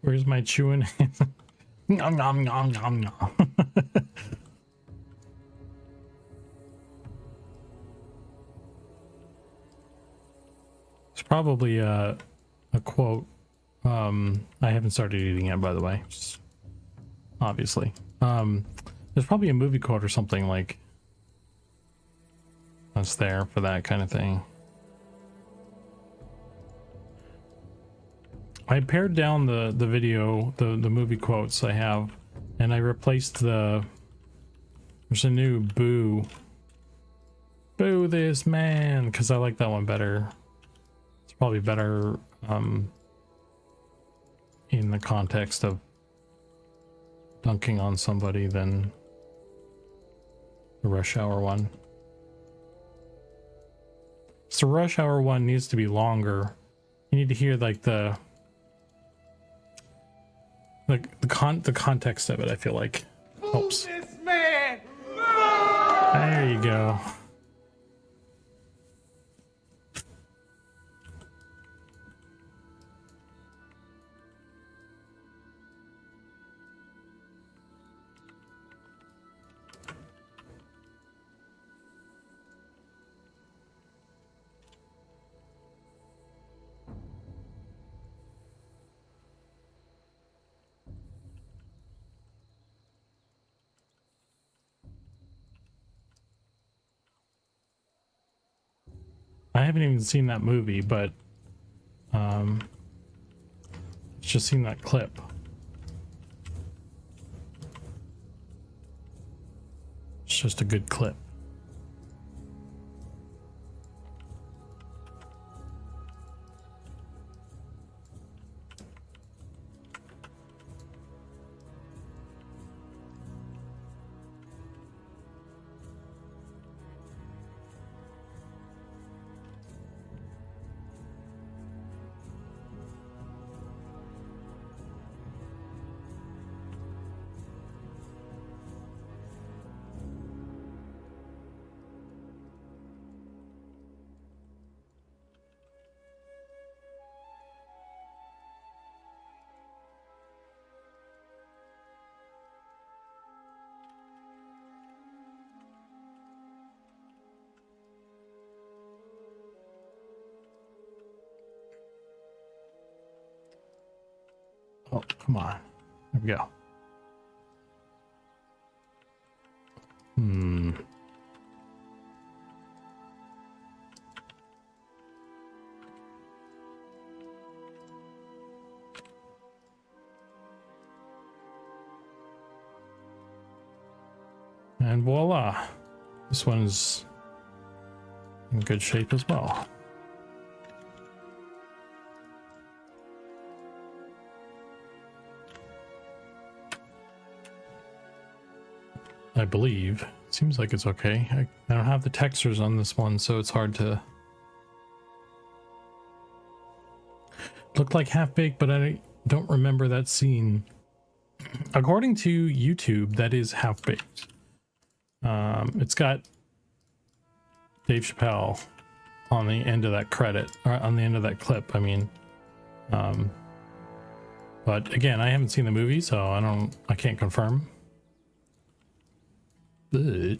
Where's my chewing? Nom nom nom nom nom. It's probably a quote. I haven't started eating yet, by the way. Just obviously. There's probably a movie quote or something like that's there for that kind of thing. I pared down the video, the movie quotes I have, and I replaced there's a new boo this man, because I like that one better. It's probably better in the context of dunking on somebody than the Rush Hour one. So Rush Hour one needs to be longer. You need to hear like the context of it. I feel like helps. This man. There you go. I haven't even seen that movie, but just seen that clip. It's just a good clip. Oh, come on. There we go. And voila. This one's in good shape as well. I believe. Seems like it's okay. I don't have the textures on this one, so it's hard to... Looked like half-baked, but I don't remember that scene. According to YouTube, that is half-baked. It's got Dave Chappelle on the end of that credit, or on the end of that clip, I mean. But again, I haven't seen the movie, so I can't confirm. But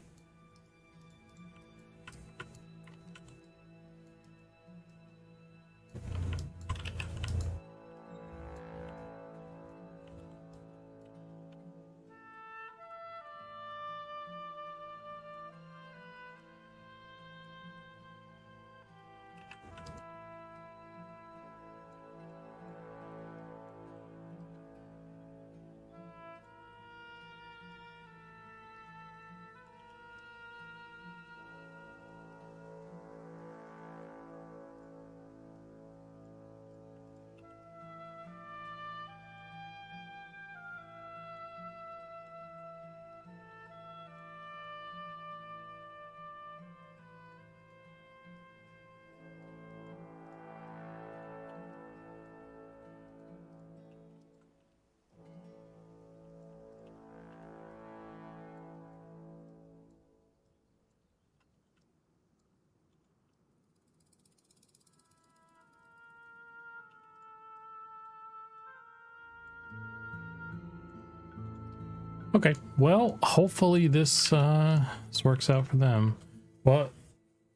okay, well, hopefully this works out for them. Well,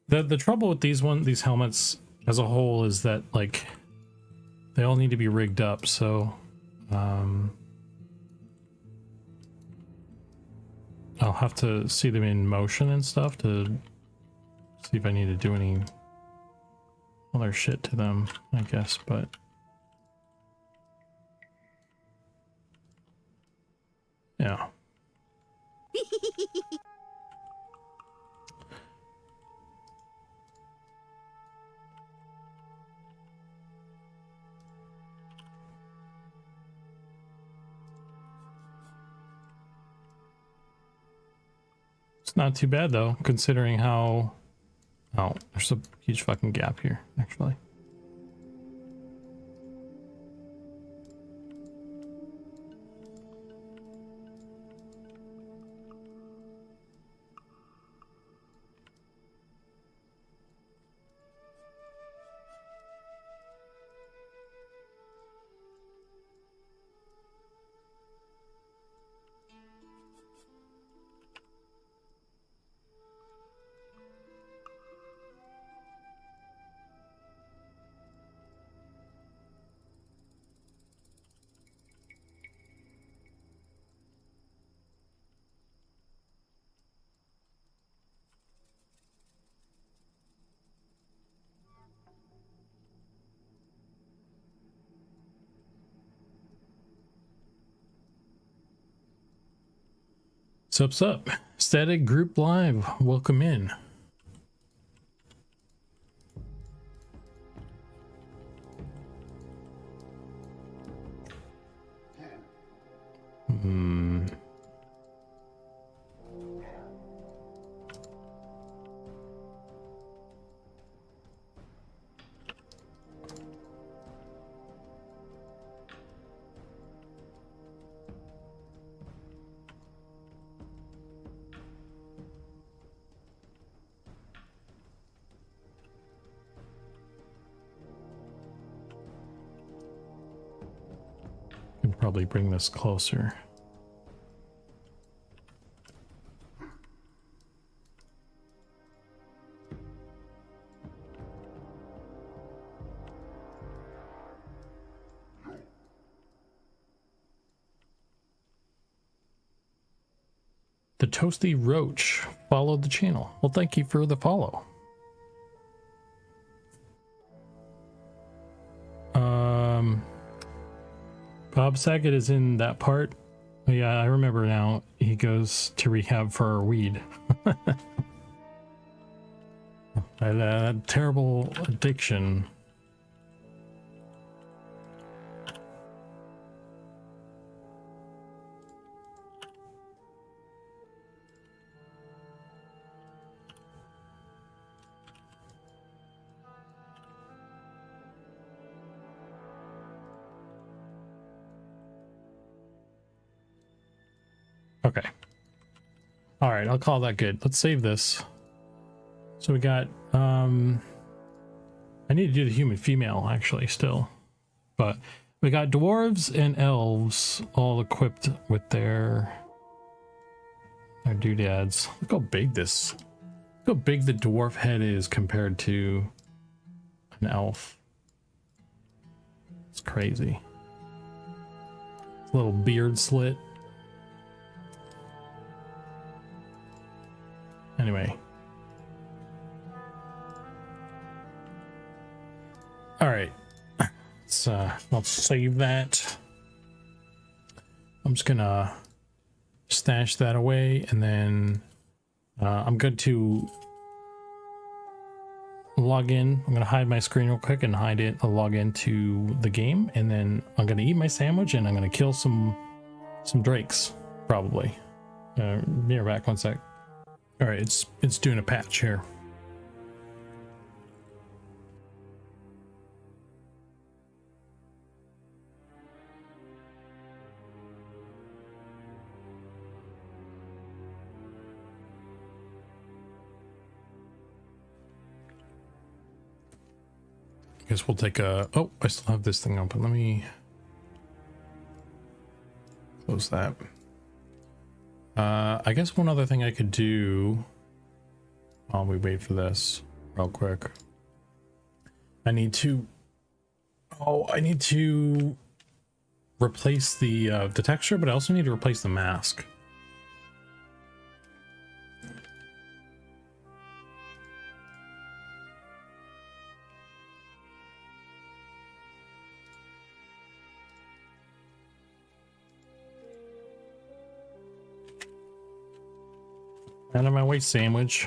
the trouble with these helmets as a whole is that, like, they all need to be rigged up, so I'll have to see them in motion and stuff to see if I need to do any other shit to them, I guess, but yeah. It's not too bad though, considering how... Oh, there's a huge fucking gap here, actually. Sups up, Static Group Live, welcome in. Can probably bring this closer. Toasty Roach followed the channel. Well, thank you for the follow. Bob Saget is in that part. Yeah, I remember now. He goes to rehab for weed. That terrible addiction. Okay. All right, I'll call that good. Let's save this. So we got I need to do the human female actually still. But we got dwarves and elves all equipped with their doodads. Look how big the dwarf head is compared to an elf. It's crazy. Little beard slit. Anyway. All right. Let's save that. I'm just gonna stash that away, and then I'm good to log in. I'm gonna hide my screen real quick and log into the game, and then I'm gonna eat my sandwich and I'm gonna kill some drakes probably. Be right back, one sec. All right, it's doing a patch here. I guess we'll take a... Oh, I still have this thing open. Let me close that. I guess one other thing I could do while we wait for this real quick. I need to replace the texture, but I also need to replace the mask. Out of my way, sandwich.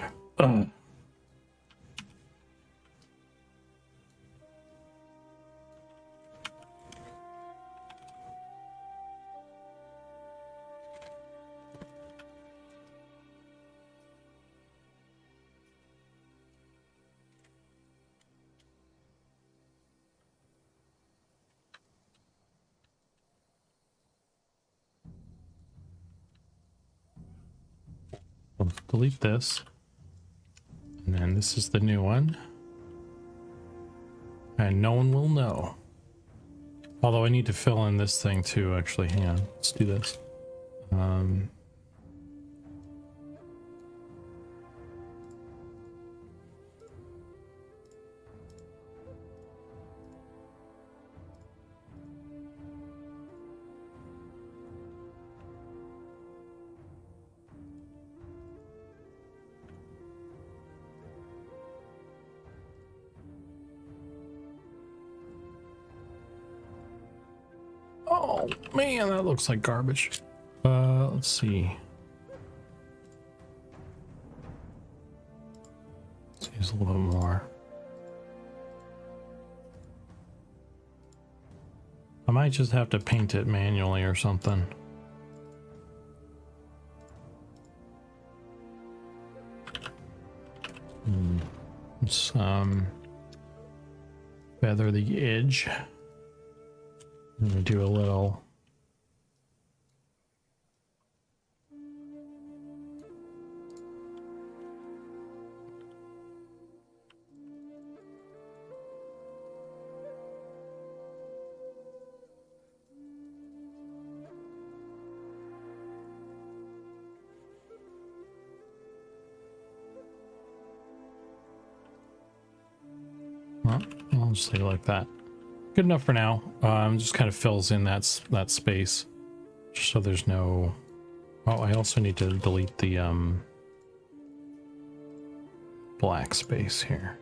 We'll delete this, and then this is the new one, and no one will know. Although I need to fill in this thing too, actually. Hang on, let's do this. Oh man, that looks like garbage. Let's see. Let's use a little bit more. I might just have to paint it manually or something. Let's feather the edge. I'm gonna do a little. Well, I'll just leave it like that. Good enough for now. Just kind of fills in that space, just so there's no Oh, I also need to delete the black space here.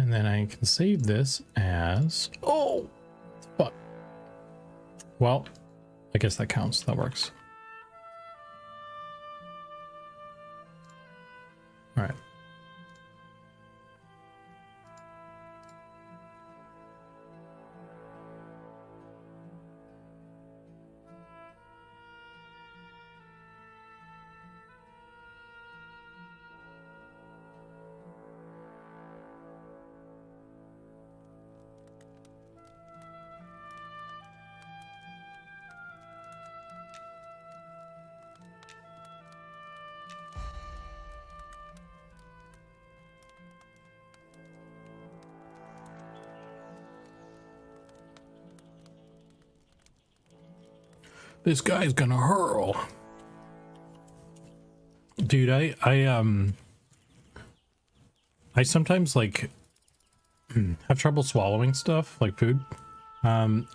And then I can save this as, oh, fuck. Well, I guess that counts. That works. All right. This guy's gonna hurl. Dude, I sometimes like have trouble swallowing stuff like food. And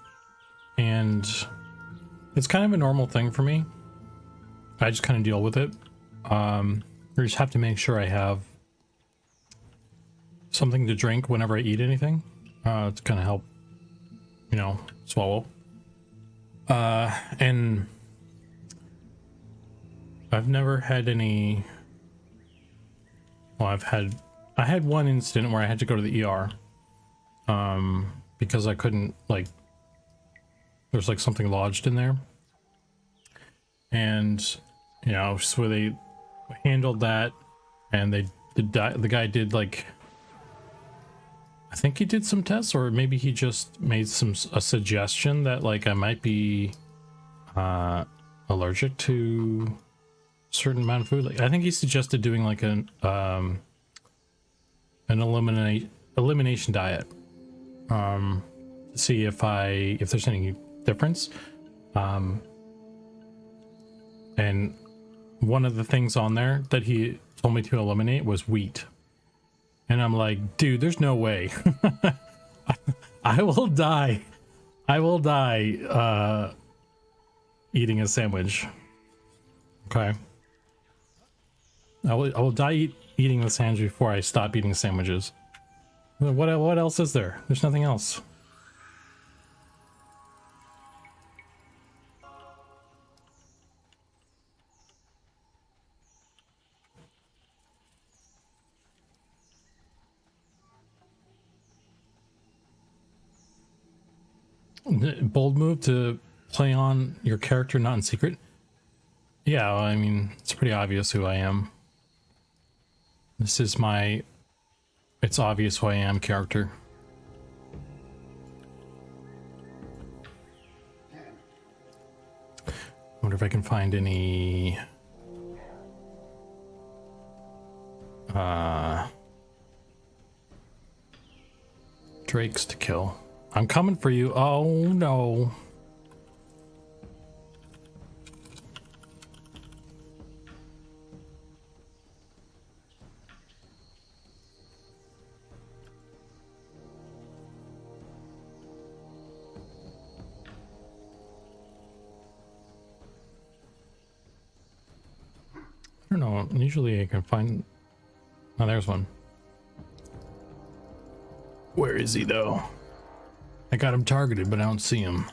it's kind of a normal thing for me. I just kind of deal with it. I just have to make sure I have something to drink whenever I eat anything. To kind of help, you know, swallow. And I've never had any, well, I had one incident where I had to go to the ER, because I couldn't, like, there's like something lodged in there. And, you know, so they handled that, and the guy did, like, I think he did some tests, or maybe he just made a suggestion that, like, I might be allergic to a certain amount of food. Like, I think he suggested doing like an elimination diet, to see if there's any difference. And one of the things on there that he told me to eliminate was wheat. And I'm like, dude, there's no way. I will die. I will die eating a sandwich. Okay. I will die eating the sandwich before I stop eating sandwiches. What else is there? There's nothing else. Bold move to play on your character not in secret. Yeah, well, I mean, it's pretty obvious who I am. This is my it's obvious who I am character. Wonder if I can find any drakes to kill. I'm coming for you. Oh no. I don't know. Usually I can find. Oh, there's one. Where is he though? I got him targeted, but I don't see him.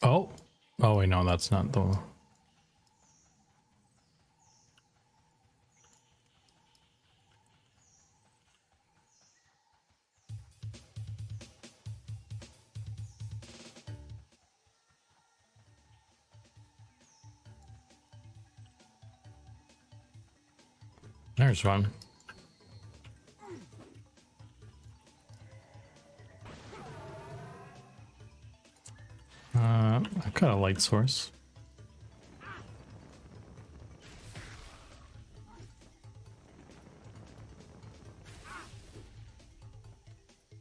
Oh. Oh, wait, no, that's not the... There's one. I've got a light source.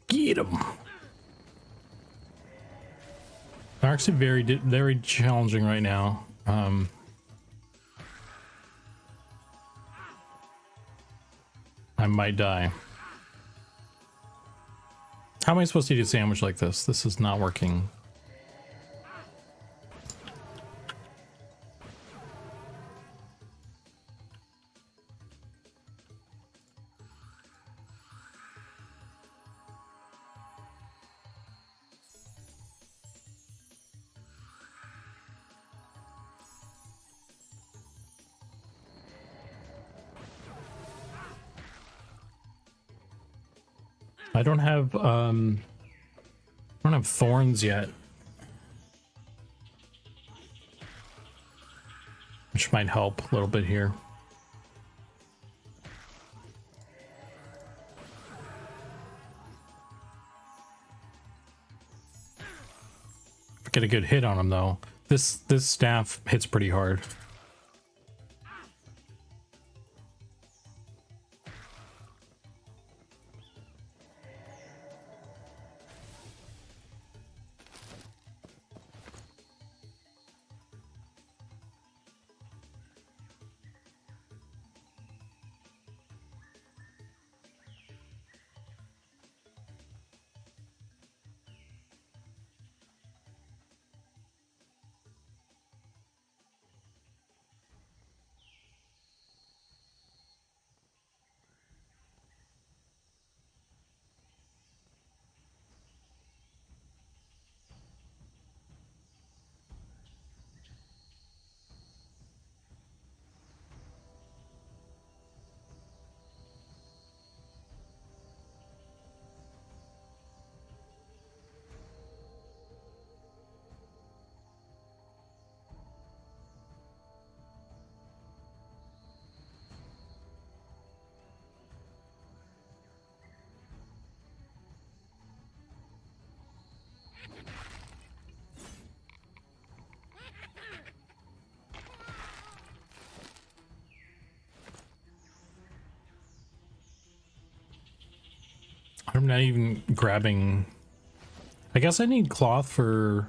Get him. They're actually very challenging right now. I might die. How am I supposed to eat a sandwich like this? This is not working. I don't have thorns yet, which might help a little bit here. Get a good hit on him though. This staff hits pretty hard. I'm not even grabbing. I guess I need cloth for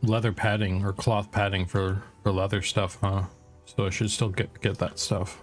leather padding or cloth padding for leather stuff, huh? So I should still get that stuff.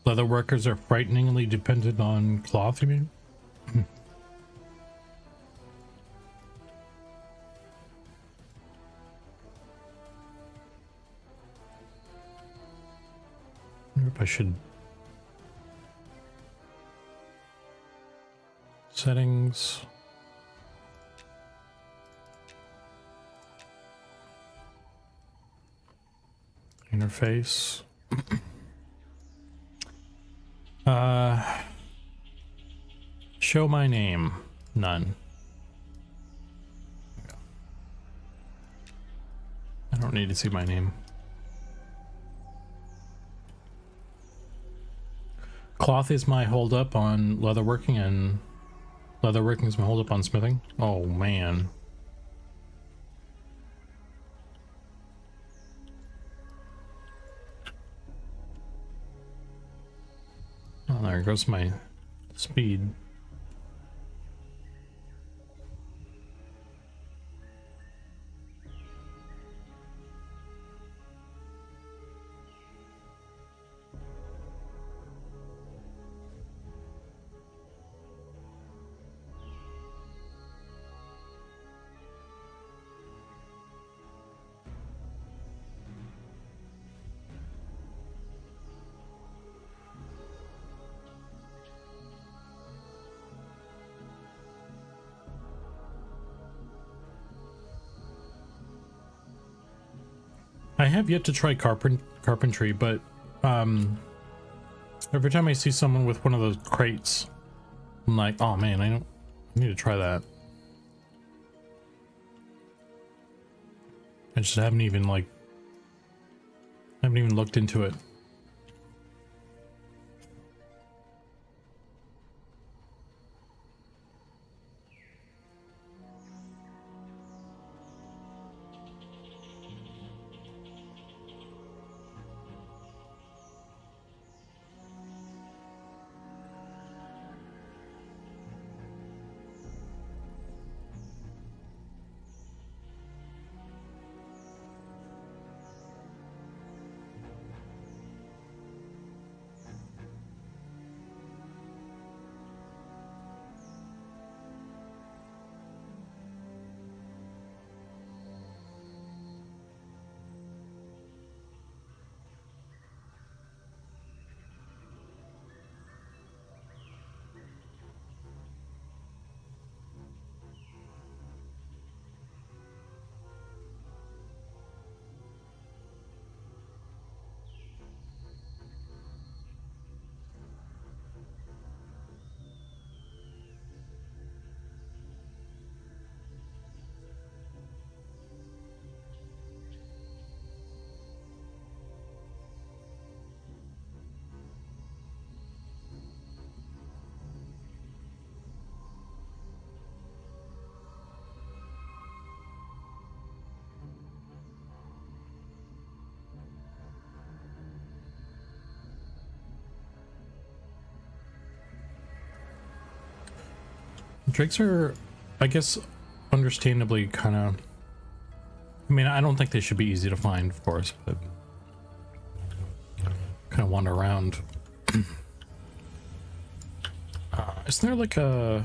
Leather workers are frighteningly dependent on cloth, you mean? I wonder if I should... Settings... Interface... show my name. None. I don't need to see my name. Cloth is my hold up on leatherworking, and leatherworking is my hold up on smithing. Oh man. Oh, there goes my speed. I have yet to try carpentry, but every time I see someone with one of those crates, I'm like, oh man, I need to try that. I just haven't even looked into it. Drakes are, I guess, understandably kind of... I mean, I don't think they should be easy to find, of course, but... kind of wander around. Isn't there like a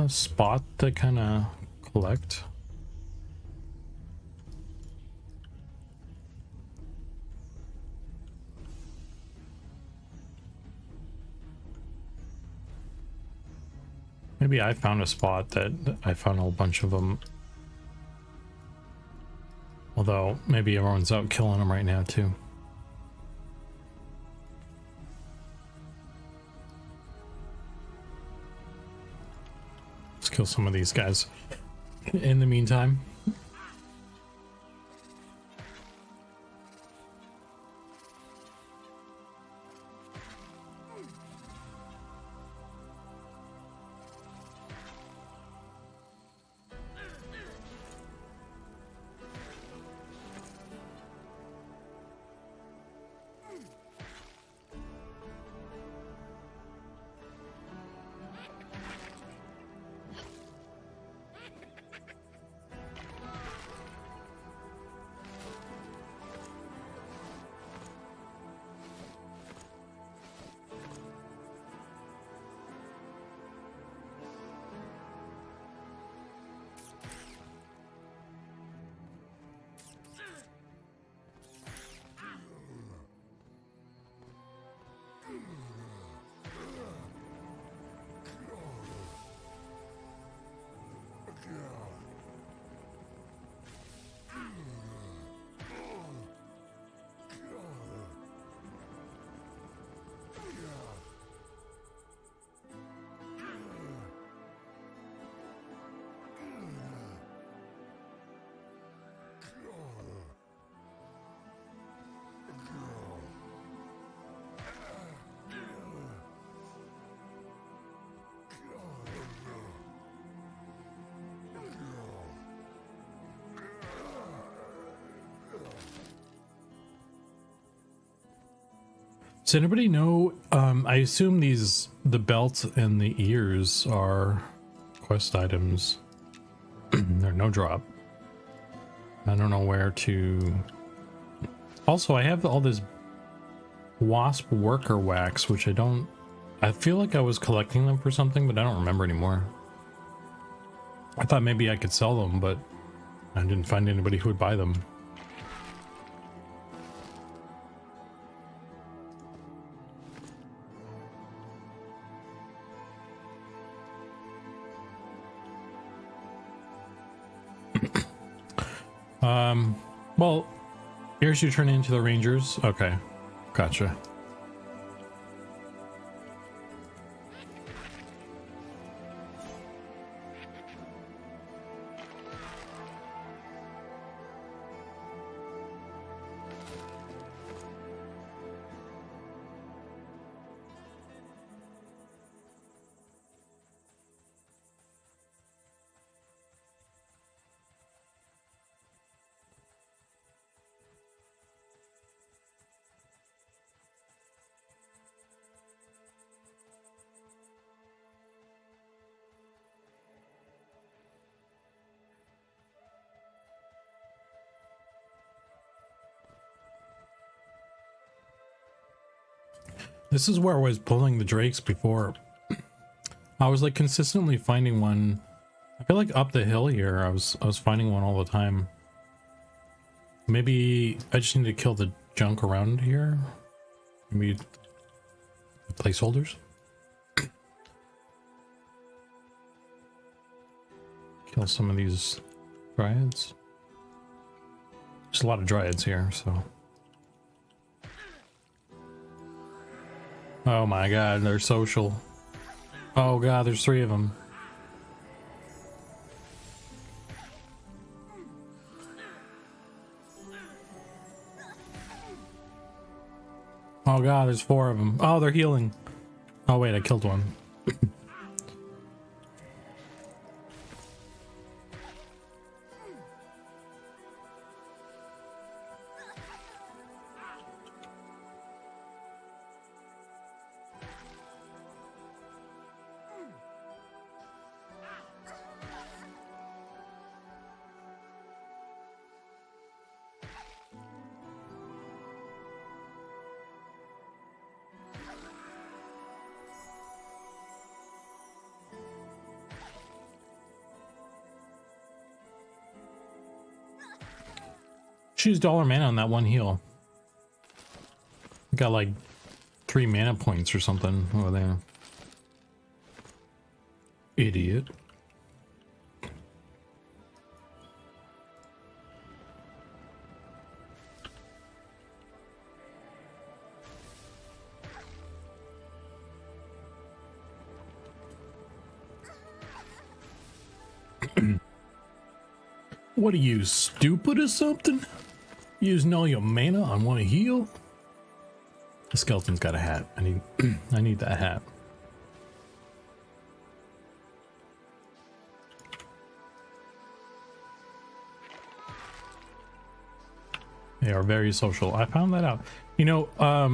spot to kind of collect? Maybe I found a spot that I found a whole bunch of them. Although, maybe everyone's out killing them right now, too. Let's kill some of these guys in the meantime. Does anybody know? I assume the belt and the ears are quest items. They're no drop. I don't know where to. Also, I have all this wasp worker wax, which I feel like I was collecting them for something, but I don't remember anymore. I thought maybe I could sell them, but I didn't find anybody who would buy them. Well, here's you turn into the Rangers. Okay, gotcha. This is where I was pulling the drakes before. I was like consistently finding one. I feel like up the hill here, I was finding one all the time. Maybe I just need to kill the junk around here. Maybe placeholders. Kill some of these dryads. There's a lot of dryads here, so. Oh my god, they're social. Oh god, there's 3 of them. Oh god, there's 4 of them. Oh, they're healing. Oh wait, I killed one. Choose dollar mana on that one heal. Got like 3 mana points or something over there. Idiot. What are you, stupid or something? Using all your mana on one heal? The skeleton's got a hat. I need that hat. They are very social. I found that out. You know, I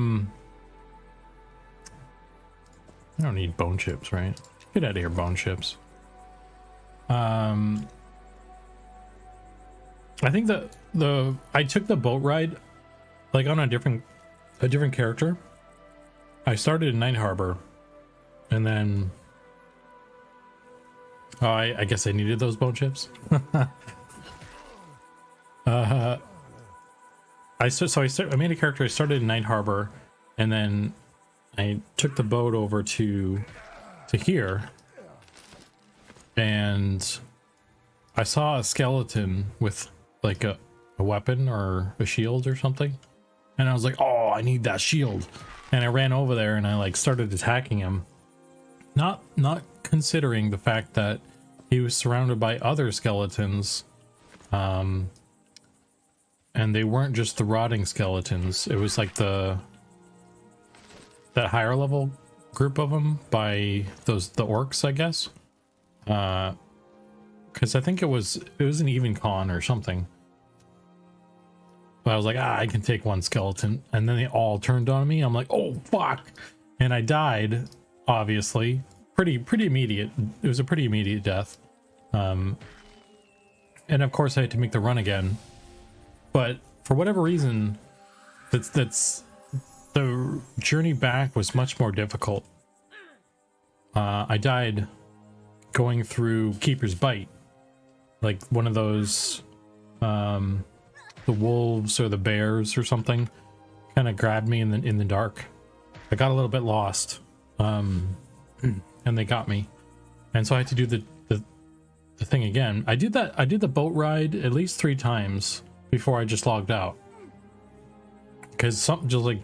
don't need bone chips, right? Get out of here, bone chips. I think that I took the boat ride like on a different character. I started in Night Harbor, and then I guess I needed those bone chips. I made a character. I started in Night Harbor, and then I took the boat over to here, and I saw a skeleton with like a weapon or a shield or something, and I was like, oh, I need that shield, and I ran over there and I like started attacking him, not considering the fact that he was surrounded by other skeletons, and they weren't just the rotting skeletons. It was like that higher level group of them by the orcs, I guess, because I think it was an even con or something. But I was like, I can take one skeleton. And then they all turned on me. I'm like, oh, fuck. And I died, obviously. Pretty immediate. It was a pretty immediate death. And of course I had to make the run again. But for whatever reason, that's the journey back was much more difficult. I died going through Keeper's Bite. Like one of those, the wolves or the bears or something kind of grabbed me in the dark. I got a little bit lost, and they got me. And so I had to do the thing again. I did the boat ride at least 3 times before I just logged out. Because something just like,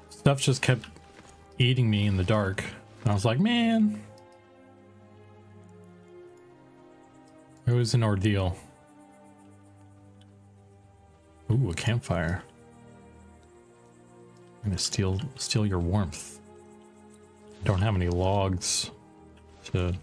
stuff just kept eating me in the dark. And I was like, man. It was an ordeal. Ooh, a campfire. I'm gonna steal your warmth. Don't have any logs to...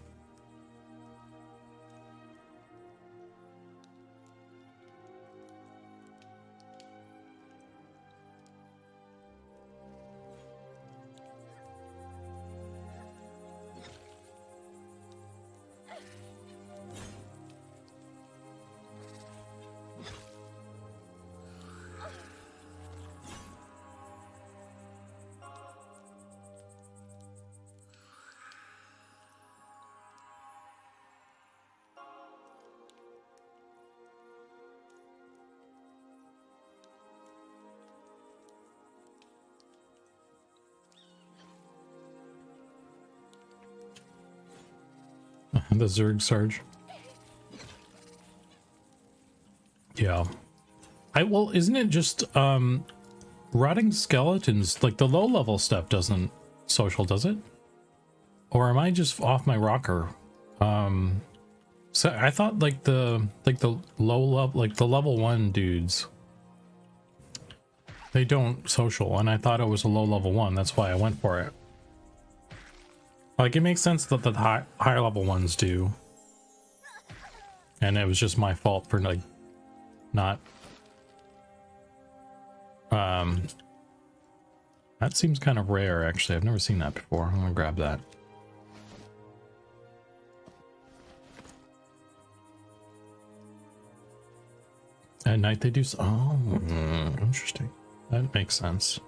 The Zerg Sarge. Yeah. Well, isn't it just rotting skeletons, like the low level stuff doesn't social, does it? Or am I just off my rocker? So I thought like the low level, like the level 1 dudes, they don't social, and I thought it was a low level 1. That's why I went for it. Like, it makes sense that the higher level ones do. And it was just my fault for, like, not... That seems kind of rare, actually. I've never seen that before. I'm gonna grab that. At night they do... Oh, interesting. That makes sense.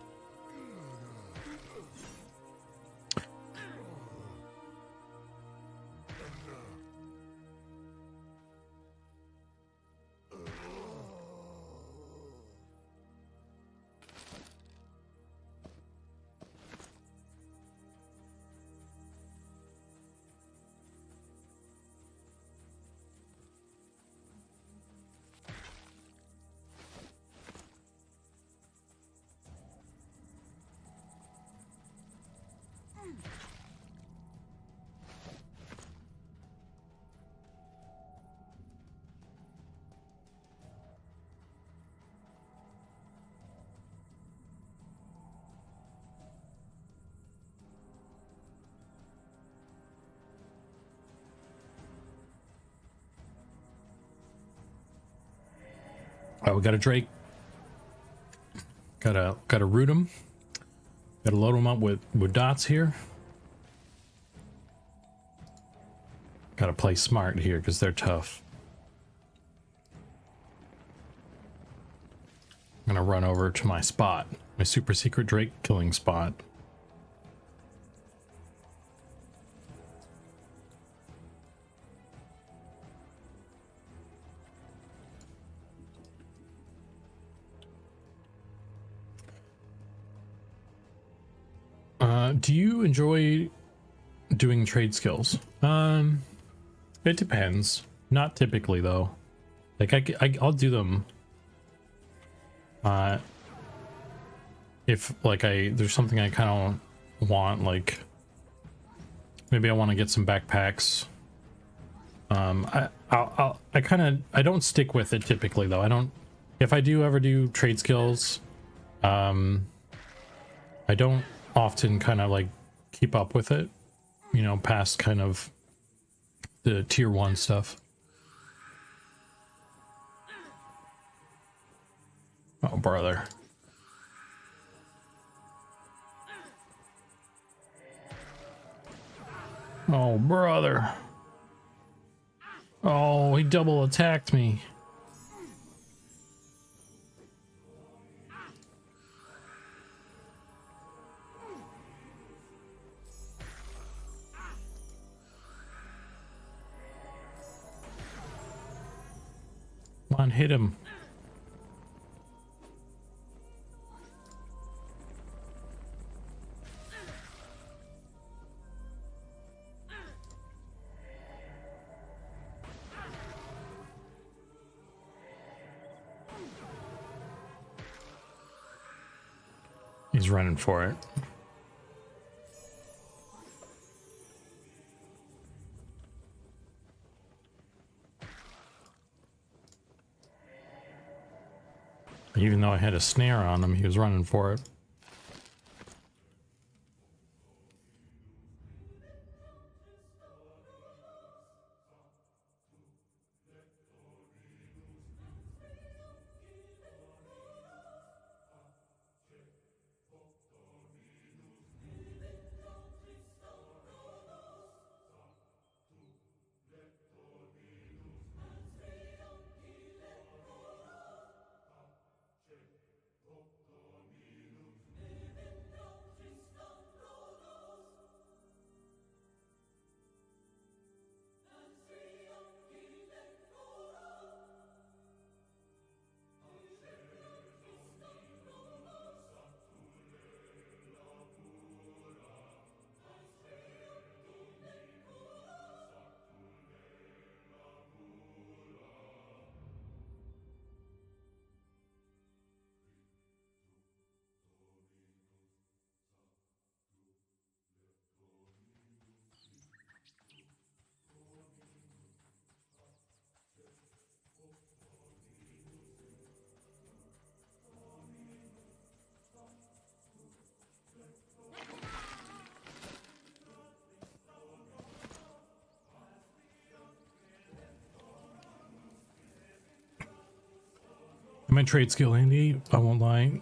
We got a Drake. Gotta root him. Gotta load him up with dots here. Gotta play smart here because they're tough. I'm gonna run over to my spot, my super secret Drake killing spot. Do you enjoy doing trade skills? It depends. Not typically though. Like I'll do them. If like there's something I kind of want, like maybe I want to get some backpacks. I don't stick with it typically though. I don't. If I do ever do trade skills, I don't often kind of like keep up with it, you know, past kind of the tier 1 stuff. Oh, brother. Oh, brother. Oh, he double attacked me. Come on, hit him. He's running for it. Even though I had a snare on him, he was running for it. My trade skill, Andy, I won't lie.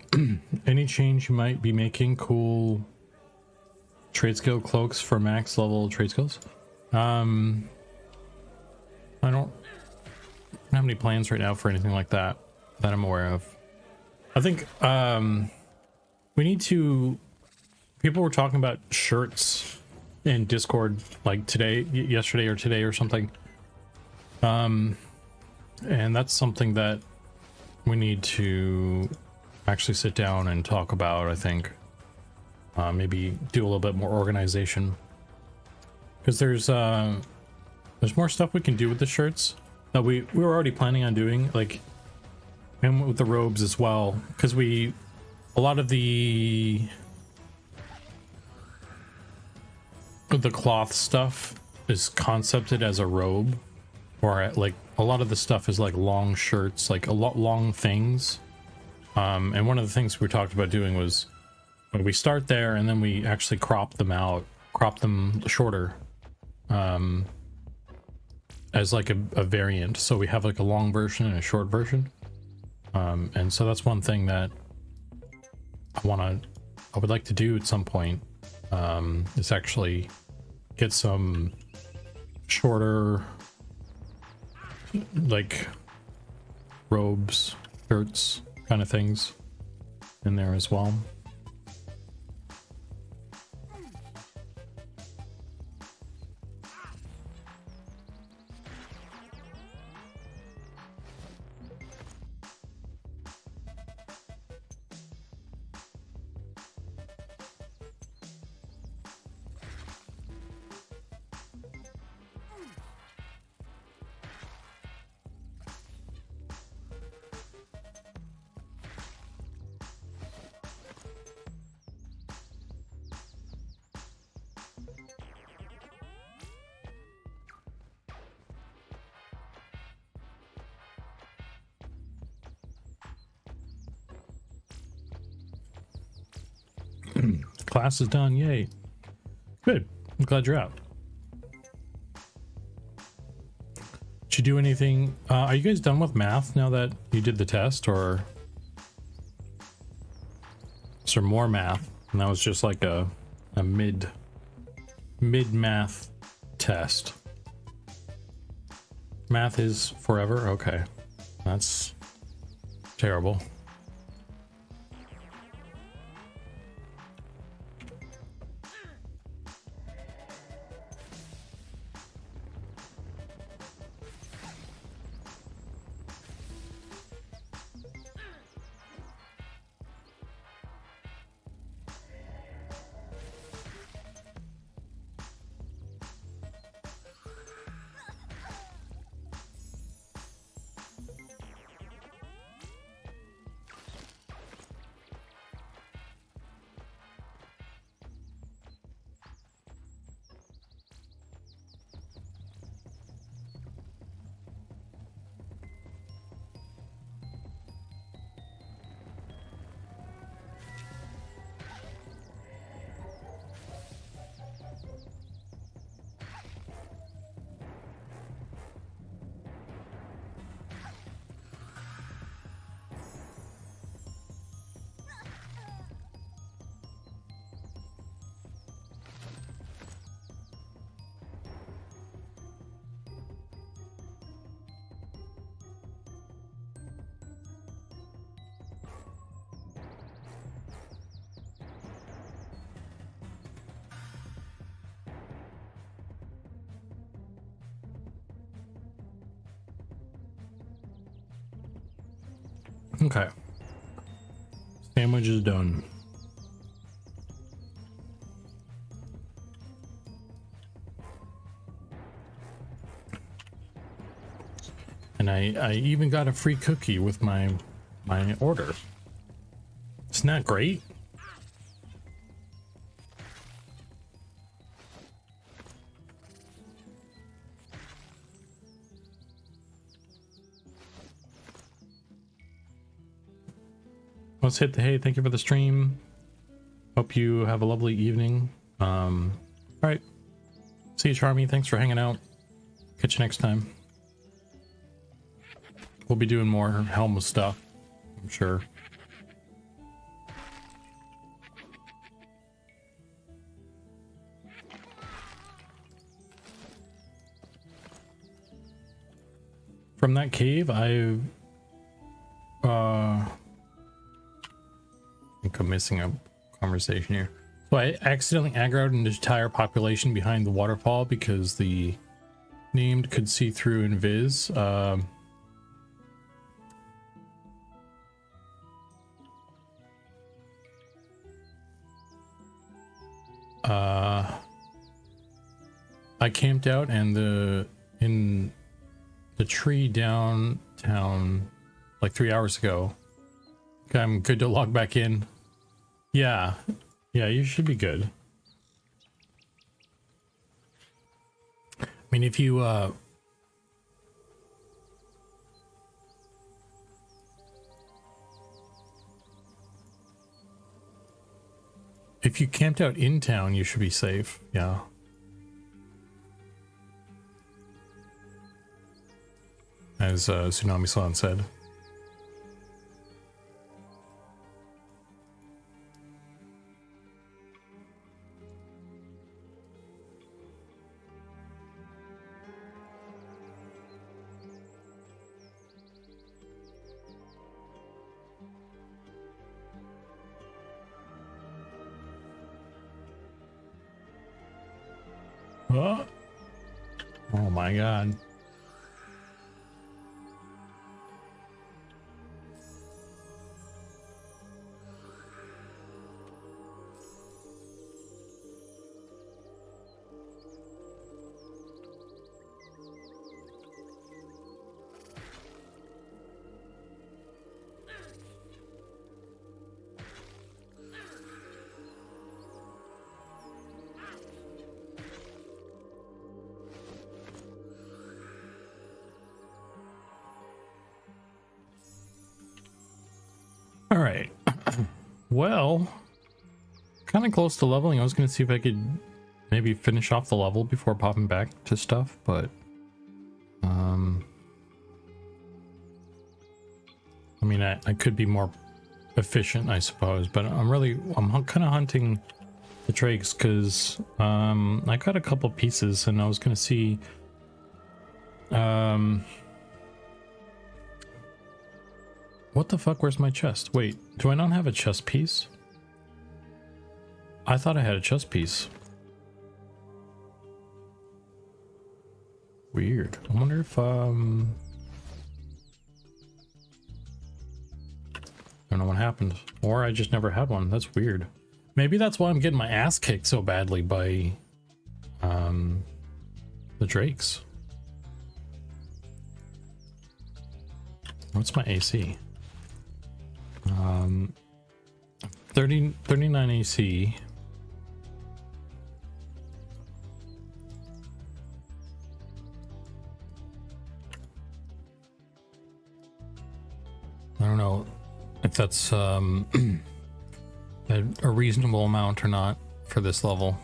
Any change you might be making, cool trade skill cloaks for max level trade skills? I don't have any plans right now for anything like that I'm aware of. I think we need to, people were talking about shirts in Discord like today, yesterday or today or something. And that's something that we need to actually sit down and talk about, I think. Maybe do a little bit more organization, because there's more stuff we can do with the shirts that we were already planning on doing, like, and with the robes as well, because a lot of the cloth stuff is concepted as a robe, or like a lot of the stuff is like long shirts, like a lot long things. And one of the things we talked about doing was when we start there and then we actually crop them shorter, as like a variant. So we have like a long version and a short version. And so that's one thing that I would like to do at some point, is actually get some shorter, like, robes, shirts, kind of things in there as well. Class is done, yay. Good, I'm glad you're out. Did you do anything? Are you guys done with math now that you did the test, or maths or more math, and that was just like a mid math test. Math is forever. Okay, that's terrible. Okay. Sandwich is done. And I even got a free cookie with my order. Isn't that great? Let's hit the hay. Thank you for the stream. Hope you have a lovely evening. All right. See you, Charmy. Thanks for hanging out. Catch you next time. We'll be doing more Helm stuff, I'm sure. From that cave, I think I'm missing a conversation here. So I accidentally aggroed an entire population behind the waterfall because the named could see through invis. I camped out and in the tree downtown like 3 hours ago. Okay, I'm good to log back in. Yeah, you should be good. I mean, if you camped out in town, you should be safe. Yeah. As Tsunami-san said. Oh my god. All right. Well, kind of close to leveling. I was going to see if I could maybe finish off the level before popping back to stuff, but I mean, I could be more efficient, I suppose. But I'm kind of hunting the drakes because I got a couple pieces and I was gonna see what the fuck, where's my chest? Wait, do I not have a chest piece? I thought I had a chest piece. Weird. I wonder if I don't know what happened, or I just never had one. That's weird. Maybe that's why I'm getting my ass kicked so badly by the drakes. What's my AC? 39 AC. I don't know if that's a reasonable amount or not for this level.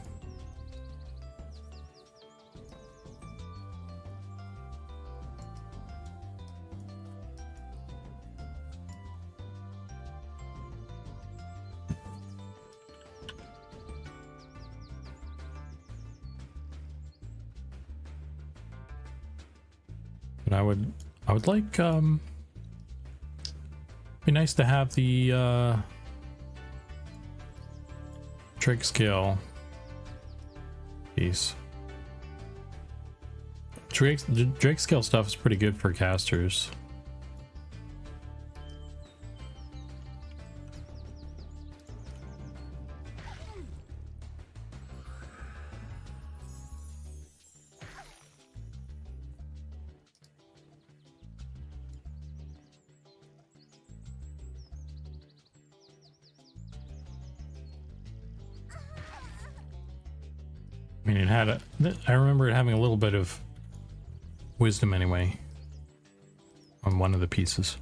But I would like be nice to have the Drake scale piece. Drake scale stuff is pretty good for casters. I mean, I remember it having a little bit of wisdom anyway on one of the pieces.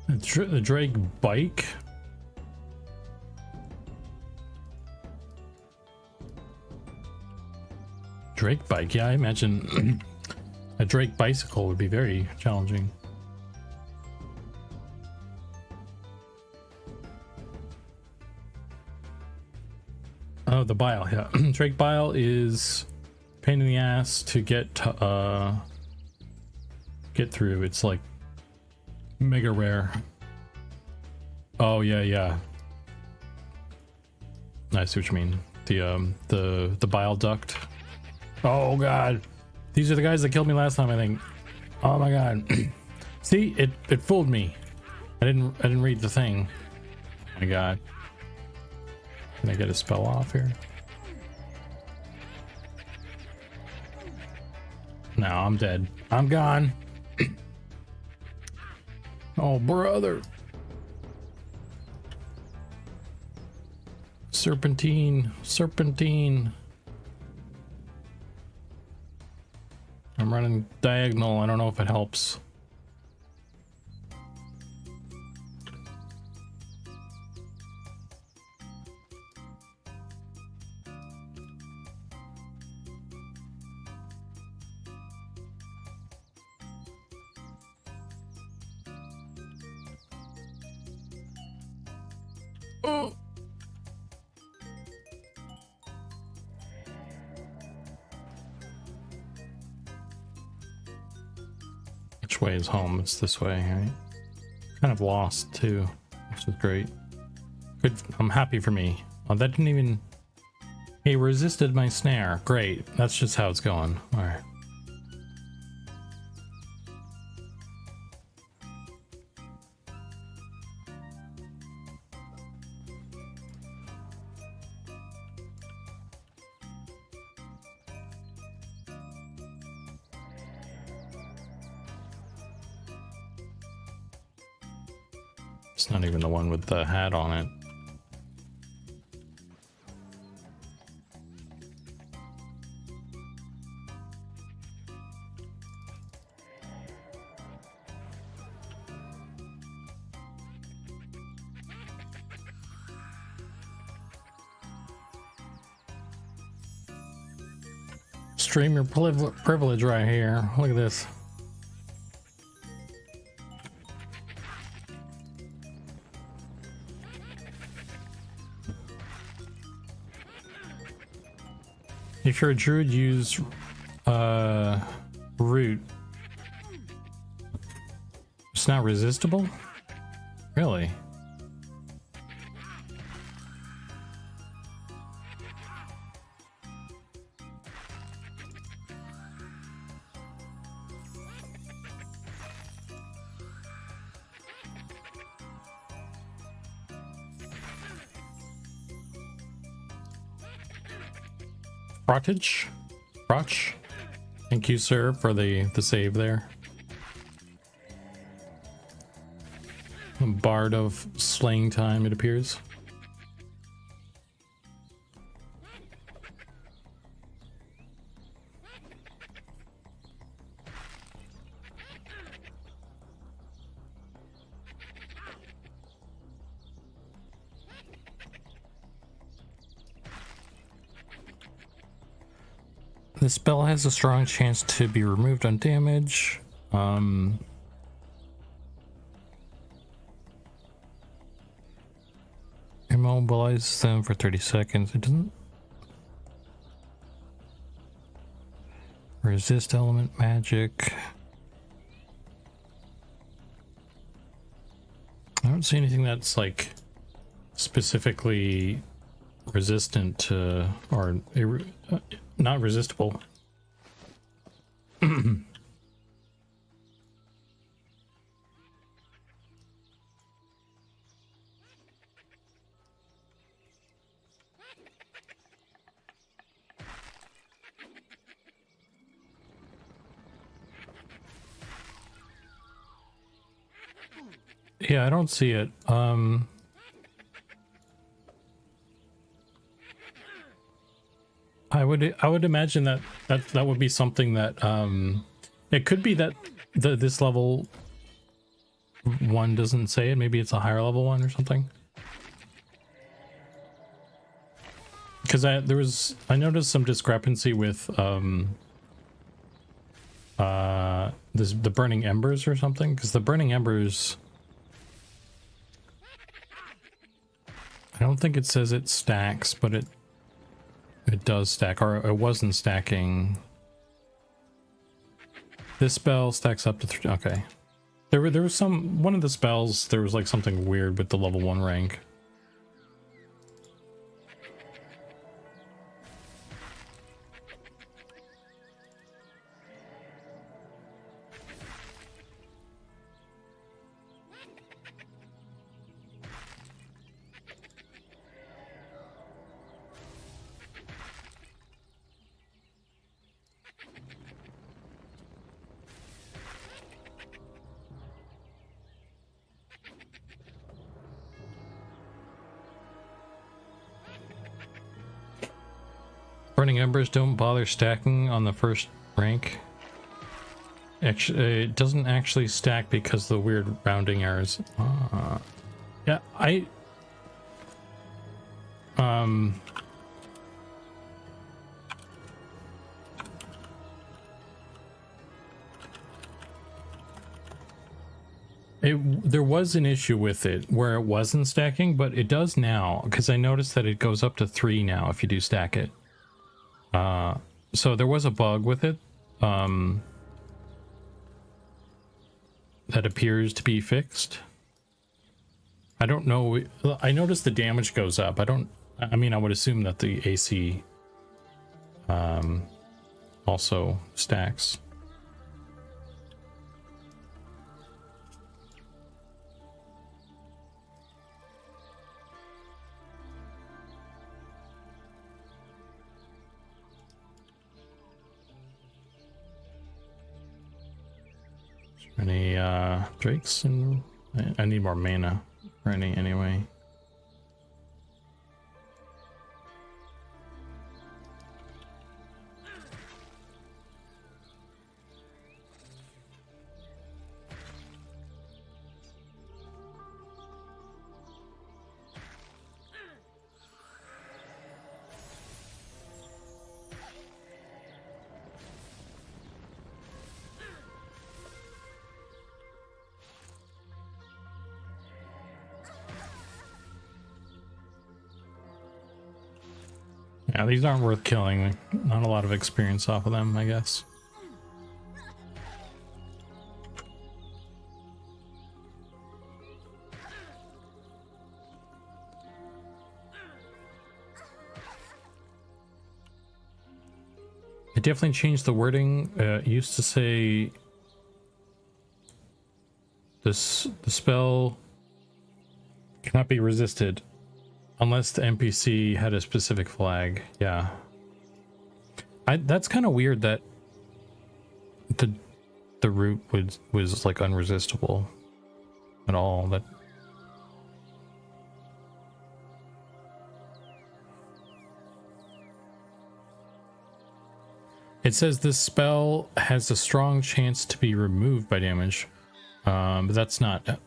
The Drake bike. Drake bike, yeah, I imagine a Drake bicycle would be very challenging. Oh, the bile, yeah. Drake bile is pain in the ass to get through. It's like mega rare. Oh yeah. I see what you mean. The bile duct. Oh god, these are the guys that killed me last time, I think. Oh my god. See, it fooled me. I didn't read the thing. Oh my god. Can I get a spell off here? No, I'm dead. I'm gone. Oh brother. Serpentine. I'm running diagonal. I don't know if it helps. Oh. Which way is home? It's this way, right? Kind of lost too, which is great. Good. I'm happy for me. Oh, that didn't even. He resisted my snare. Great. That's just how it's going. All right. It's not even the one with the hat on it. Stream your privilege right here. Look at this. If you're a druid, use root. It's not resistible? Really? Frottage? Frotch? Thank you, sir, for the save there. A bard of slaying time, it appears. The spell has a strong chance to be removed on damage. Immobilize them for 30 seconds. It doesn't resist element magic. I don't see anything that's like specifically resistant to, or not resistible. Yeah, I don't see it. I would imagine that would be something that it could be that this level one doesn't say it. Maybe it's a higher level one or something. Because I noticed some discrepancy with the burning embers or something. Because the burning embers, I don't think it says it stacks, but it does stack, or it wasn't stacking. This spell stacks up to 3. Okay. There was one of the spells, there was like something weird with the level 1 rank. Burning embers don't bother stacking on the first rank. Actually, it doesn't actually stack because of the weird rounding errors. Yeah, there was an issue with it where it wasn't stacking, but it does now, because I noticed that it goes up to 3 now if you do stack it. So there was a bug with it that appears to be fixed. I don't know. I noticed the damage goes up. I mean, I would assume that the AC also stacks. Any drakes? And I need more mana for any anyway. Yeah, these aren't worth killing. Not a lot of experience off of them, I guess. It definitely changed the wording. It used to say the spell cannot be resisted unless the NPC had a specific flag. Yeah. That's kind of weird that the root was like unresistible at all. That it says this spell has a strong chance to be removed by damage, but that's not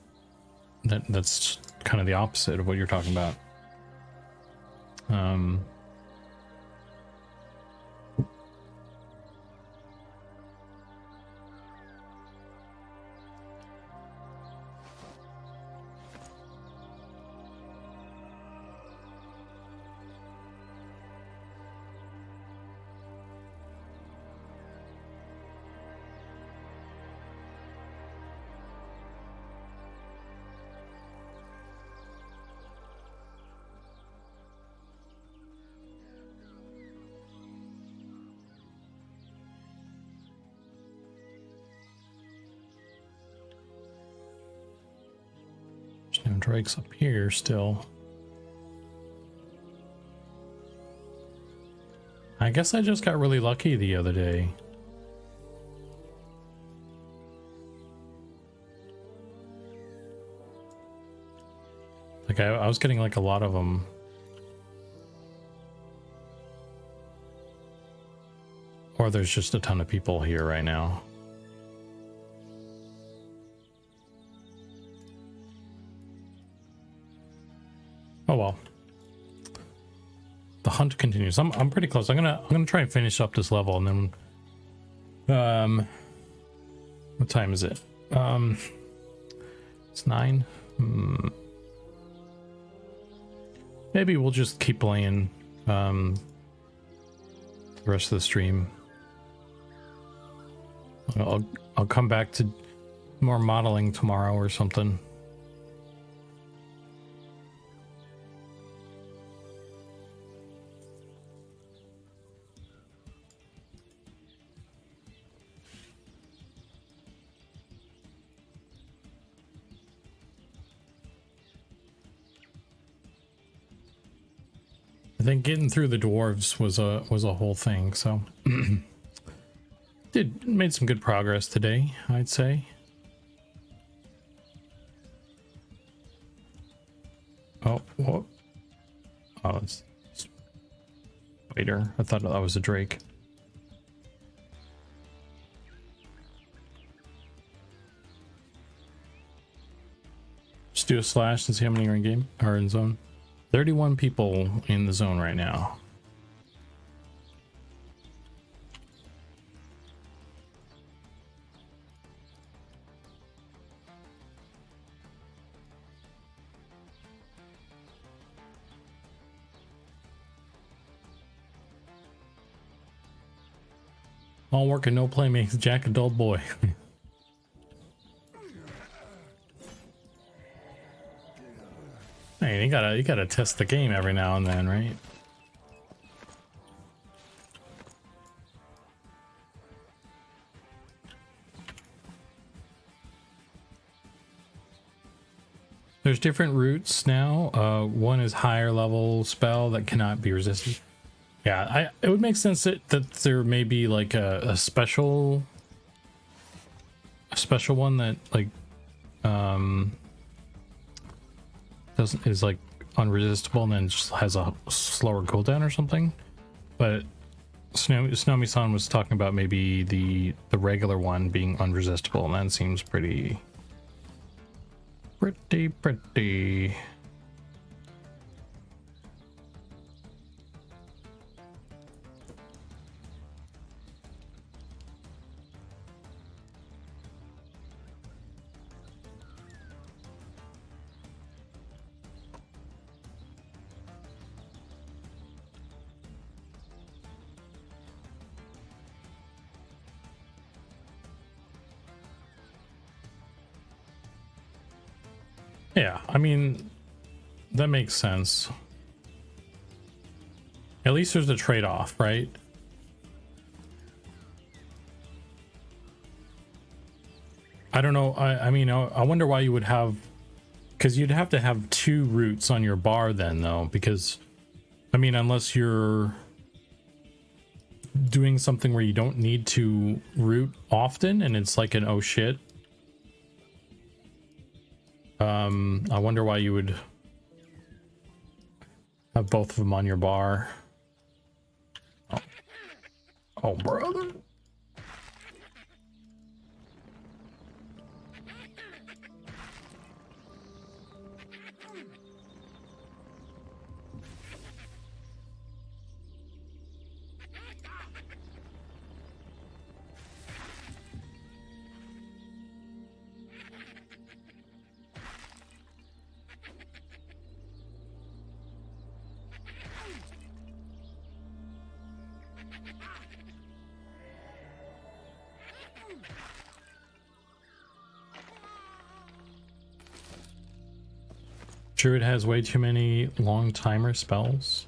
that's kind of the opposite of what you're talking about. There's no drakes up here still. I guess I just got really lucky the other day. Like I was getting like a lot of them. Or there's just a ton of people here right now. Oh well. The hunt continues. I'm pretty close. I'm gonna try and finish up this level and then what time is it? It's 9. Maybe we'll just keep playing the rest of the stream. I'll come back to more modeling tomorrow or something. I think getting through the dwarves was a whole thing, so made some good progress today, I'd say. Oh, what? Oh, it's spider. I thought that was a drake. Just do a slash and see how many are in game or in zone. 31 people in the zone right now. All work and no play makes Jack a dull boy. Hey, you gotta test the game every now and then, right? There's different routes now. One is higher level spell that cannot be resisted. Yeah, it would make sense that there may be like a special one that like is like unresistible and then just has a slower cooldown or something. But Snowmi-san was talking about maybe the regular one being unresistible, and that seems pretty. Yeah, I mean, that makes sense. At least there's a trade-off, right? I don't know. I mean, I wonder why you would have, because you'd have to have 2 roots on your bar then, though, because, I mean, unless you're doing something where you don't need to root often and it's like an oh shit. I wonder why you would have both of them on your bar. Oh brother. Druid has way too many long timer spells.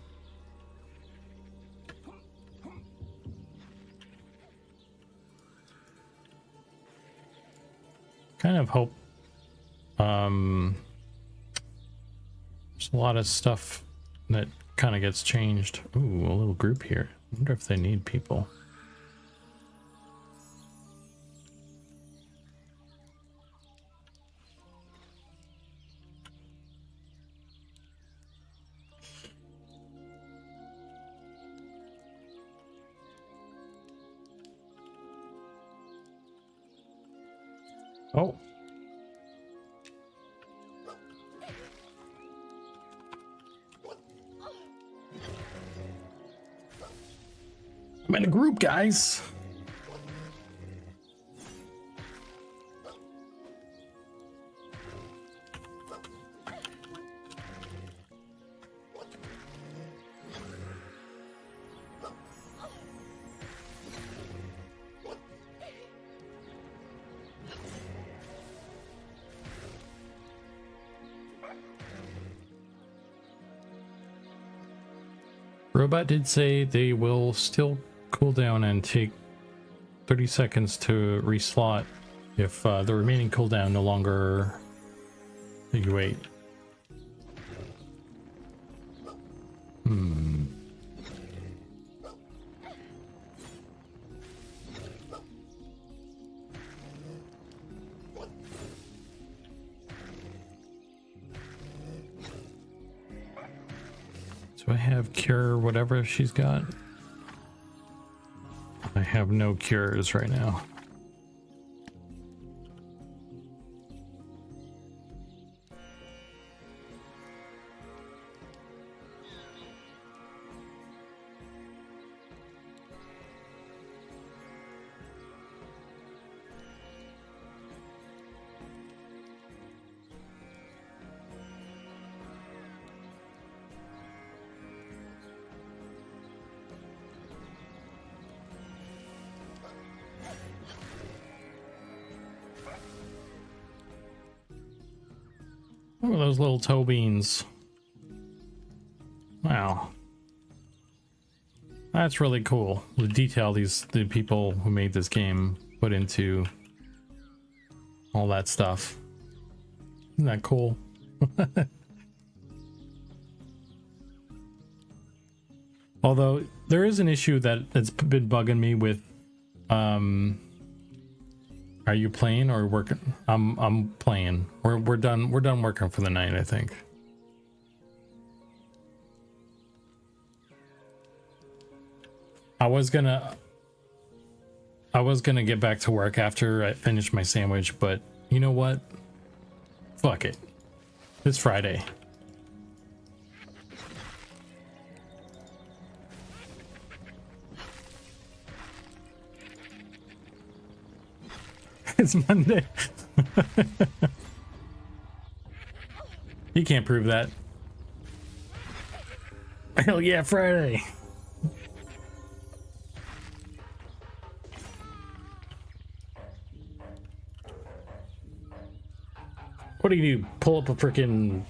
Kind of hope there's a lot of stuff that kind of gets changed. Ooh, a little group here. I wonder if they need people. Oh. I'm in a group, guys. Robot did say they will still cool down and take 30 seconds to reslot if the remaining cooldown no longer you wait. Do I have cure whatever she's got? I have no cures right now. Look at those little toe beans. Wow. That's really cool. The detail the people who made this game put into all that stuff. Isn't that cool? Although there is an issue that's been bugging me with are you playing or working? I'm playing. We're done working for the night, I think. I was gonna get back to work after I finished my sandwich, but you know what? Fuck it. It's Friday. It's Monday. You can't prove that. Hell yeah, Friday. What do you do? Pull up a freaking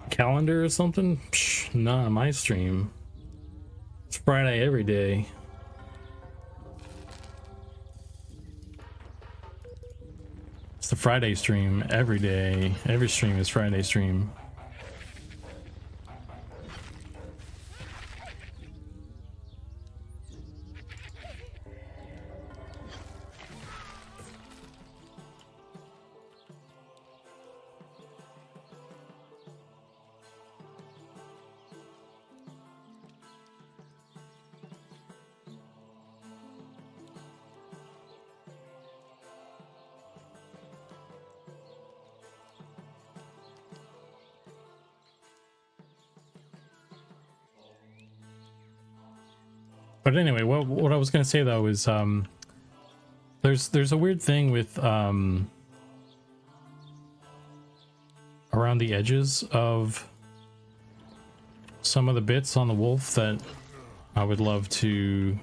calendar or something? Psh, not on my stream. It's Friday every day. It's the Friday stream every day. Every stream is Friday stream. But anyway, what I was gonna say though is there's a weird thing with around the edges of some of the bits on the wolf that I would love to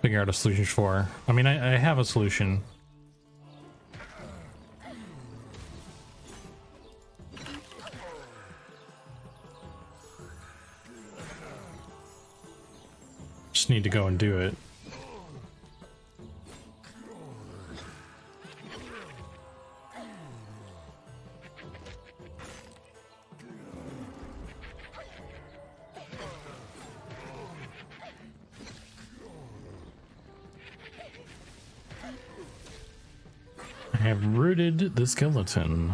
figure out a solution for. I mean, I have a solution. Just need to go and do it. I have rooted the skeleton.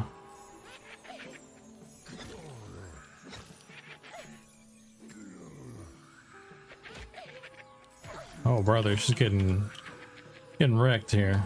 Oh, brother, she's getting wrecked here.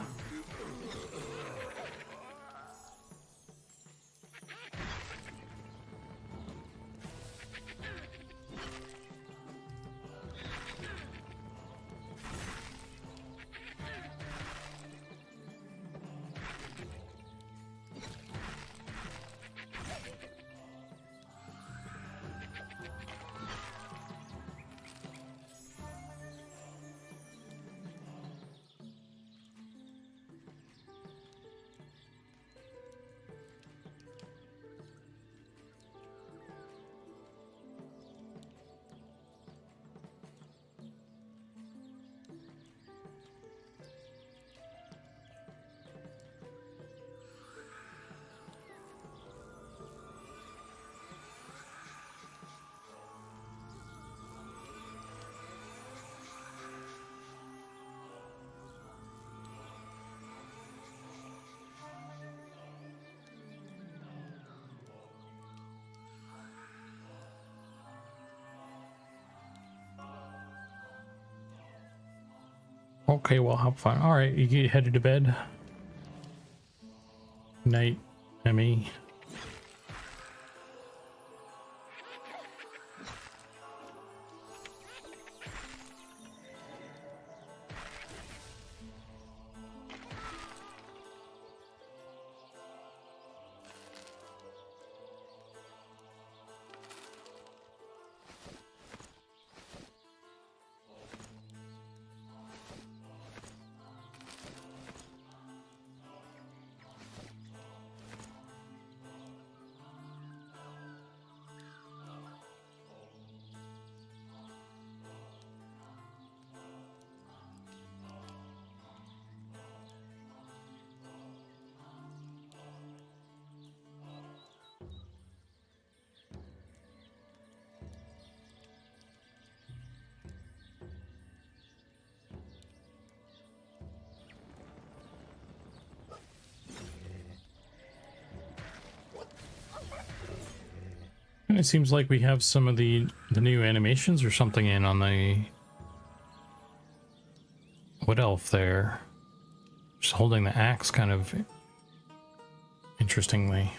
Okay, well, have fun. All right, you get headed to bed. Night, Emmy. And it seems like we have some of the new animations or something in on the wood elf there. Just holding the axe kind of interestingly.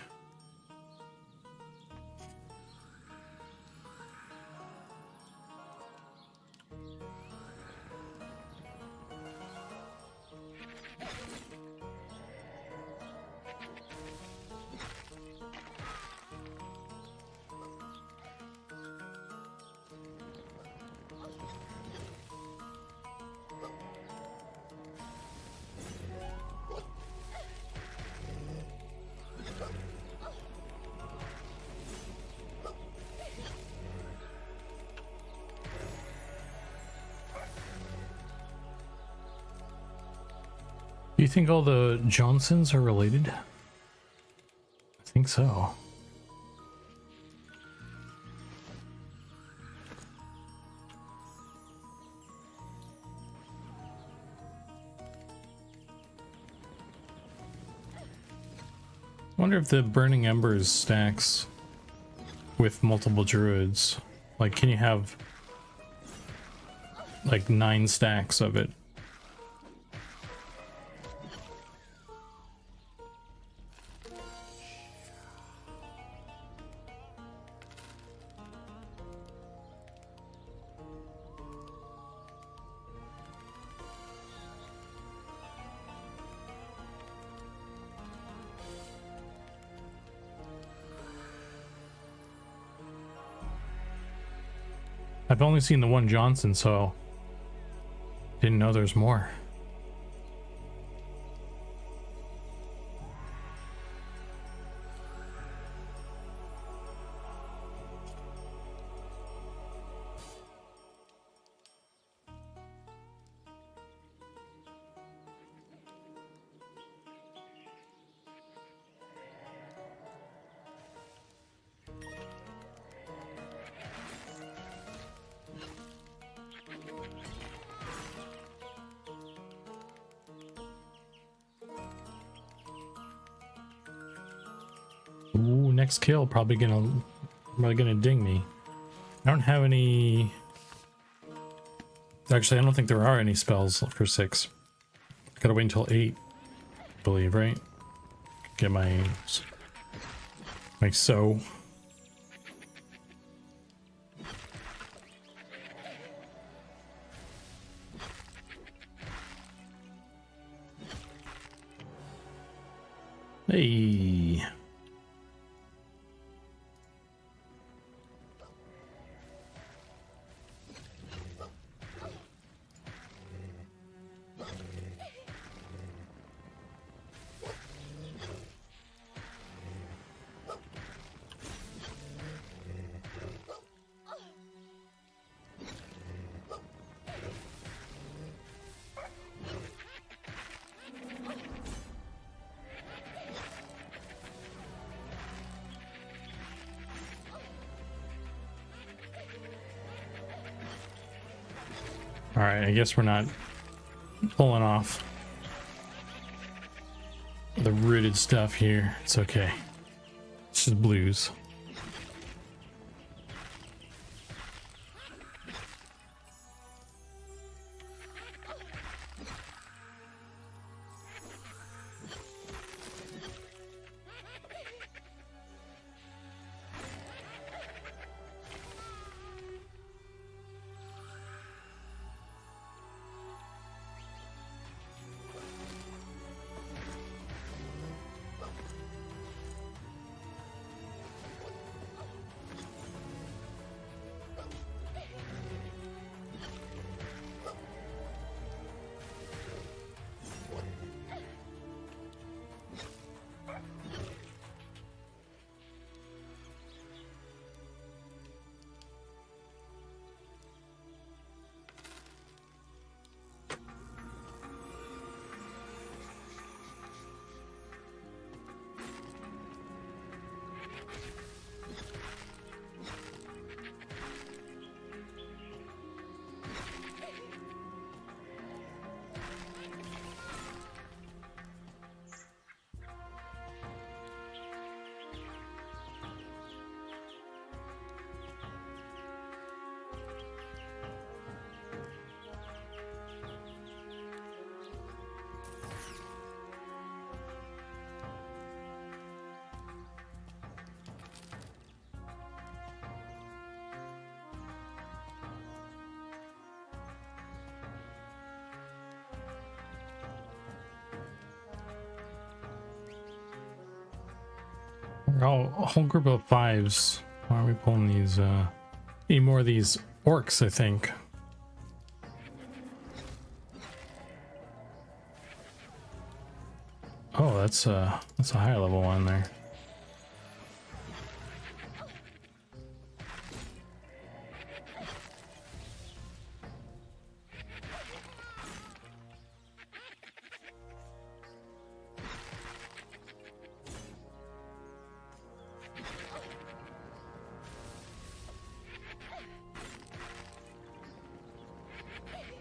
Do you think all the Johnsons are related? I think so. I wonder if the Burning Embers stacks with multiple druids. Like, can you have like 9 stacks of it? I've only seen the one Johnson, so didn't know there's more. Ooh, next kill probably gonna ding me. I don't have any. Actually, I don't think there are any spells for 6. Gotta wait until 8, I believe, right? Get my sow. Hey. All right, I guess we're not pulling off the rooted stuff here. It's okay. It's just blues. Oh, a whole group of 5s. Why are we pulling these? Need more of these orcs, I think. Oh, that's a higher level one there.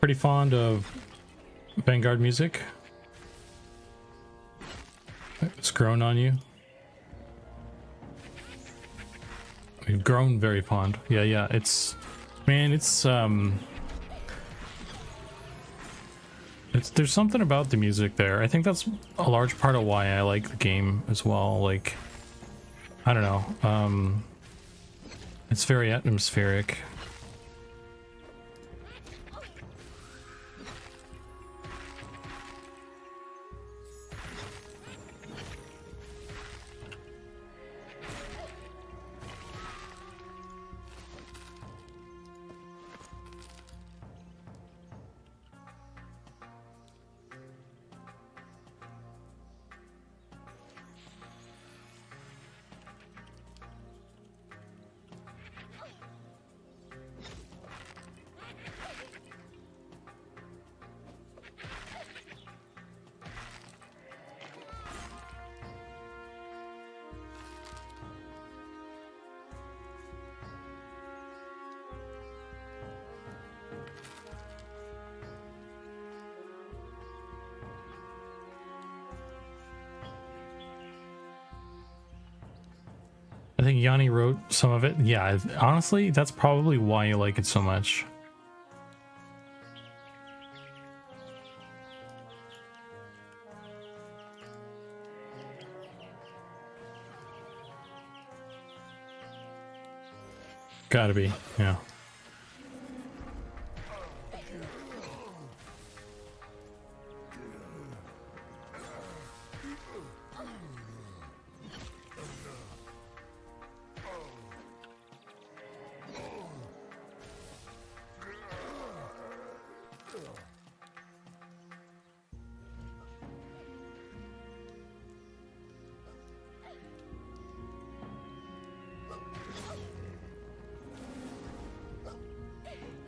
pretty fond of Vanguard music. It's grown on you. We've grown very fond. Yeah, it's, man, it's there's something about the music there. I think that's a large part of why I like the game as well. Like, I don't know, it's very atmospheric. I think Yanni wrote some of it. Yeah, honestly, that's probably why you like it so much. Gotta be, yeah.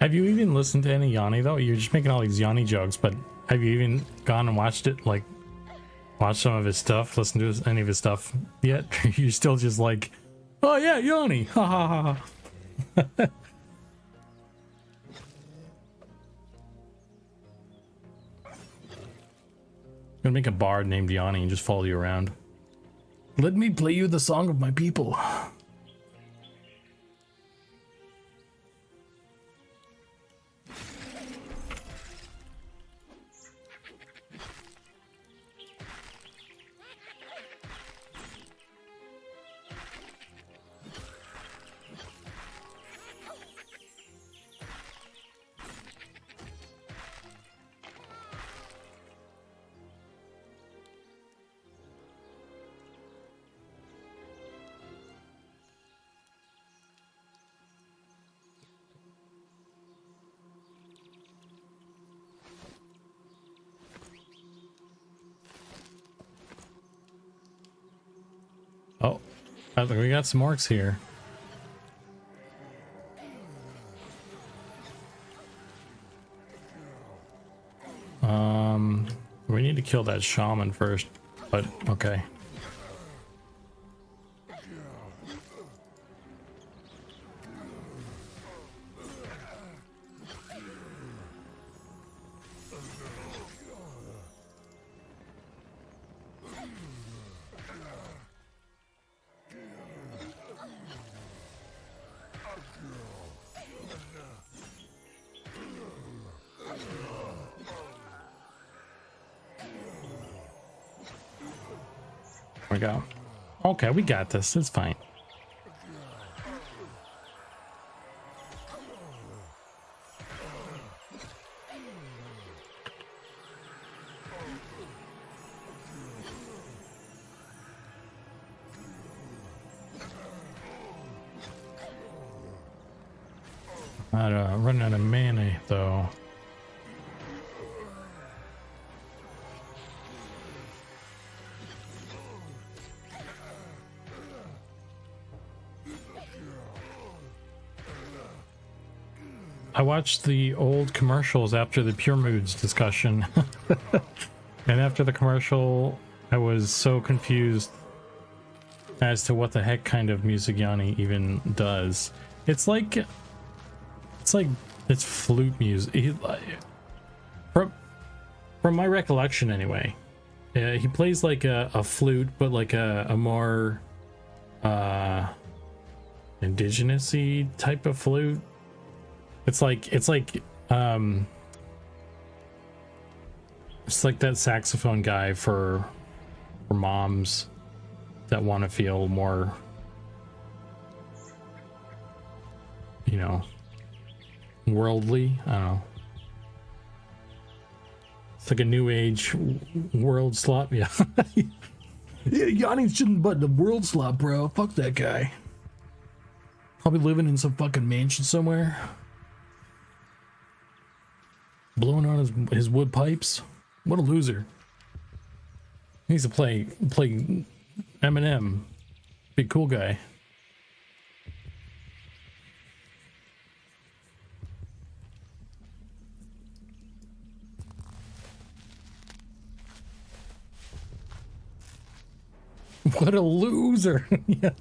Have you even listened to any Yanni though? You're just making all these Yanni jokes, but have you even gone and watched it? Like, watched some of his stuff, listened to any of his stuff yet? You're still just like, oh yeah, Yanni, ha ha ha ha. Gonna make a bard named Yanni and just follow you around. Let me play you the song of my people. Oh, I think we got some orcs here. We need to kill that shaman first, but okay. We go. Okay, we got this. It's fine. Running out of mana though. I watched the old commercials after the Pure Moods discussion. And after the commercial, I was so confused as to what the heck kind of music Yanni even does. It's flute music. from my recollection anyway, he plays like a flute, but like a more indigenous-y type of flute. It's like that saxophone guy for moms that want to feel more, you know, worldly. I don't know. It's like a new age world slop. Yeah. Yeah, Yanni's just but the world slop, bro. Fuck that guy. Probably living in some fucking mansion somewhere. Blowing on his wood pipes. What a loser. He needs to play Eminem. Big cool guy. What a loser. Yeah.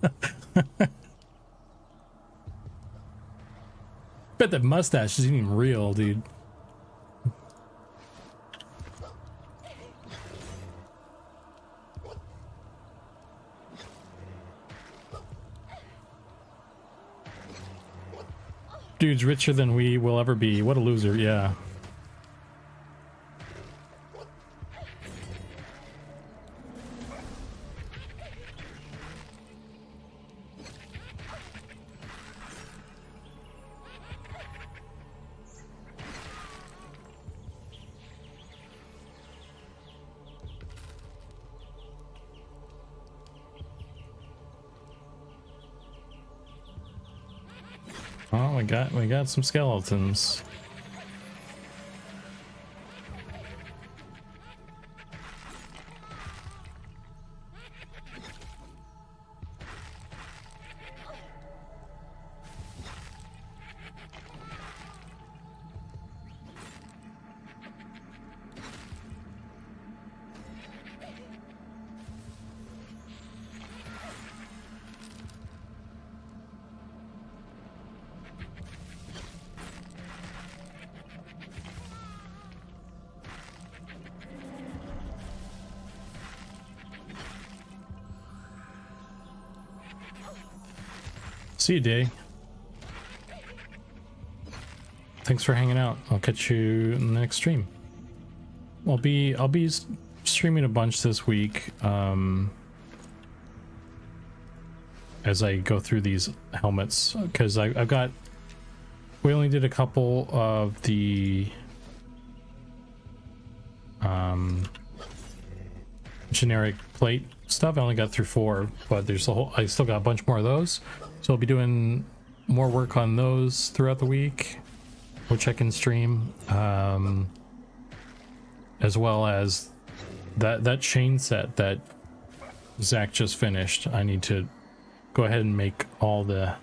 Bet that mustache isn't even real, dude. Dude's richer than we will ever be. What a loser, yeah. Oh, we got some skeletons. See you, Day. Thanks for hanging out. I'll catch you in the next stream. I'll be streaming a bunch this week as I go through these helmets, because I've got, we only did a couple of the generic plate stuff. I only got through 4, but there's a whole, I still got a bunch more of those. So I'll be doing more work on those throughout the week, which I can stream, as well as that chain set that Zach just finished. I need to go ahead and make all the,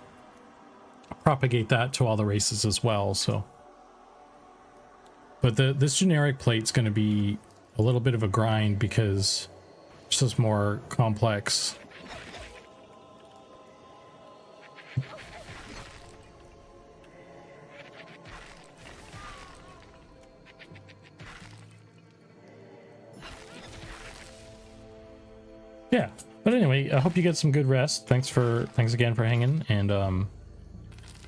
propagate that to all the races as well. So, but this generic plate's going to be a little bit of a grind because it's just more complex. Yeah, but anyway, I hope you get some good rest. Thanks again for hanging, and I'll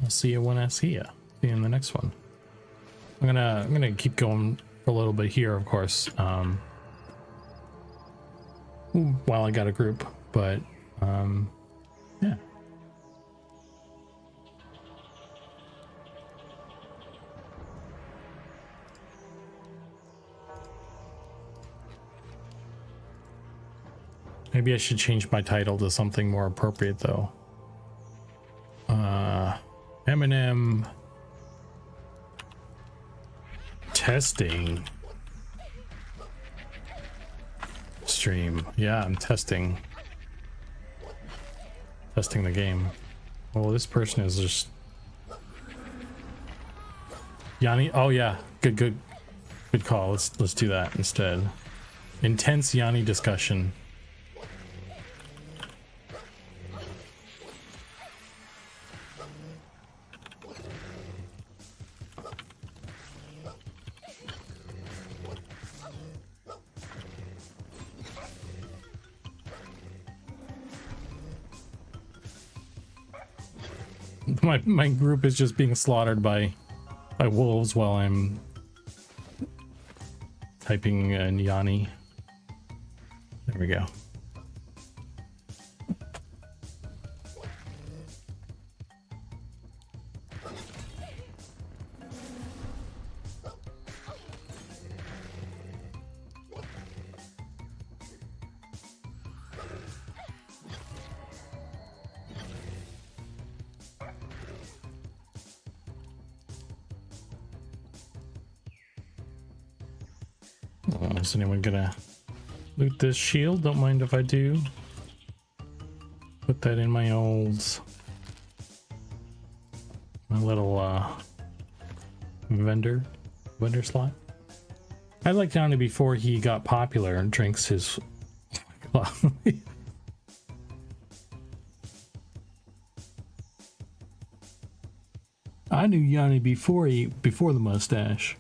see you when I see you. See you in the next one. I'm gonna keep going for a little bit here, of course, while I got a group, but yeah. Maybe I should change my title to something more appropriate, though. Eminem testing stream. Yeah, I'm testing the game. Well, this person is just Yanni. Oh yeah, good call. Let's do that instead. Intense Yanni discussion. My group is just being slaughtered by wolves while I'm typing Yanni. There we go. Is anyone gonna loot this shield? Don't mind if I do. Put that in my little vendor slot. I liked Johnny before he got popular and drinks his I knew Yanni before the mustache.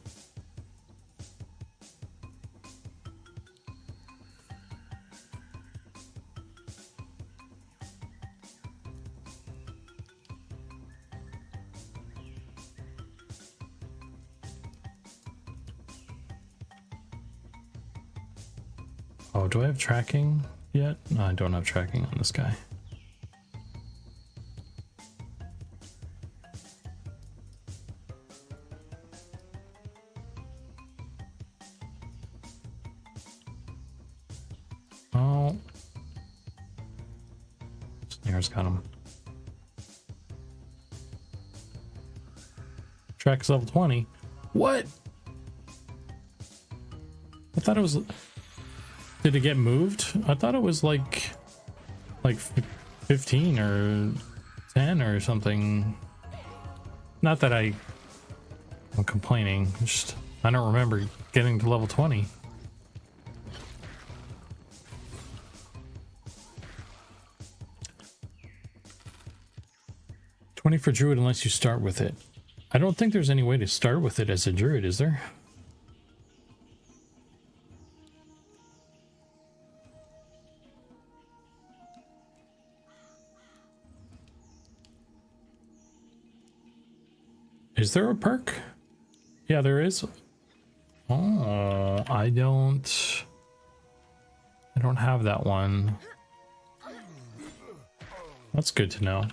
Oh, do I have tracking yet? No, I don't have tracking on this guy. Oh. Snare's got him. Track is level 20. What? I thought it was... Did it get moved? I thought it was like 15 or 10 or something. Not that I'm complaining. Just I don't remember getting to level 20. $20 for Druid unless you start with it. I don't think there's any way to start with it as a Druid, is there? Is there a perk? Yeah, there is. Oh, I don't have that one. That's good to know.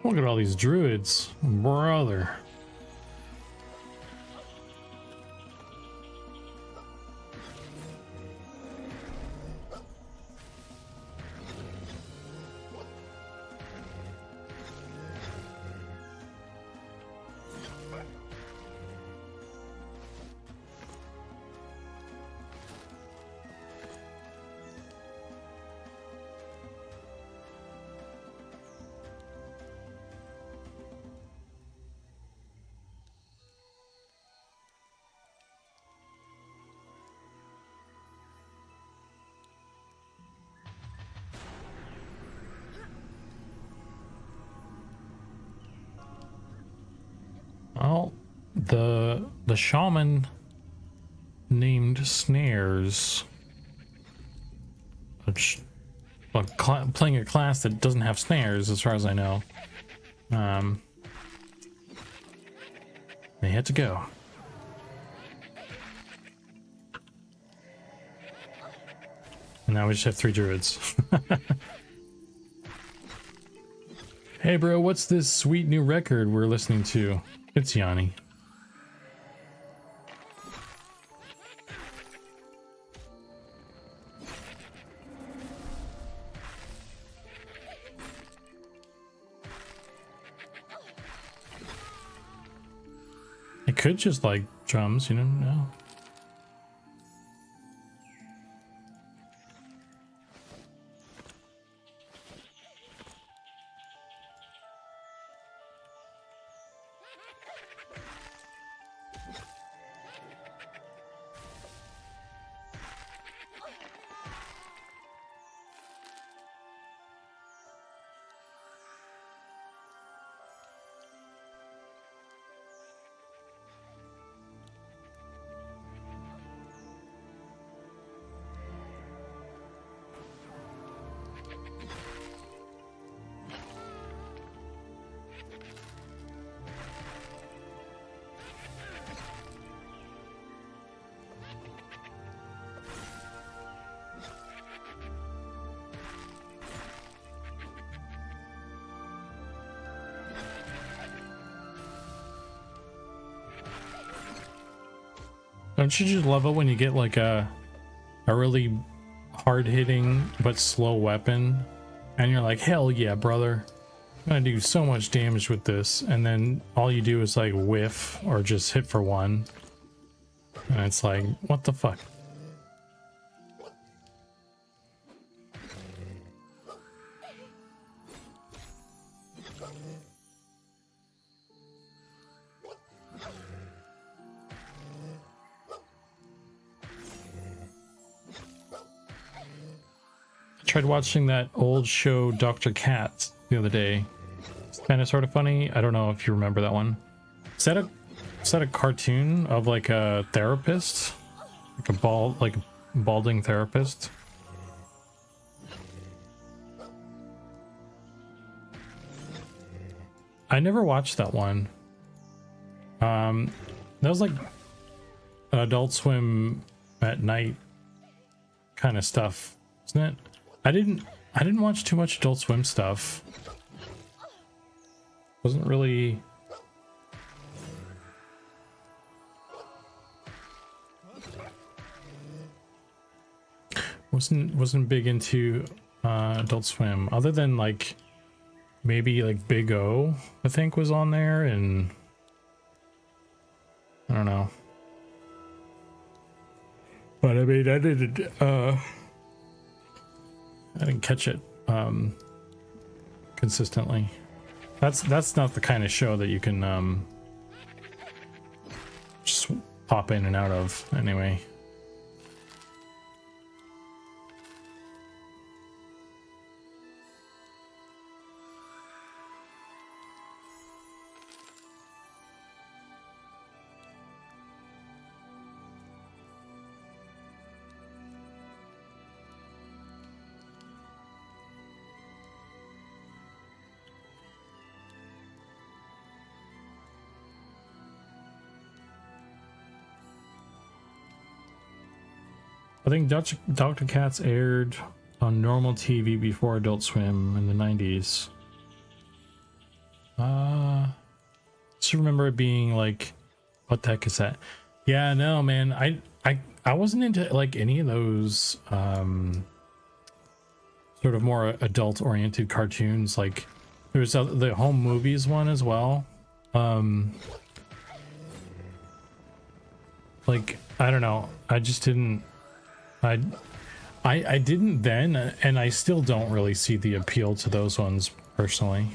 Look at all these druids, brother. Well, the shaman named Snares, which, well, playing a class that doesn't have snares, as far as I know, they had to go. And now we just have 3 druids. Hey bro, what's this sweet new record we're listening to? It's Yanni. It could just like drums, you know? Don't you just love it when you get like a really hard-hitting but slow weapon and you're like, hell yeah, brother, I'm gonna do so much damage with this, and then all you do is like whiff or just hit for 1, and it's like, what the fuck? Tried watching that old show Dr. Katz the other day. It's kind of sort of funny. I don't know if you remember that one. Is that a cartoon of like a therapist? Like a balding therapist? I never watched that one. That was like Adult Swim at night kind of stuff, isn't it? I didn't watch too much Adult Swim stuff. Wasn't really wasn't big into Adult Swim, other than like maybe like Big O, I think, was on there, and I don't know. But I mean, I didn't catch it consistently. That's not the kind of show that you can just pop in and out of anyway. I think Dr. Katz aired on normal TV before Adult Swim in the 90s. I just remember it being like, what the heck is that? Yeah, no, man, I wasn't into like any of those sort of more adult oriented cartoons. Like there was the home movies one as well. Like, I don't know, I just didn't. I didn't then, and I still don't really see the appeal to those ones personally.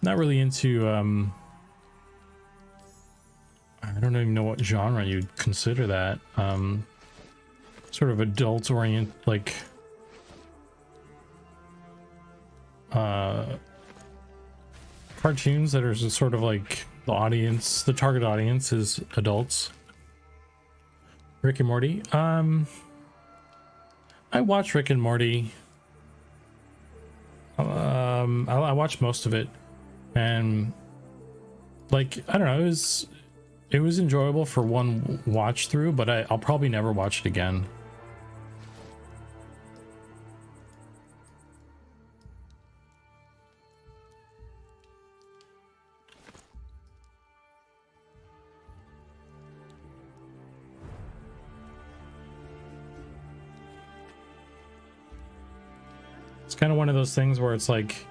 Not really into I don't even know what genre you'd consider that. Sort of adult orient, like cartoons that are sort of like the target audience is adults. Rick and Morty. I watch Rick and Morty. I watched most of it, and like I don't know, it was enjoyable for one watch through, but I'll probably never watch it again. It's kind of one of those things where it's like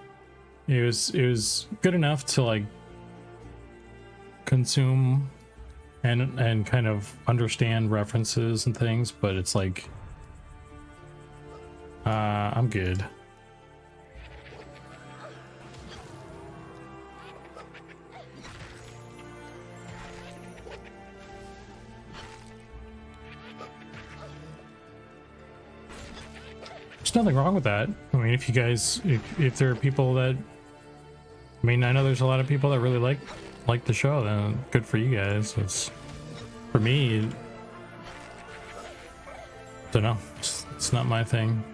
it was good enough to like consume and kind of understand references and things, but it's like I'm good. There's nothing wrong with that. I mean, if you guys, if there are people that, I mean, I know there's a lot of people that really like the show, then good for you guys. It's, for me, don't know, it's not my thing.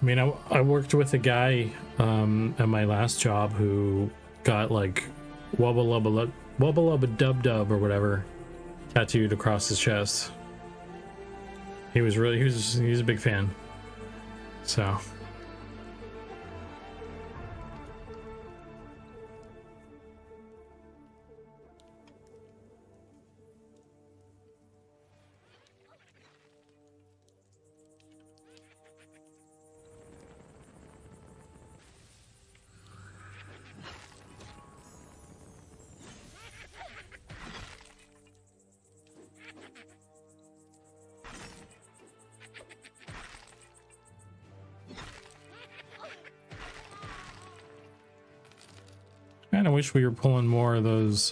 I mean, I worked with a guy at my last job who got like wubba lubba dub dub or whatever tattooed across his chest. He was a big fan. So kind of wish we were pulling more of those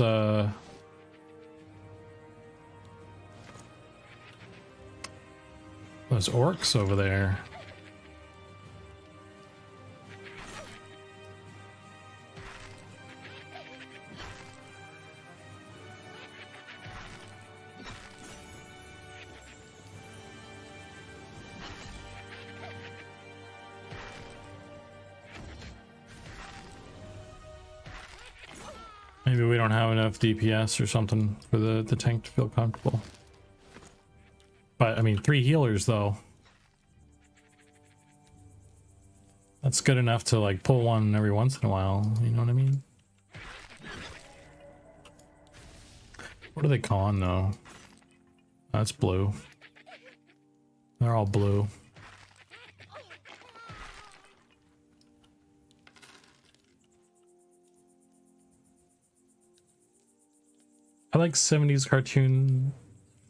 orcs over there. Maybe we don't have enough DPS or something for the tank to feel comfortable. But I mean, 3 healers though. That's good enough to like pull one every once in a while, you know what I mean? What are they calling though? That's blue. They're all blue. I like 70s cartoon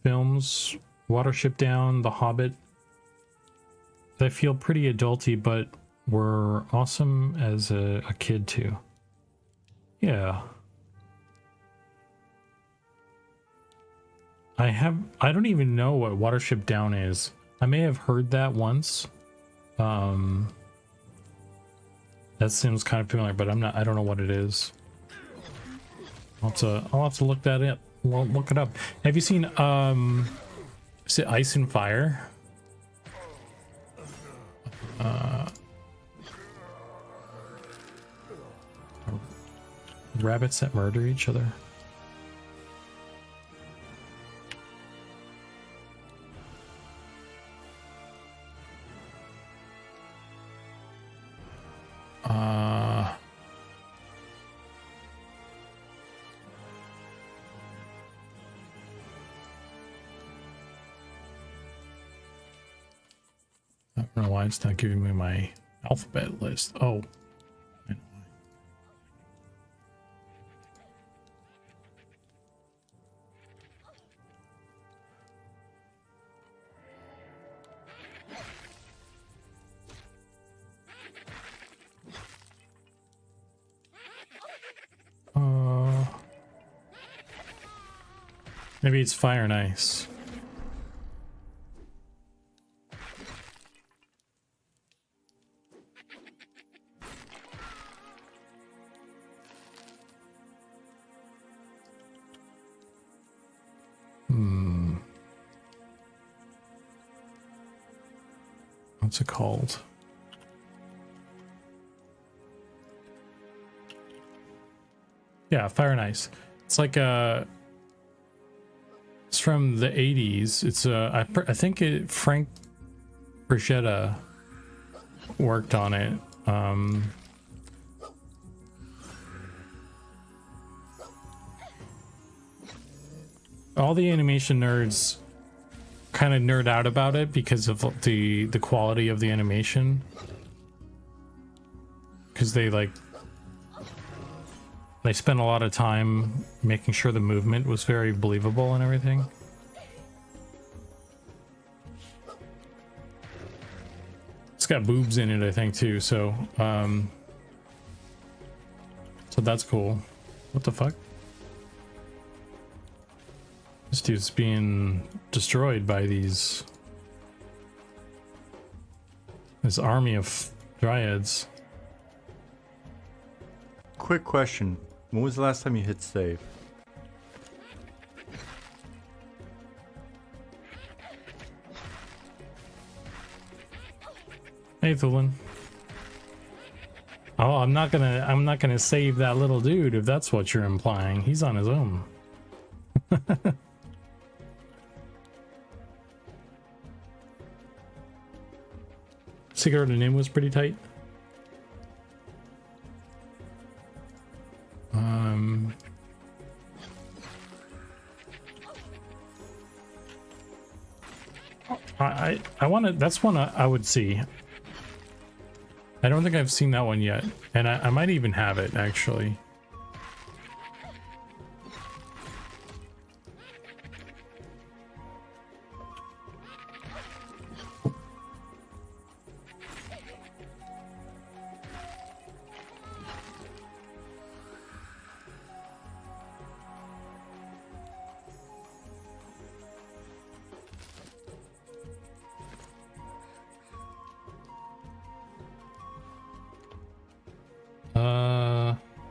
films, Watership Down, The Hobbit. They feel pretty adulty, but were awesome as a kid too. Yeah. I don't even know what Watership Down is. I may have heard that once. That seems kind of familiar, but I don't know what it is. I'll have to look that up. Well, look it up. Have you seen is it Ice and Fire? Rabbits that murder each other. I don't know why it's not giving me my alphabet list. Oh. I know why. Maybe it's Fire and Ice. What's it called? Yeah, Fire and Ice. It's like it's from the 80s. It's I think Frank Frazetta worked on it. All the animation nerds kind of nerd out about it because of the quality of the animation, because they spent a lot of time making sure the movement was very believable and everything. It's got boobs in it, I think, too, so so that's cool. What the fuck? This dude's being destroyed by this army of dryads. Quick question. When was the last time you hit save? Hey, Thulin. Oh, I'm not gonna save that little dude if that's what you're implying. He's on his own. Cigarette and Nim was pretty tight. I want to. That's one I would see. I don't think I've seen that one yet, and I might even have it actually.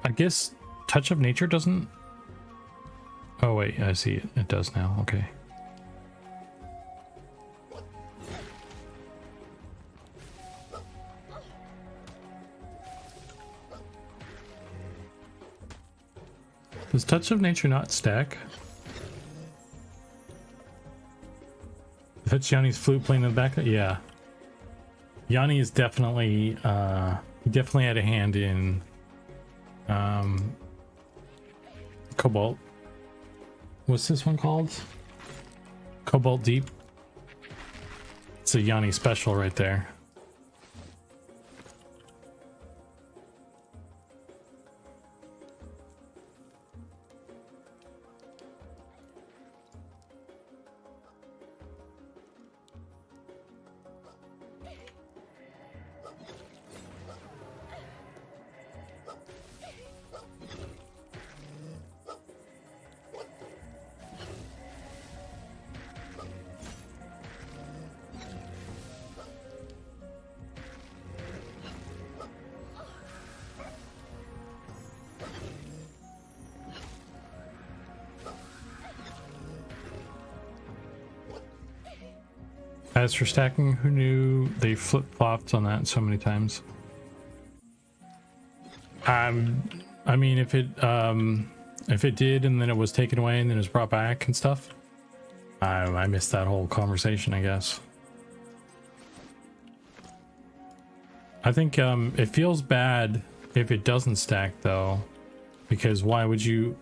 I guess Touch of Nature doesn't. Oh wait, I see it. It does now. Okay. Does Touch of Nature not stack? That's Yanni's flute playing in the back. Yeah. Yanni is definitely he definitely had a hand in Cobalt. What's this one called? Cobalt Deep. It's a Yanni special right there. As for stacking, who knew they flip-flopped on that so many times? I mean, if it did and then it was taken away and then it was brought back and stuff, I missed that whole conversation, I guess. I think it feels bad if it doesn't stack though, because why would you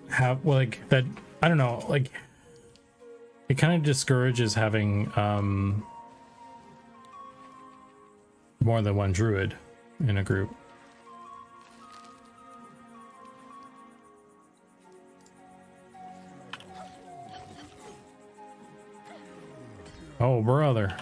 have like that? I don't know, like. It kind of discourages having more than one druid in a group. Oh, brother.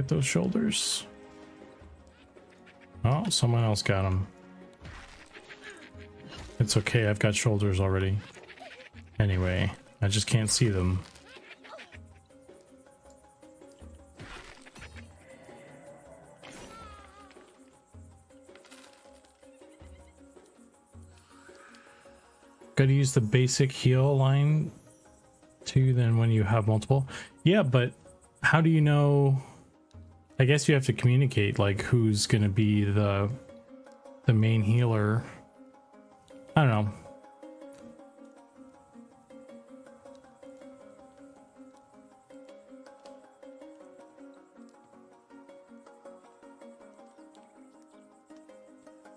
get those shoulders. Oh, someone else got them. It's okay, I've got shoulders already. Anyway, I just can't see them. Gotta use the basic heal line too, then when you have multiple. Yeah, but how do you know? I guess you have to communicate like who's gonna be the main healer. I don't know.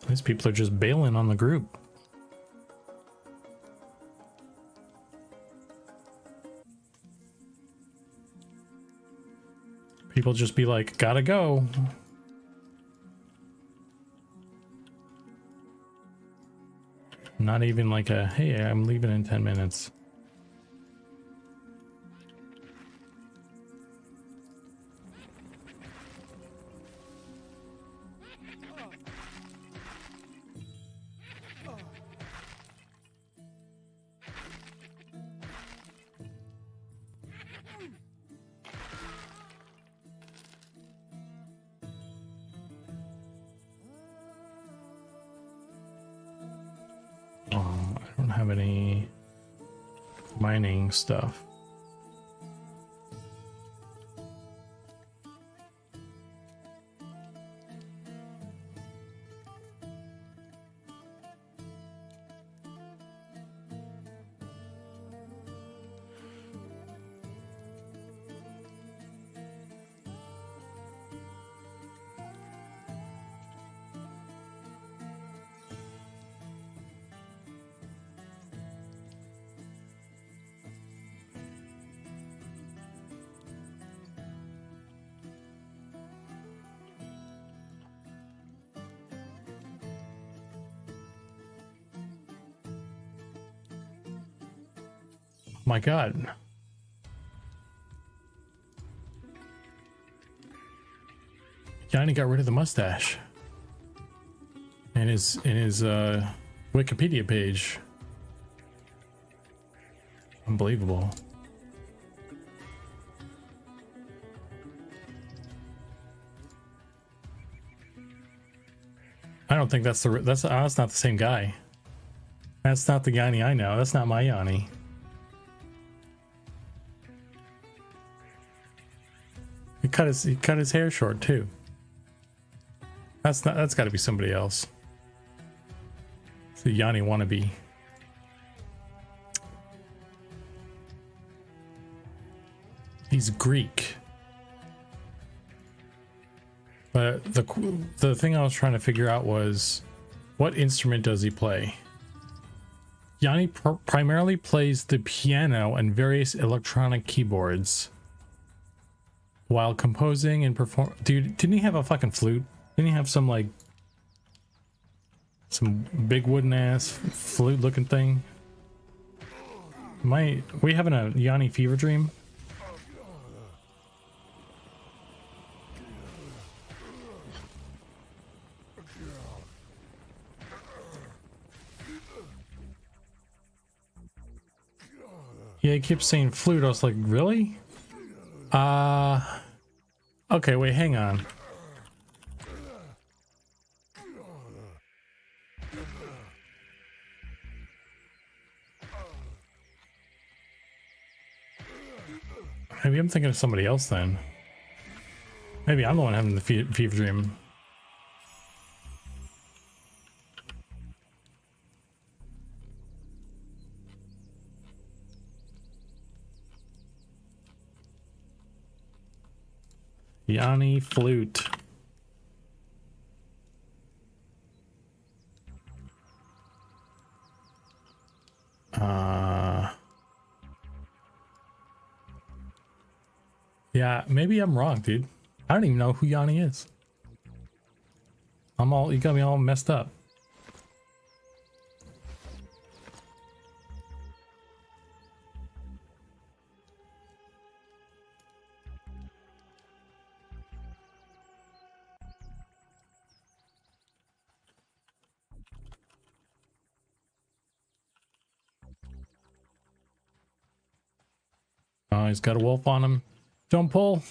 These people are just bailing on the group. People just be like, gotta go. Not even like a, hey, I'm leaving in 10 minutes. I don't have any mining stuff. My God. Johnny got rid of the mustache. And his Wikipedia page. Unbelievable. I don't think that's not the same guy. That's not the Yanni I know. That's not my Yanni. He cut his hair short too. That's got to be somebody else. It's the Yanni wannabe. He's Greek. But the thing I was trying to figure out was, what instrument does he play? Yanni primarily plays the piano and various electronic keyboards while composing and perform. Dude, didn't he have a fucking flute? Didn't he have some like some big wooden ass flute looking thing? We having a Yanni fever dream? Yeah, he keeps saying flute. I was like, really? Okay, wait, hang on. Maybe I'm thinking of somebody else then. Maybe I'm the one having the fever dream. Yanni flute. Yeah, maybe I'm wrong, dude. I don't even know who Yanni is. You got me all messed up. Oh, he's got a wolf on him. Don't pull.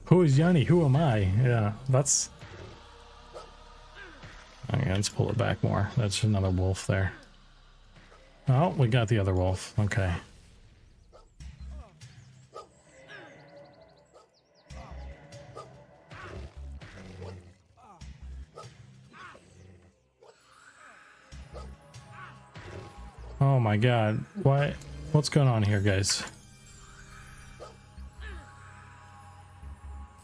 Who is Yanni? Who am I? Yeah, that's... Okay, let's pull it back more. That's another wolf there. Oh, we got the other wolf. Okay. Oh my god. What's going on here, guys?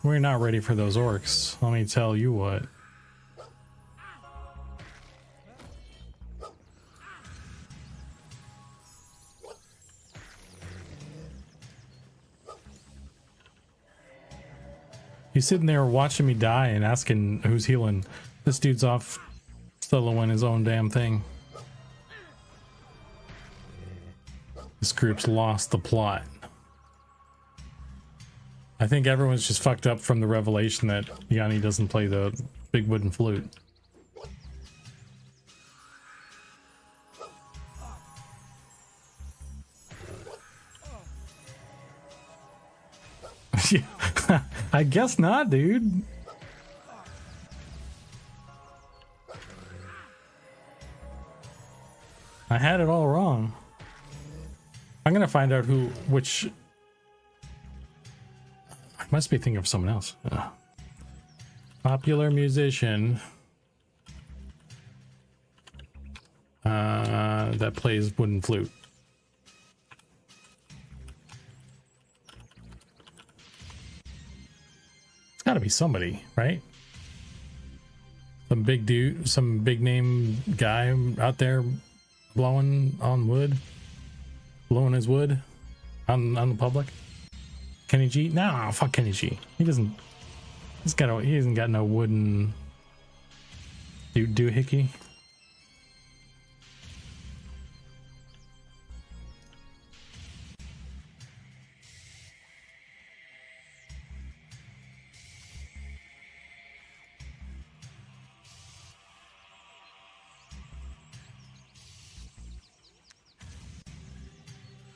We're not ready for those orcs. Let me tell you what. He's sitting there watching me die and asking who's healing. This dude's off soloing his own damn thing. This group's lost the plot. I think everyone's just fucked up from the revelation that Yanni doesn't play the big wooden flute. I guess not, dude. I had it all wrong. I'm gonna find out which... I must be thinking of someone else. Popular musician that plays wooden flute. It's gotta be somebody, right? Some big dude, some big name guy out there blowing on wood. Blowing his wood on the public. Kenny G? Nah, fuck Kenny G. He hasn't got no wooden doohickey.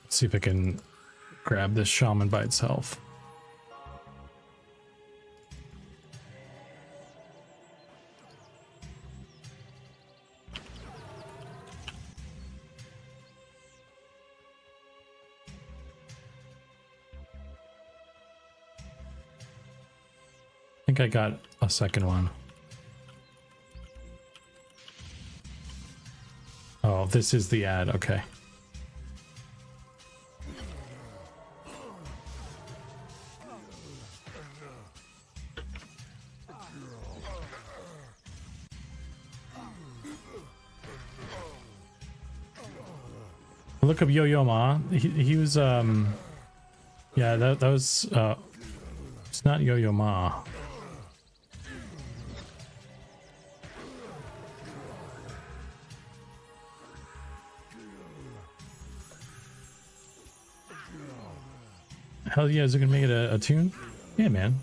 Let's see if I can grab this shaman by itself. I think I got a second one. Oh, this is the ad. Okay. Look up Yo-Yo Ma. He was yeah, that was it's not Yo-Yo Ma. Hell yeah, is it gonna make it a tune? Yeah, man.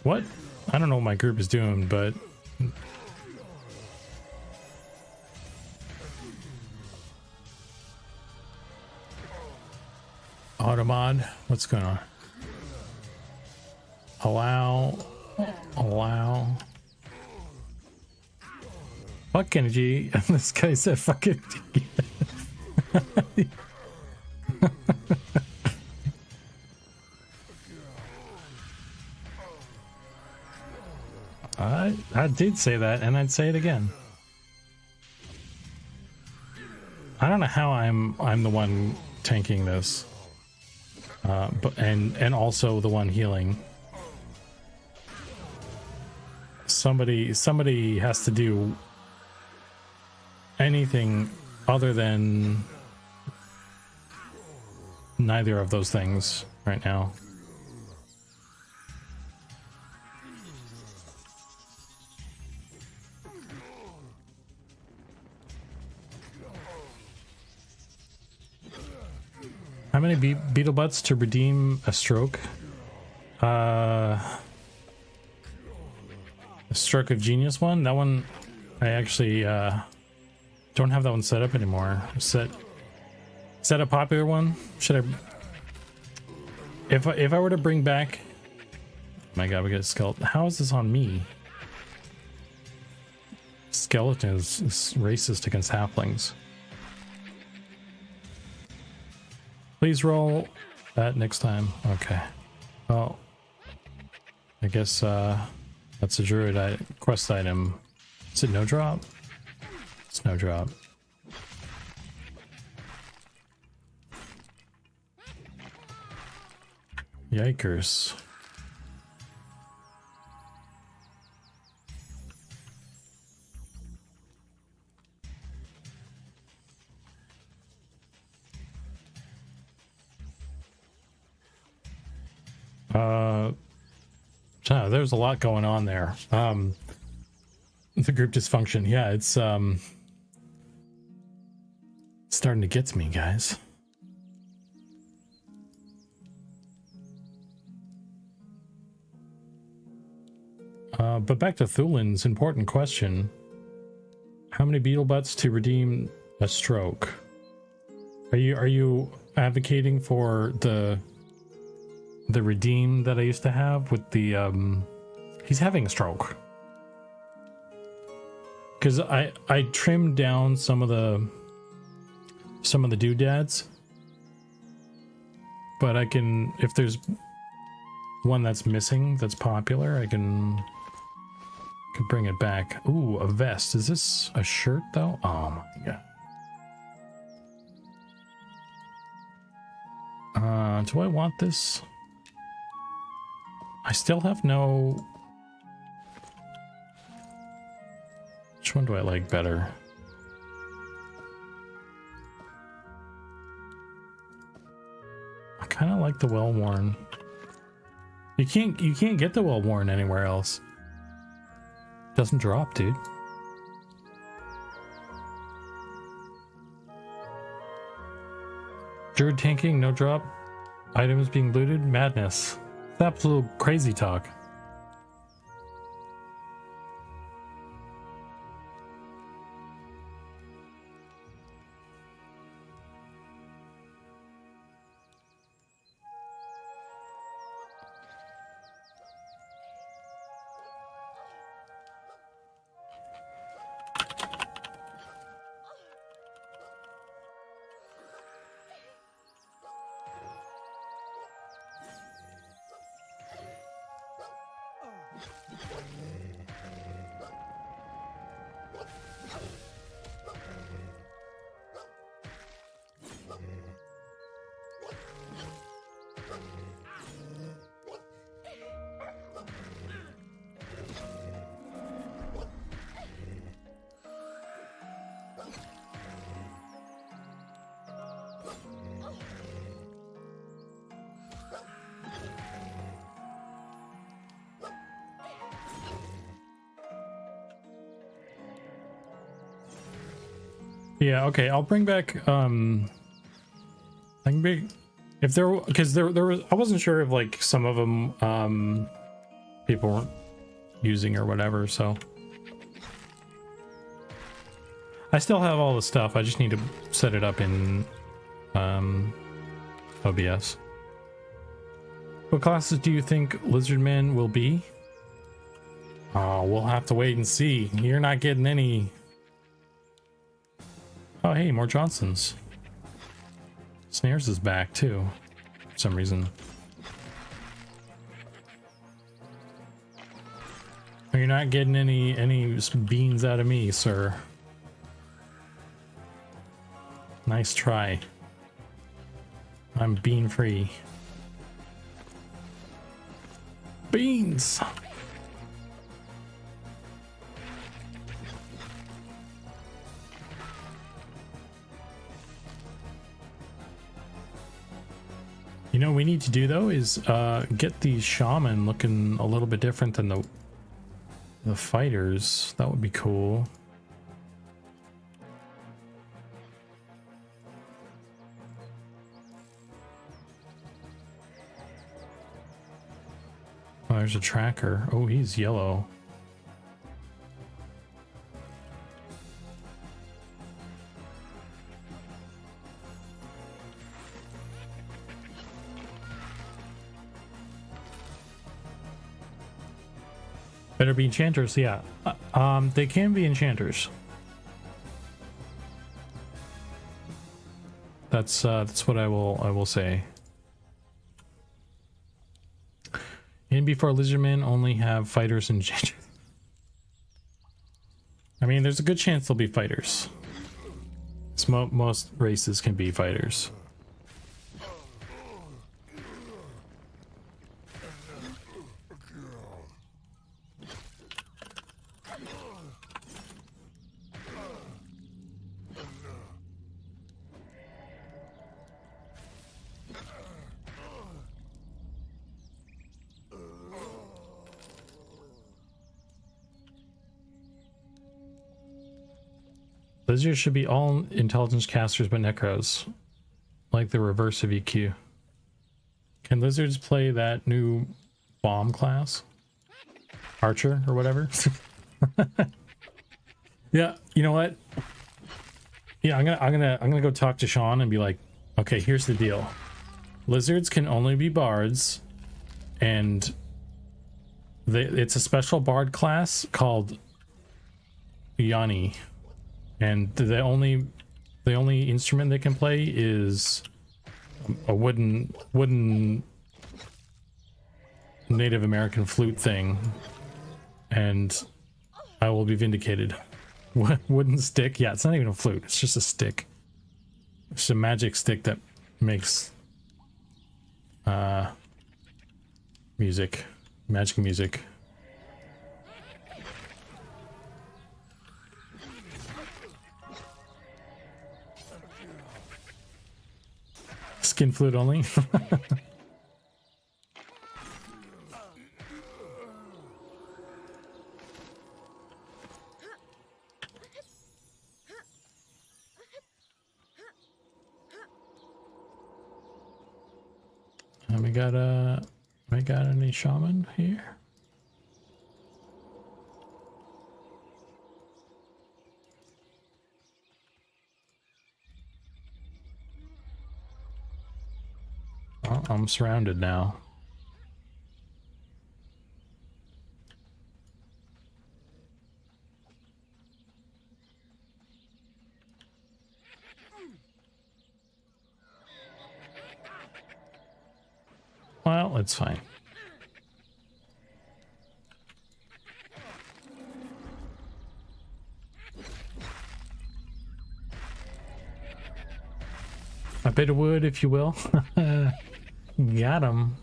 What? I don't know what my group is doing, but Automod, what's going on? Allow. Fuck energy. And this guy said fuck energy. I did say that, and I'd say it again. I don't know how I'm the one tanking this, but and also the one healing. Somebody has to do anything other than neither of those things right now. How many beetle butts to redeem a stroke? A stroke of genius one? That one, I actually don't have that one set up anymore. Set a popular one? Should I? If I were to bring back, oh my god, we got a skeleton. How is this on me? Skeleton is racist against halflings. Please roll that next time. Okay. Well, I guess that's a druid quest item. Is it no drop? It's no drop. Yikers. There's a lot going on there. The group dysfunction, yeah, it's starting to get to me, guys. But back to Thulin's important question. How many beetle butts to redeem a stroke? Are you advocating for the redeem that I used to have with the he's having a stroke? Because I trimmed down some of the doodads, but I can, if there's one that's missing that's popular, I can bring it back. Ooh, a vest. Is this a shirt though? Oh my god. Do I want this? I still have no... Which one do I like better? I kind of like the well-worn. You can't get the well-worn anywhere else. Doesn't drop, dude. Druid tanking, no drop. Items being looted, madness. It's absolute crazy talk. Yeah, okay, I'll bring back I can bring, if there, because there was, I wasn't sure if like some of them people weren't using or whatever, so I still have all the stuff. I just need to set it up in OBS. What classes do you think Lizardman will be? Oh, we'll have to wait and see. You're not getting any. Oh, hey, more Johnsons. Snares is back too, for some reason. You're not getting any beans out of me, sir. Nice try. I'm bean free. Beans! You know what we need to do though is get the shaman looking a little bit different than the fighters. That would be cool. Oh, there's a tracker. Oh, he's yellow. Better be enchanters, yeah. They can be enchanters. That's what I will say. In before lizardmen only have fighters and enchanters. I mean, there's a good chance they'll be fighters. Most races can be fighters. Lizards should be all intelligence casters but necros, like the reverse of EQ. Can lizards play that new bomb class? Archer or whatever? Yeah, you know what? Yeah, I'm gonna go talk to Sean and be like, okay, here's the deal. Lizards can only be bards, and it's a special bard class called Yanni. And the only instrument they can play is a wooden Native American flute thing, and I will be vindicated. Wooden stick? Yeah, it's not even a flute. It's just a stick. It's just a magic stick that makes music, magic music. Skin flute only. And we got any shaman here? Oh, I'm surrounded now. Well, it's fine. A bit of wood, if you will. Got him.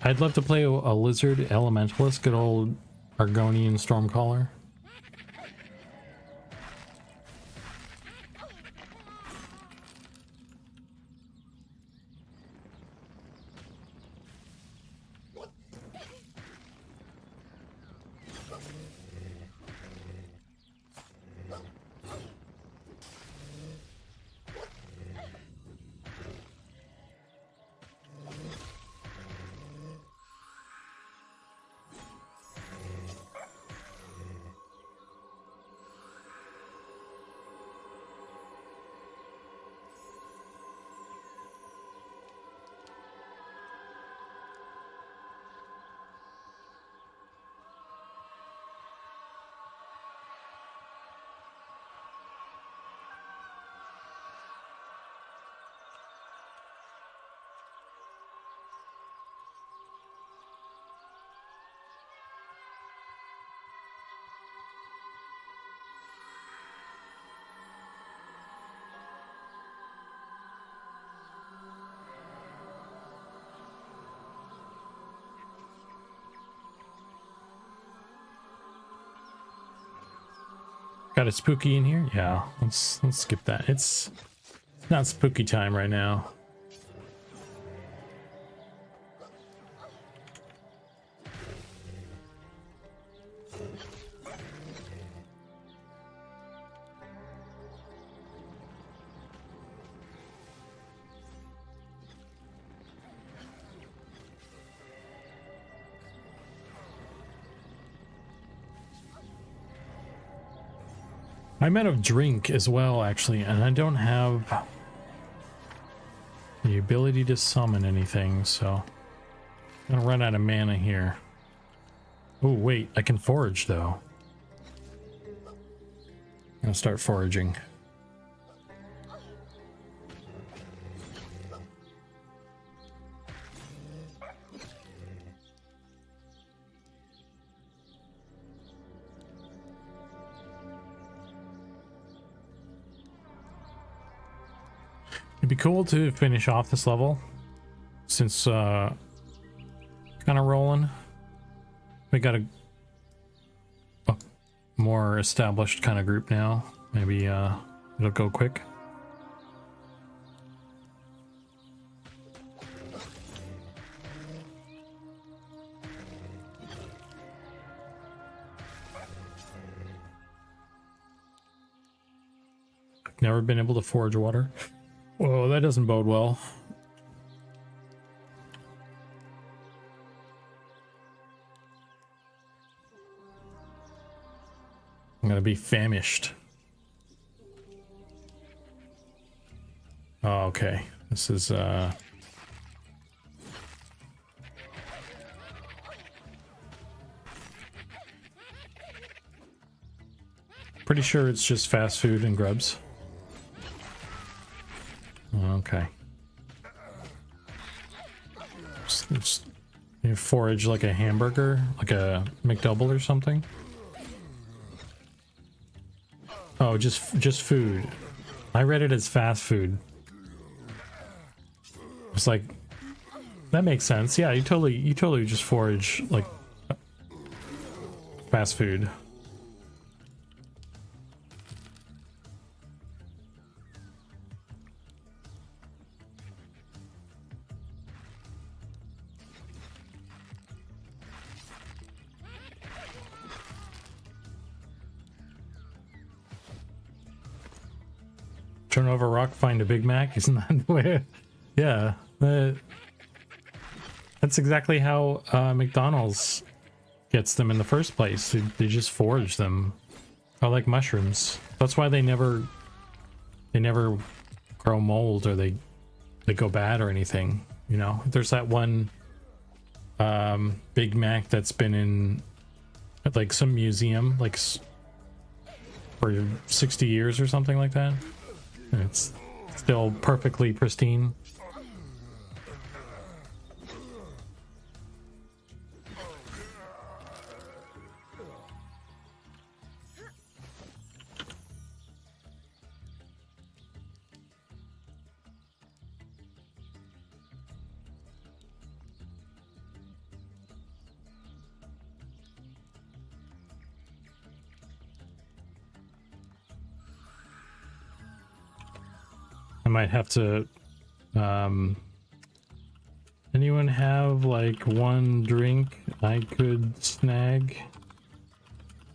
I'd love to play a lizard elementalist, good old Argonian Stormcaller. Got a spooky in here? Yeah, let's skip that. It's not spooky time right now. I'm out of drink as well, actually, and I don't have the ability to summon anything, so I'm gonna run out of mana here. Oh, wait, I can forage, though. I'm gonna start foraging. It'd be cool to finish off this level, since kind of rolling. We got a more established kind of group now. Maybe it'll go quick. Never been able to forage water. Whoa, that doesn't bode well. I'm gonna be famished. Oh, okay. This is pretty sure it's just fast food and grubs. Okay. Just you forage like a hamburger, like a McDouble or something. Oh, just food. I read it as fast food. It's like that makes sense. Yeah, you totally just forage like fast food. Turn over a rock, find a Big Mac. Isn't that the way? Yeah, that's exactly how McDonald's gets them in the first place. They just forage them. I like mushrooms. That's why they never grow mold or they go bad or anything. You know, there's that one Big Mac that's been in like some museum like for 60 years or something like that. It's still perfectly pristine. I might have to anyone have like one drink I could snag?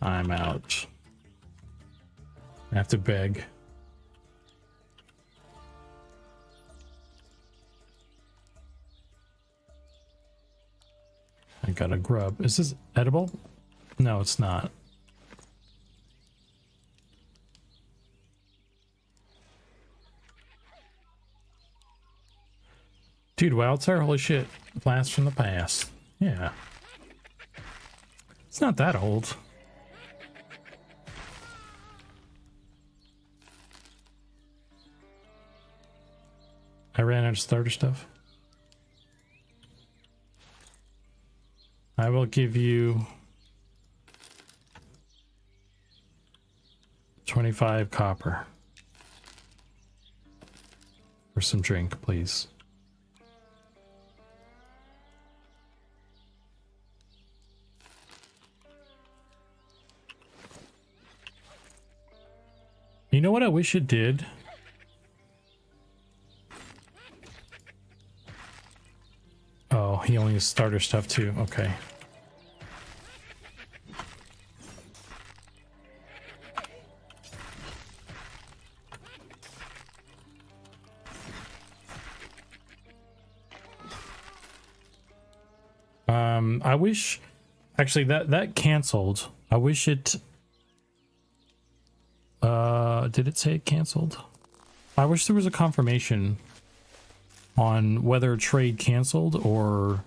I'm out. I have to beg. I got a grub. Is this edible? No, it's not. Dude, Wildfire, holy shit. Blast from the past. Yeah. It's not that old. I ran out of starter stuff. I will give you 25 copper for some drink, please. You know what I wish it did? Oh, he only has starter stuff too. Okay. I wish actually that canceled. I wish it did it say it canceled? I wish there was a confirmation on whether a trade canceled or,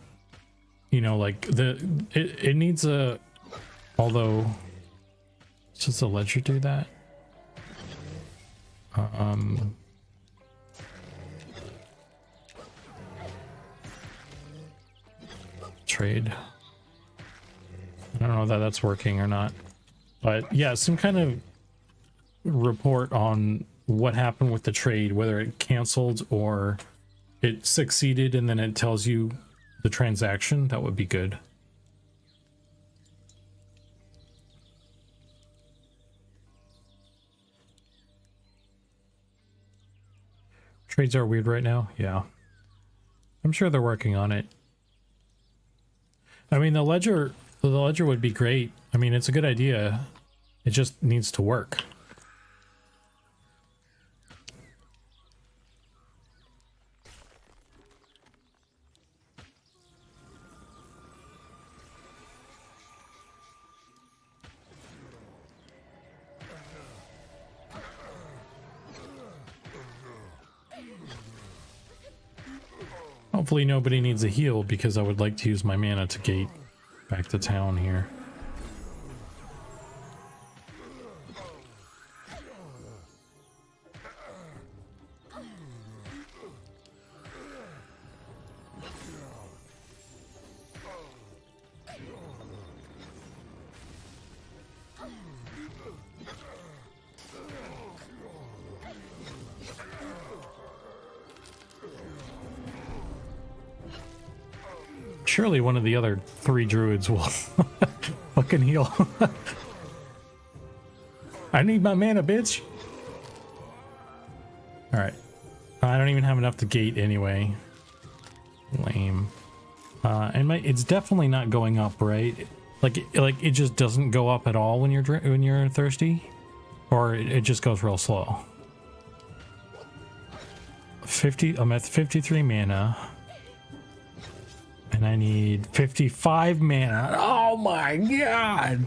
you know, like it needs a, although does the ledger do that? Trade. I don't know that that's working or not, but yeah, some kind of report on what happened with the trade, whether it canceled or it succeeded, and then it tells you the transaction. That would be good. Trades are weird right now. Yeah, I'm sure they're working on it. I mean, the ledger would be great. I mean, it's a good idea. It just needs to work. Hopefully nobody needs a heal, because I would like to use my mana to gate back to town here. Surely one of the other 3 druids will fucking heal. I need my mana, bitch. All right. I don't even have enough to gate anyway. Lame. And it's definitely not going up, right? Like it just doesn't go up at all when you're thirsty, or it just goes real slow. 50. I'm at 53 mana. And I need 55 mana. Oh my god!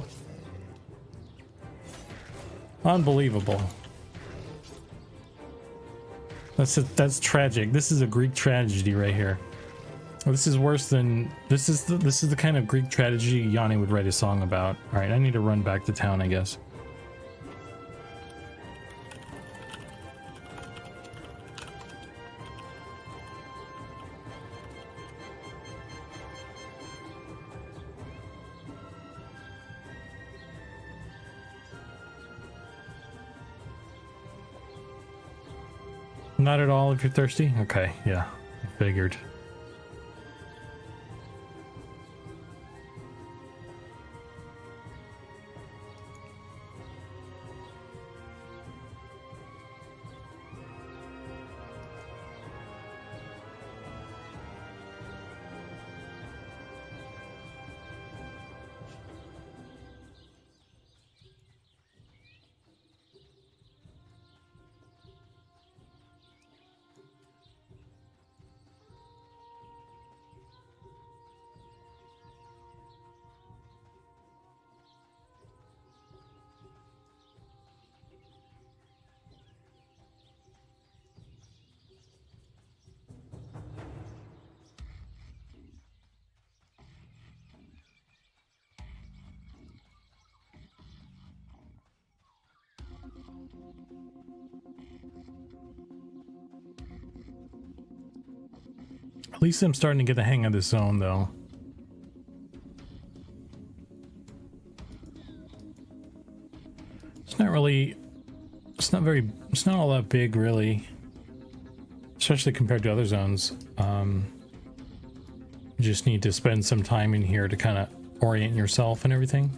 Unbelievable. That's tragic. This is a Greek tragedy right here. This is worse than this is the kind of Greek tragedy Yanni would write a song about. All right, I need to run back to town, I guess. Not at all if you're thirsty? Okay, yeah, I figured. At least I'm starting to get the hang of this zone, though. It's not really... It's not all that big, really. Especially compared to other zones. You just need to spend some time in here to kind of orient yourself and everything.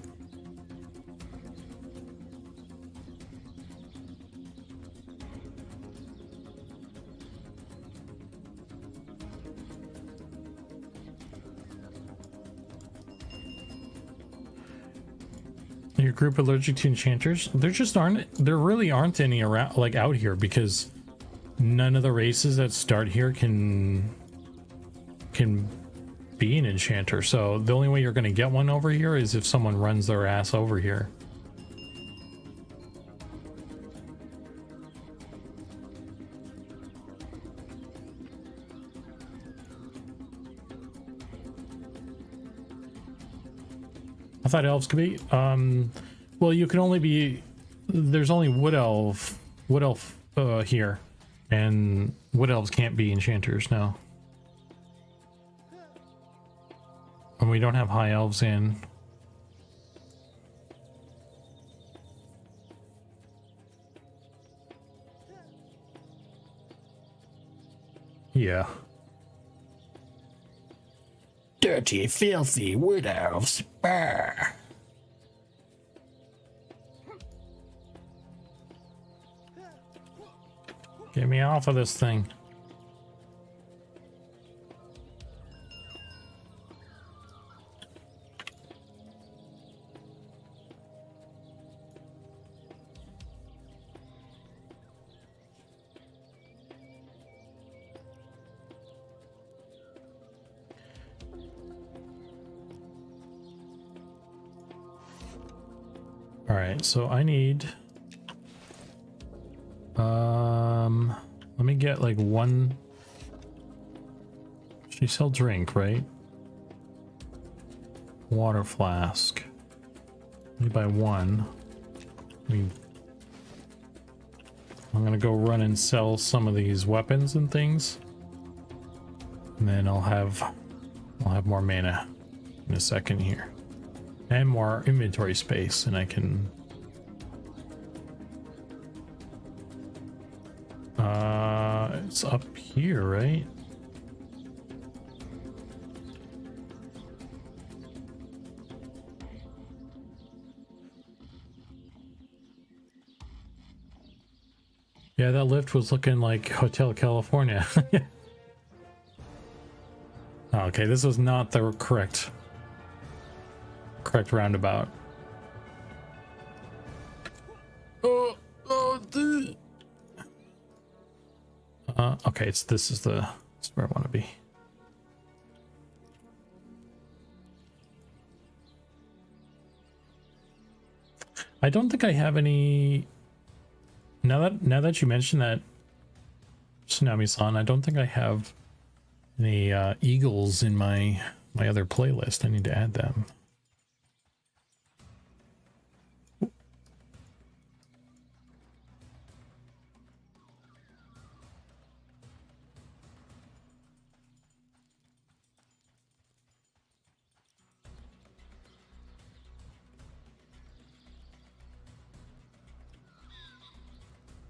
Your group allergic to enchanters? There really aren't any around, like, out here, because none of the races that start here can be an enchanter. So the only way you're going to get one over here is if someone runs their ass over here. I thought elves could be. Well, you can only be. There's only wood elf here, and wood elves can't be enchanters now. And we don't have high elves in. Yeah. Dirty, filthy wood elves. Brr. Get me off of this thing. All right, so I need let me get like one. She sell drink, right? Water flask. Let me buy one. I'm gonna go run and sell some of these weapons and things, and then I'll have more mana in a second here. And more inventory space, and I can it's up here, right? Yeah, that lift was looking like Hotel California. Okay, this was not the correct roundabout. Okay, this is where I want to be. I don't think I have any. Now that you mention that, Tsunami-san, I don't think I have any eagles in my other playlist. I need to add them.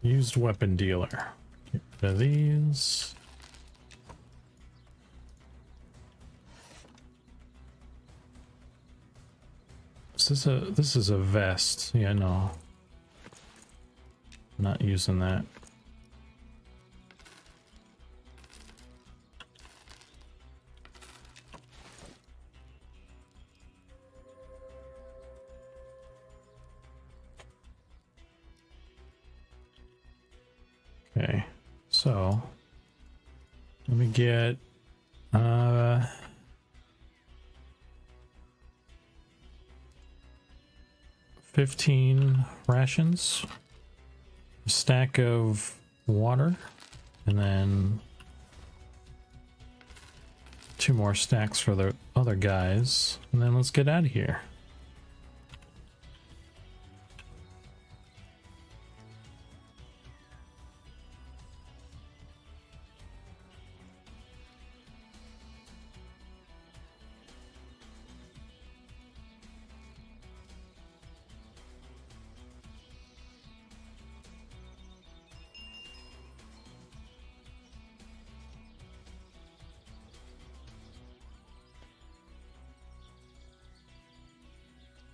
Used weapon dealer. Get rid of these. This is a vest. Yeah, no. Not using that. Okay, so let me get 15 rations, a stack of water, and then 2 more stacks for the other guys, and then let's get out of here.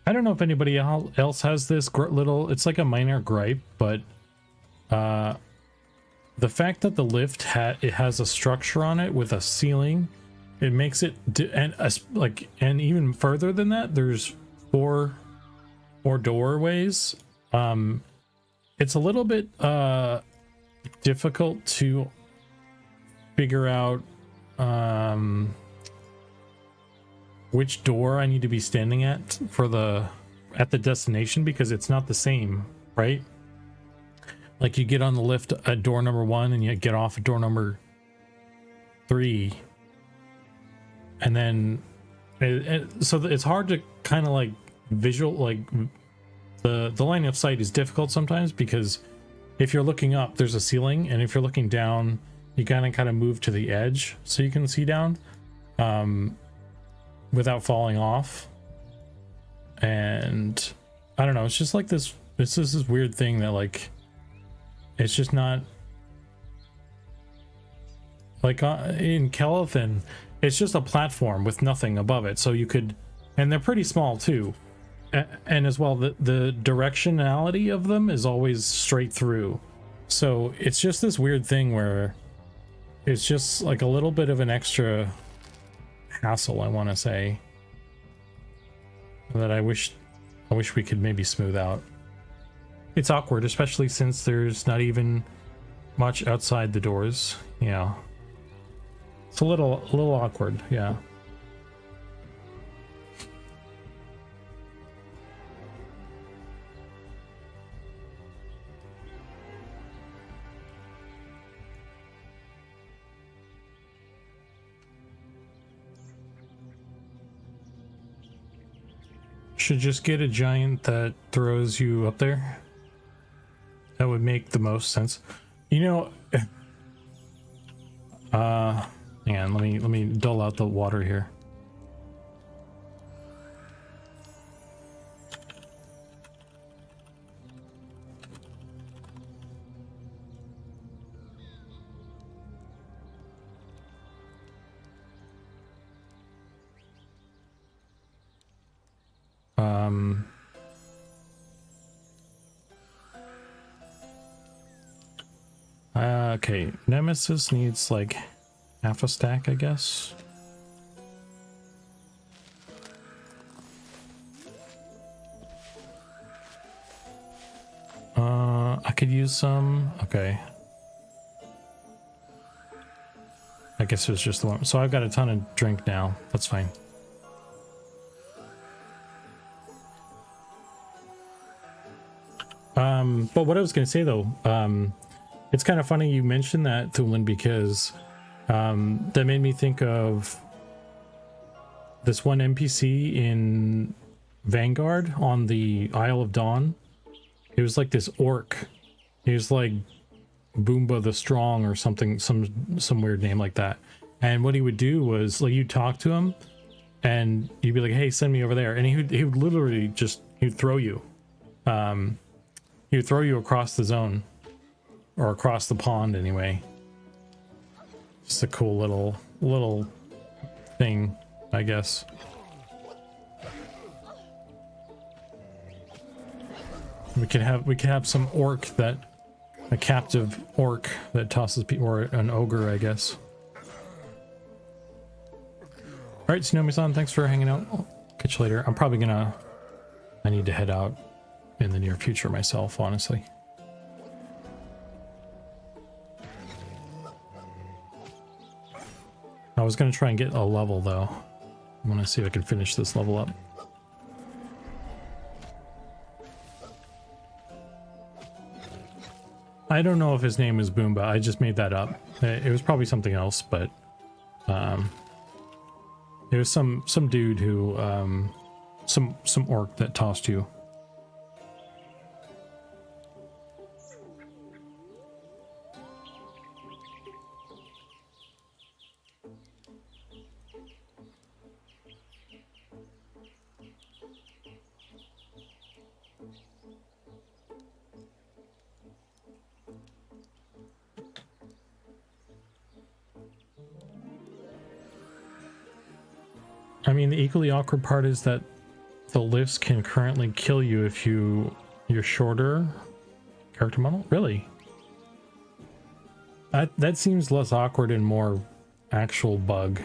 I don't know if anybody else has this little, it's like a minor gripe, but the fact that the lift it has a structure on it with a ceiling, it makes it and even further than that, there's four doorways. It's a little bit difficult to figure out which door I need to be standing at at the destination, because it's not the same, right? Like you get on the lift at door number 1 and you get off at door number 3, and then so it's hard to kind of like visual, like the line of sight is difficult sometimes, because if you're looking up, there's a ceiling, and if you're looking down, you kind of move to the edge so you can see down without falling off. And I don't know, it's just like this weird thing that, like, it's just not like in Kelothin, it's just a platform with nothing above it, so you could, and they're pretty small too, and as well the directionality of them is always straight through, so it's just this weird thing where it's just like a little bit of an extra hassle, I want to say, that I wish we could maybe smooth out. It's awkward, especially since there's not even much outside the doors. Yeah, it's a little awkward. Yeah. Should just get a giant that throws you up there. That would make the most sense. You know, hang on, let me dull out the water here. Okay, Nemesis needs like half a stack, I guess. I could use some. Okay. I guess it was just the one. So I've got a ton of drink now. That's fine. But what I was going to say though, it's kind of funny you mentioned that, Thulin, because that made me think of this one NPC in Vanguard on the Isle of Dawn. It was like this orc. He was like Boomba the Strong or something, some weird name like that. And what he would do was, like, you'd talk to him and you'd be like, hey, send me over there. And he would literally just, he'd throw you. He would throw you across the zone. Or across the pond, anyway. Just a cool little thing, I guess. We could have some orc, a captive orc that tosses people, or an ogre, I guess. All right, Tsunomi-san, thanks for hanging out. I'll catch you later. I need to head out in the near future myself, honestly. I was going to try and get a level, though. I want to see if I can finish this level up. I don't know if his name is Boomba. I just made that up. It was probably something else, but it was some dude who some orc that tossed you. I mean, the equally awkward part is that the lifts can currently kill you if you're shorter character model. Really? That seems less awkward and more actual bug.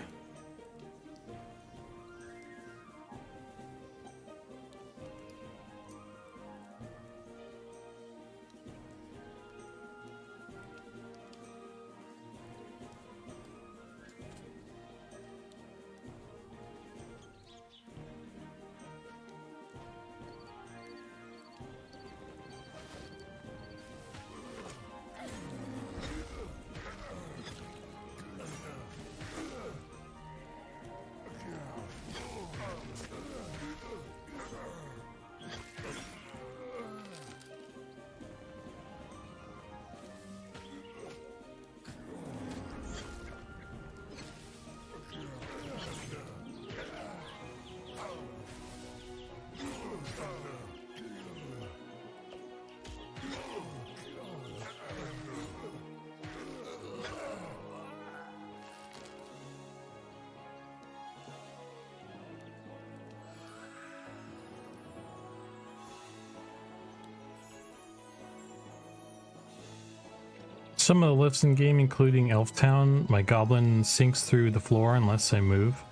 some of the lifts in game, including Elf Town, my goblin sinks through the floor unless I move.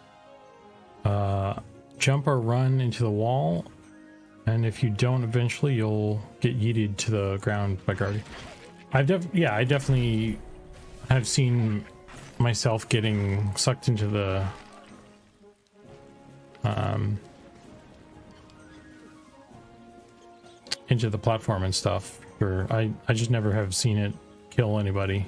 Jump or run into the wall, and if you don't, eventually you'll get yeeted to the ground by Guardian. I definitely have seen myself getting sucked into the platform and stuff. Or I just never have seen it kill anybody.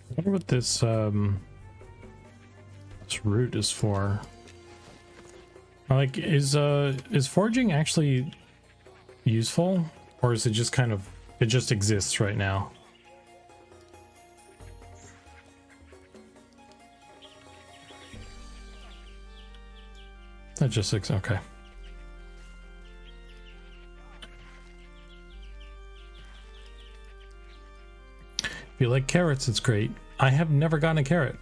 I wonder what this root is for. Like, is foraging actually useful, or is it just kind of, it just exists right now? That just okay. If you like carrots, it's great. I have never gotten a carrot.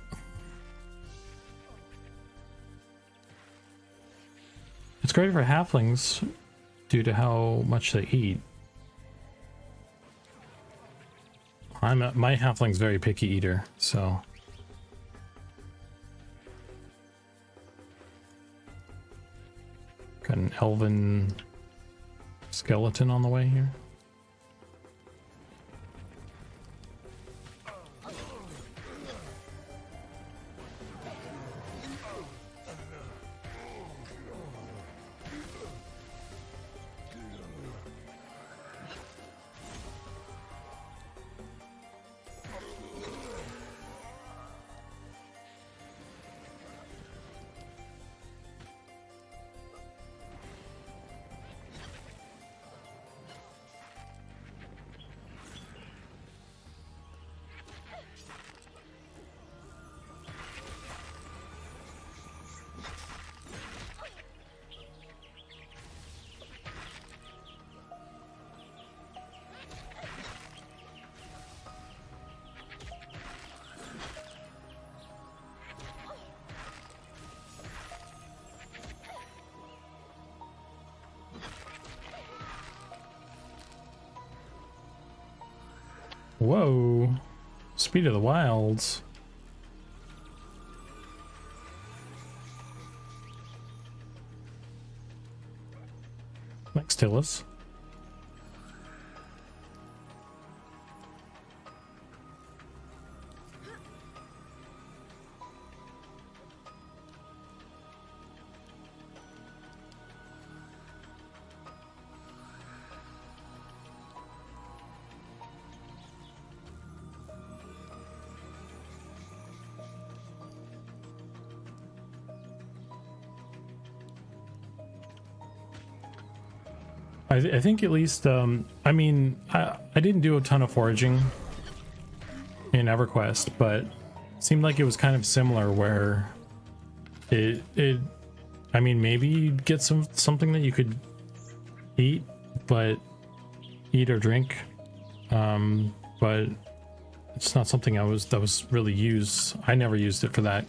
It's great for halflings due to how much they eat. My halfling's very picky eater, so. Got an elven skeleton on the way here. Whoa. Speed of the Wilds. Thanks, Tillis. I think at least, I mean, I didn't do a ton of foraging in EverQuest, but it seemed like it was kind of similar where I mean, maybe you'd get something that you could eat or drink, but it's not something that was really used. I never used it for that,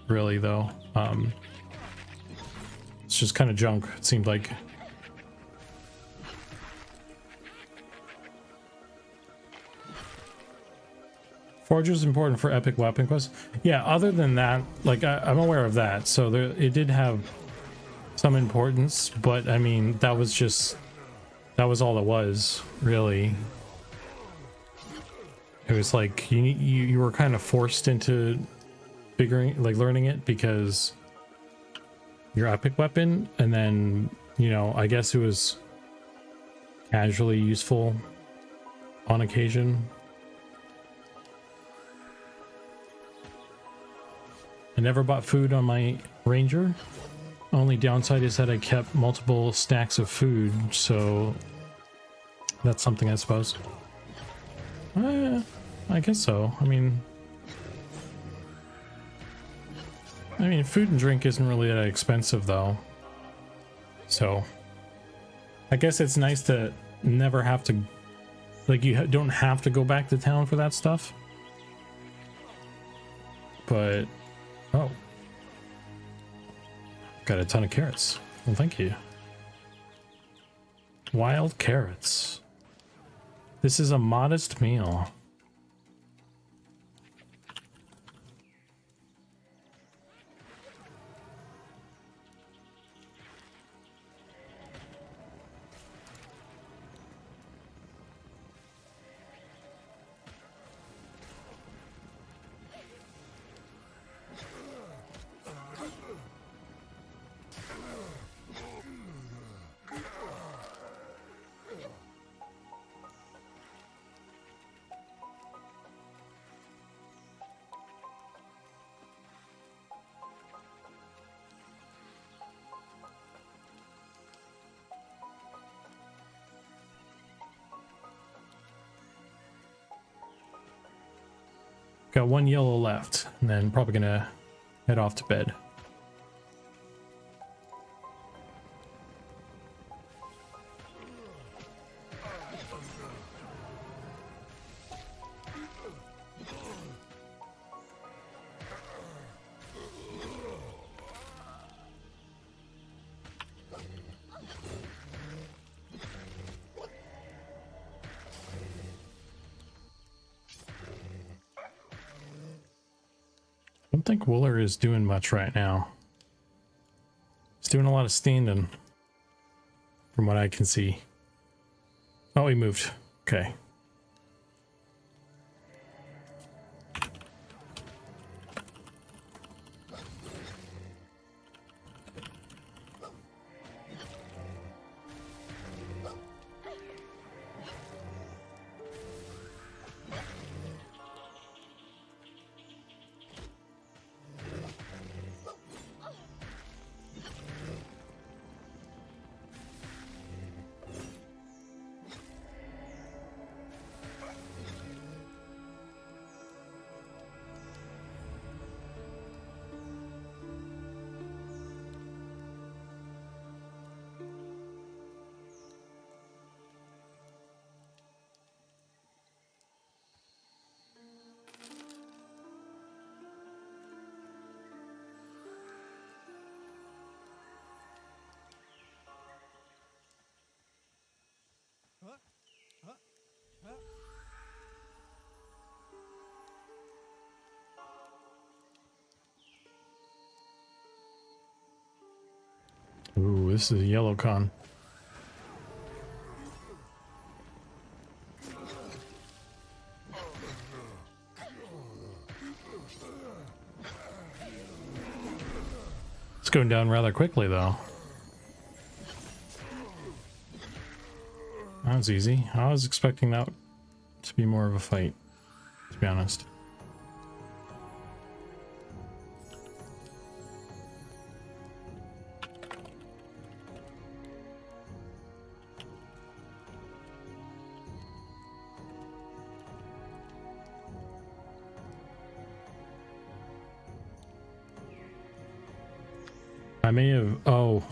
really, though. It's just kind of junk, it seemed like. Forge is important for epic weapon quests. Yeah, other than that, like I'm aware of that. So it did have some importance, but I mean that was all it was, really. It was like you were kind of forced into learning it because your epic weapon, and then I guess it was casually useful on occasion. I never bought food on my ranger. Only downside is that I kept multiple stacks of food, so that's something, I suppose. I guess so. I mean, food and drink isn't really that expensive, though. So, I guess it's nice to never have to, like, you don't have to go back to town for that stuff. But... oh, got a ton of carrots. Well, thank you. Wild carrots. This is a modest meal. Got one yellow left, and then probably gonna head off to bed. I don't think Wooler is doing much right now. He's doing a lot of standing, from what I can see. Oh, he moved. Okay. Ooh, this is a yellow con. It's going down rather quickly, though. That was easy. I was expecting that to be more of a fight, to be honest. I may have, oh.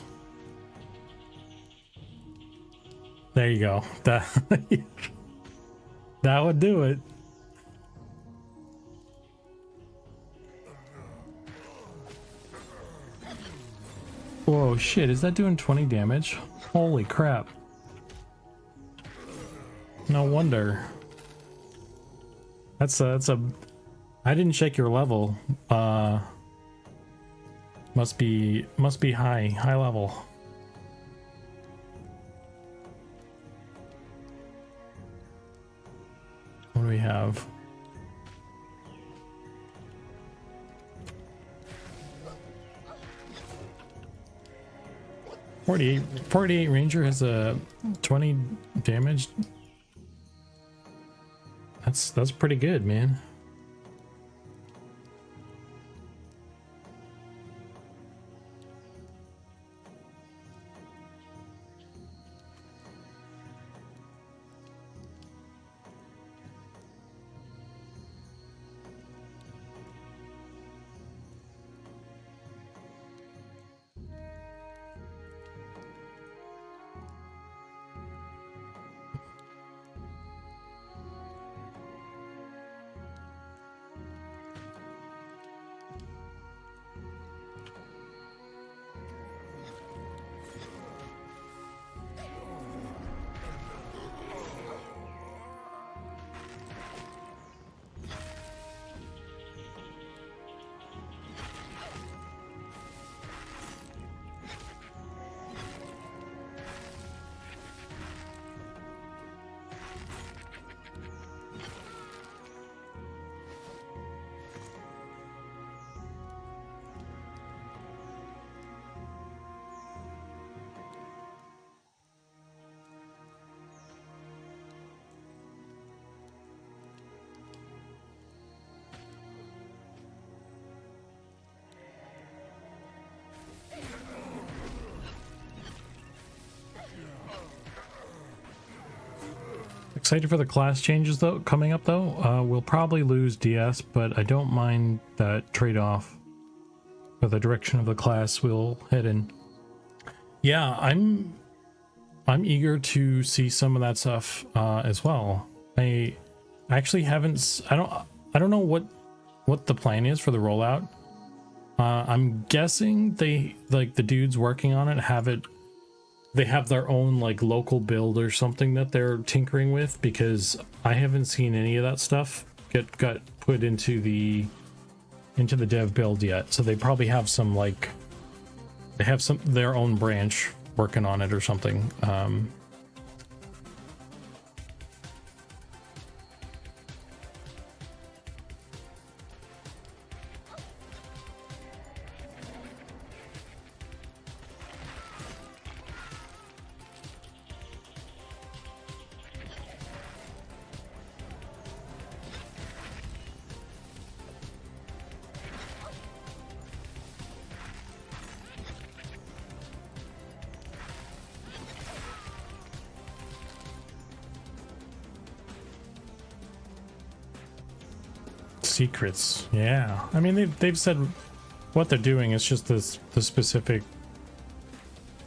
There you go. That that would do it. Whoa, shit, is that doing 20 damage? Holy crap. No wonder. That's a I didn't check your level. Must be high level. What do we have? .48 Ranger has a 20 damage. That's pretty good, man. Excited for the class changes though coming up though. We'll probably lose DS, but I don't mind that trade-off for the direction of the class we'll head in. Yeah, I'm eager to see some of that stuff as well. I actually haven't. I don't know what the plan is for the rollout. I'm guessing they, like, the dudes working on it they have their own like local build or something that they're tinkering with, because I haven't seen any of that stuff got put into the dev build yet. So they probably have some, like, they have their own branch working on it or something. Secrets, yeah. I mean, they've said what they're doing. It's just the specific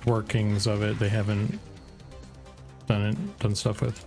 workings of it they haven't done stuff with.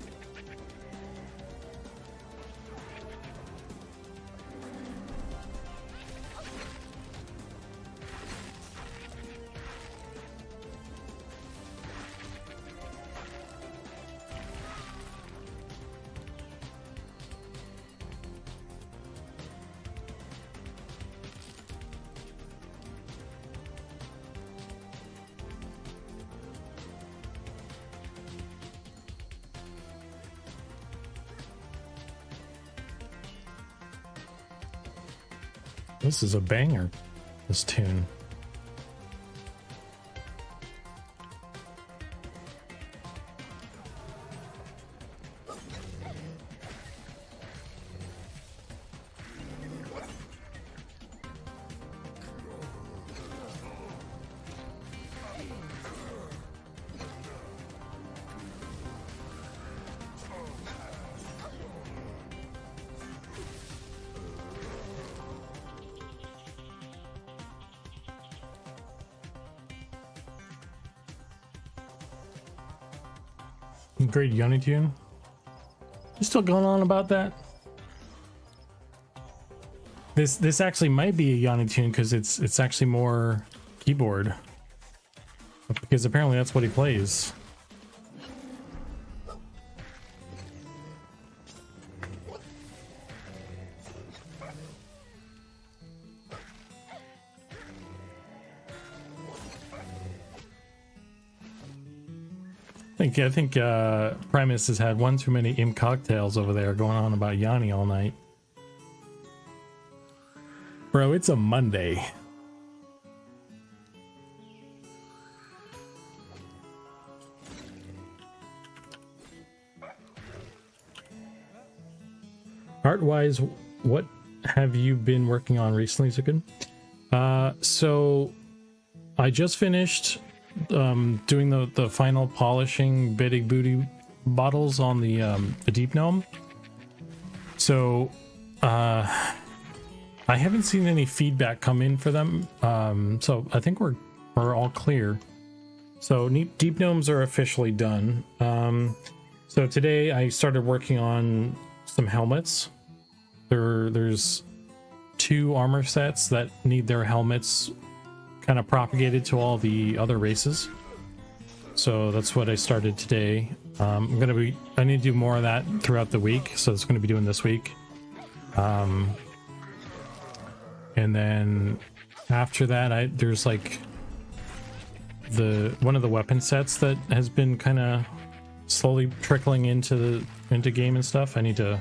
This is a banger, this tune. Great Yoni tune. You still going on about that? This actually might be a Yanni tune because it's actually more keyboard. Because apparently that's what he plays. I think Primus has had one too many imp cocktails over there going on about Yanni all night. Bro, it's a Monday. Art-wise, what have you been working on recently, Zukan? So I just finished doing the final polishing Biddy Booty bottles on the Deep Gnome. So I haven't seen any feedback come in for them. So I think we're all clear. So Deep Gnomes are officially done. So today I started working on some helmets. There's 2 armor sets that need their helmets kind of propagated to all the other races. So that's what I started today. I need to do more of that throughout the week. So it's going to be doing this week. And then after that, there's like one of the weapon sets that has been kind of slowly trickling into game and stuff. I need to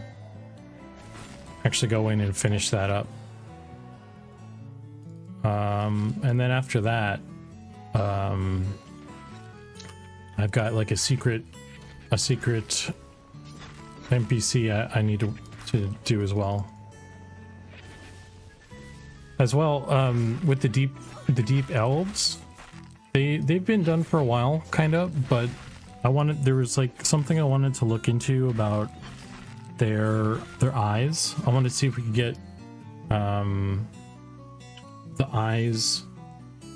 actually go in and finish that up. And then after that, I've got like a secret NPC I need to do as well. With the deep elves, they've been done for a while, kind of, but there was like something I wanted to look into about their eyes. I wanted to see if we could get the eyes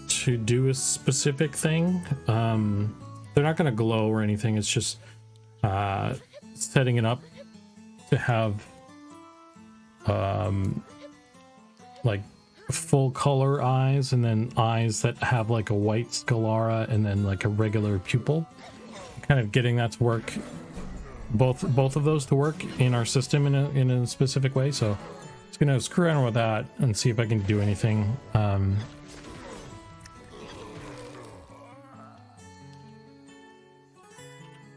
to do a specific thing. They're not going to glow or anything. It's just setting it up to have like full color eyes, and then eyes that have like a white sclera and then like a regular pupil. Kind of getting that to work, both of those to work in our system in a specific way. So just gonna screw around with that and see if I can do anything.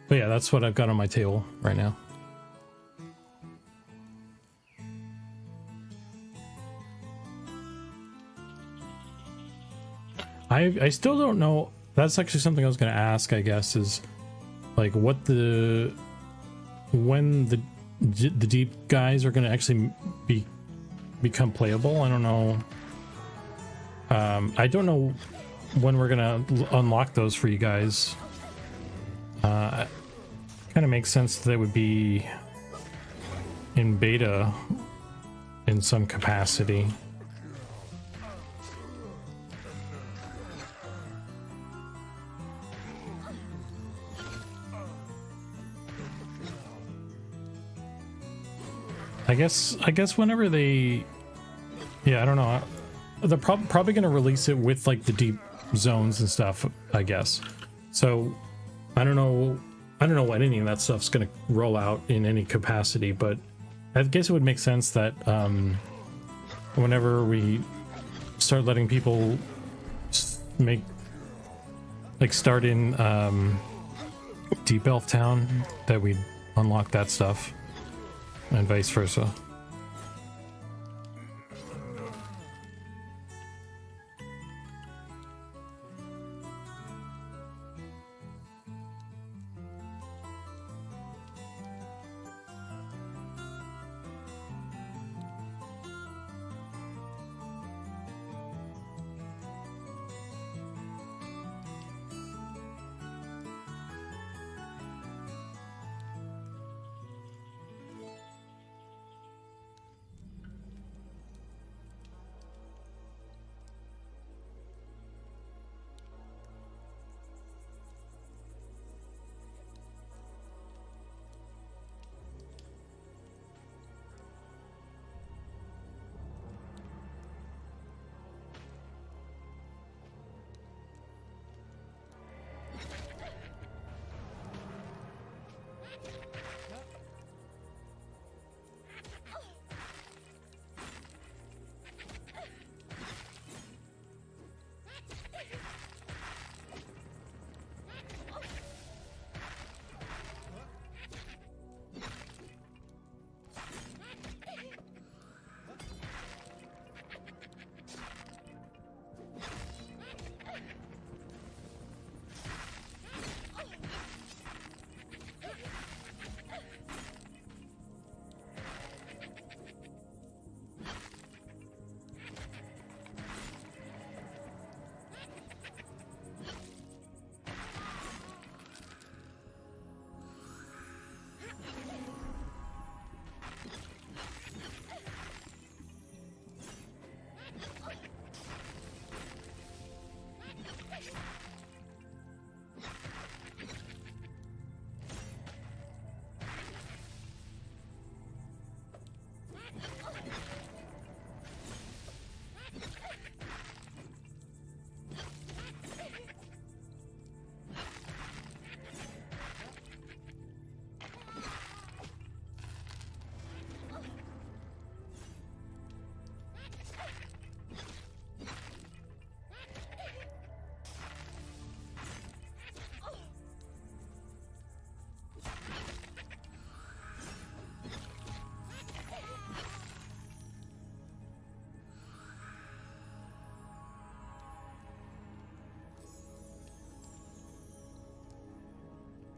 But yeah, that's what I've got on my table right now. I still don't know. That's actually something I was going to ask, I guess, is like when the deep guys are going to actually become playable. I don't know. I don't know when we're going to unlock those for you guys. Kind of makes sense that it would be in beta in some capacity. I guess whenever they, yeah, I don't know. They're probably going to release it with like the deep zones and stuff, I guess. So I don't know when any of that stuff's going to roll out in any capacity, but I guess it would make sense that whenever we start letting people start in Deep Elf Town, that we'd unlock that stuff. And vice versa.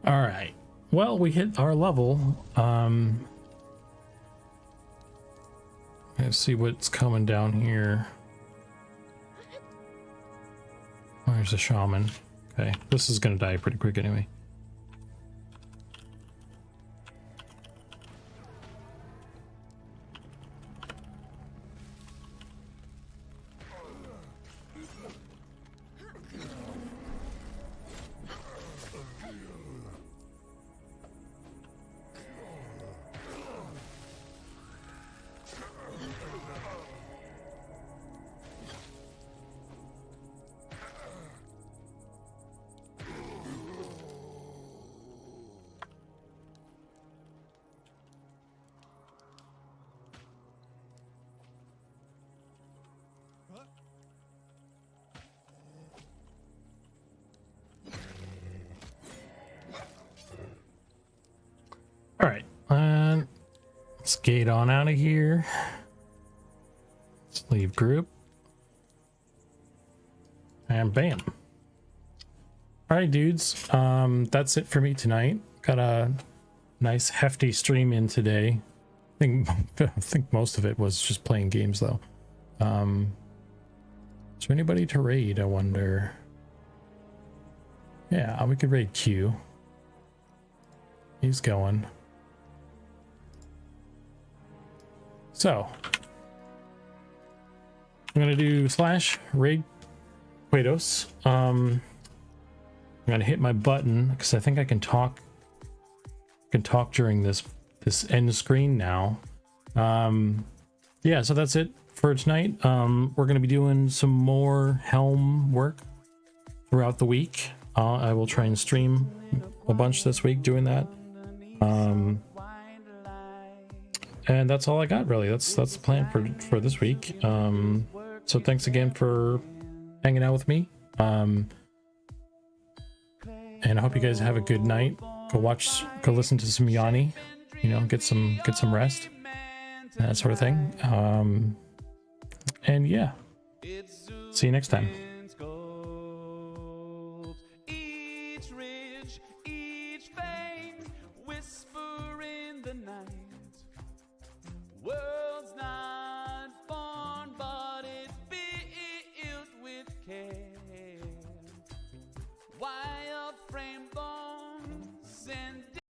All right. Well, we hit our level. Let's see what's coming down here. Where's the shaman? Okay, this is gonna die pretty quick anyway. All right, let's gate on out of here. Let's leave group. And bam. All right, dudes. That's it for me tonight. Got a nice hefty stream in today. I think most of it was just playing games though. Is there anybody to raid, I wonder? Yeah, we could raid Q. He's going. So I'm gonna do / raid Kratos. I'm gonna hit my button because I think I can talk. During this end screen now. Yeah, so that's it for tonight. We're gonna be doing some more Helm work throughout the week. I will try and stream a bunch this week doing that. And that's all I got really. That's the plan for this week. So thanks again for hanging out with me. And I hope you guys have a good night. Go listen to some Yanni, you know, get some rest, that sort of thing. And yeah, see you next time.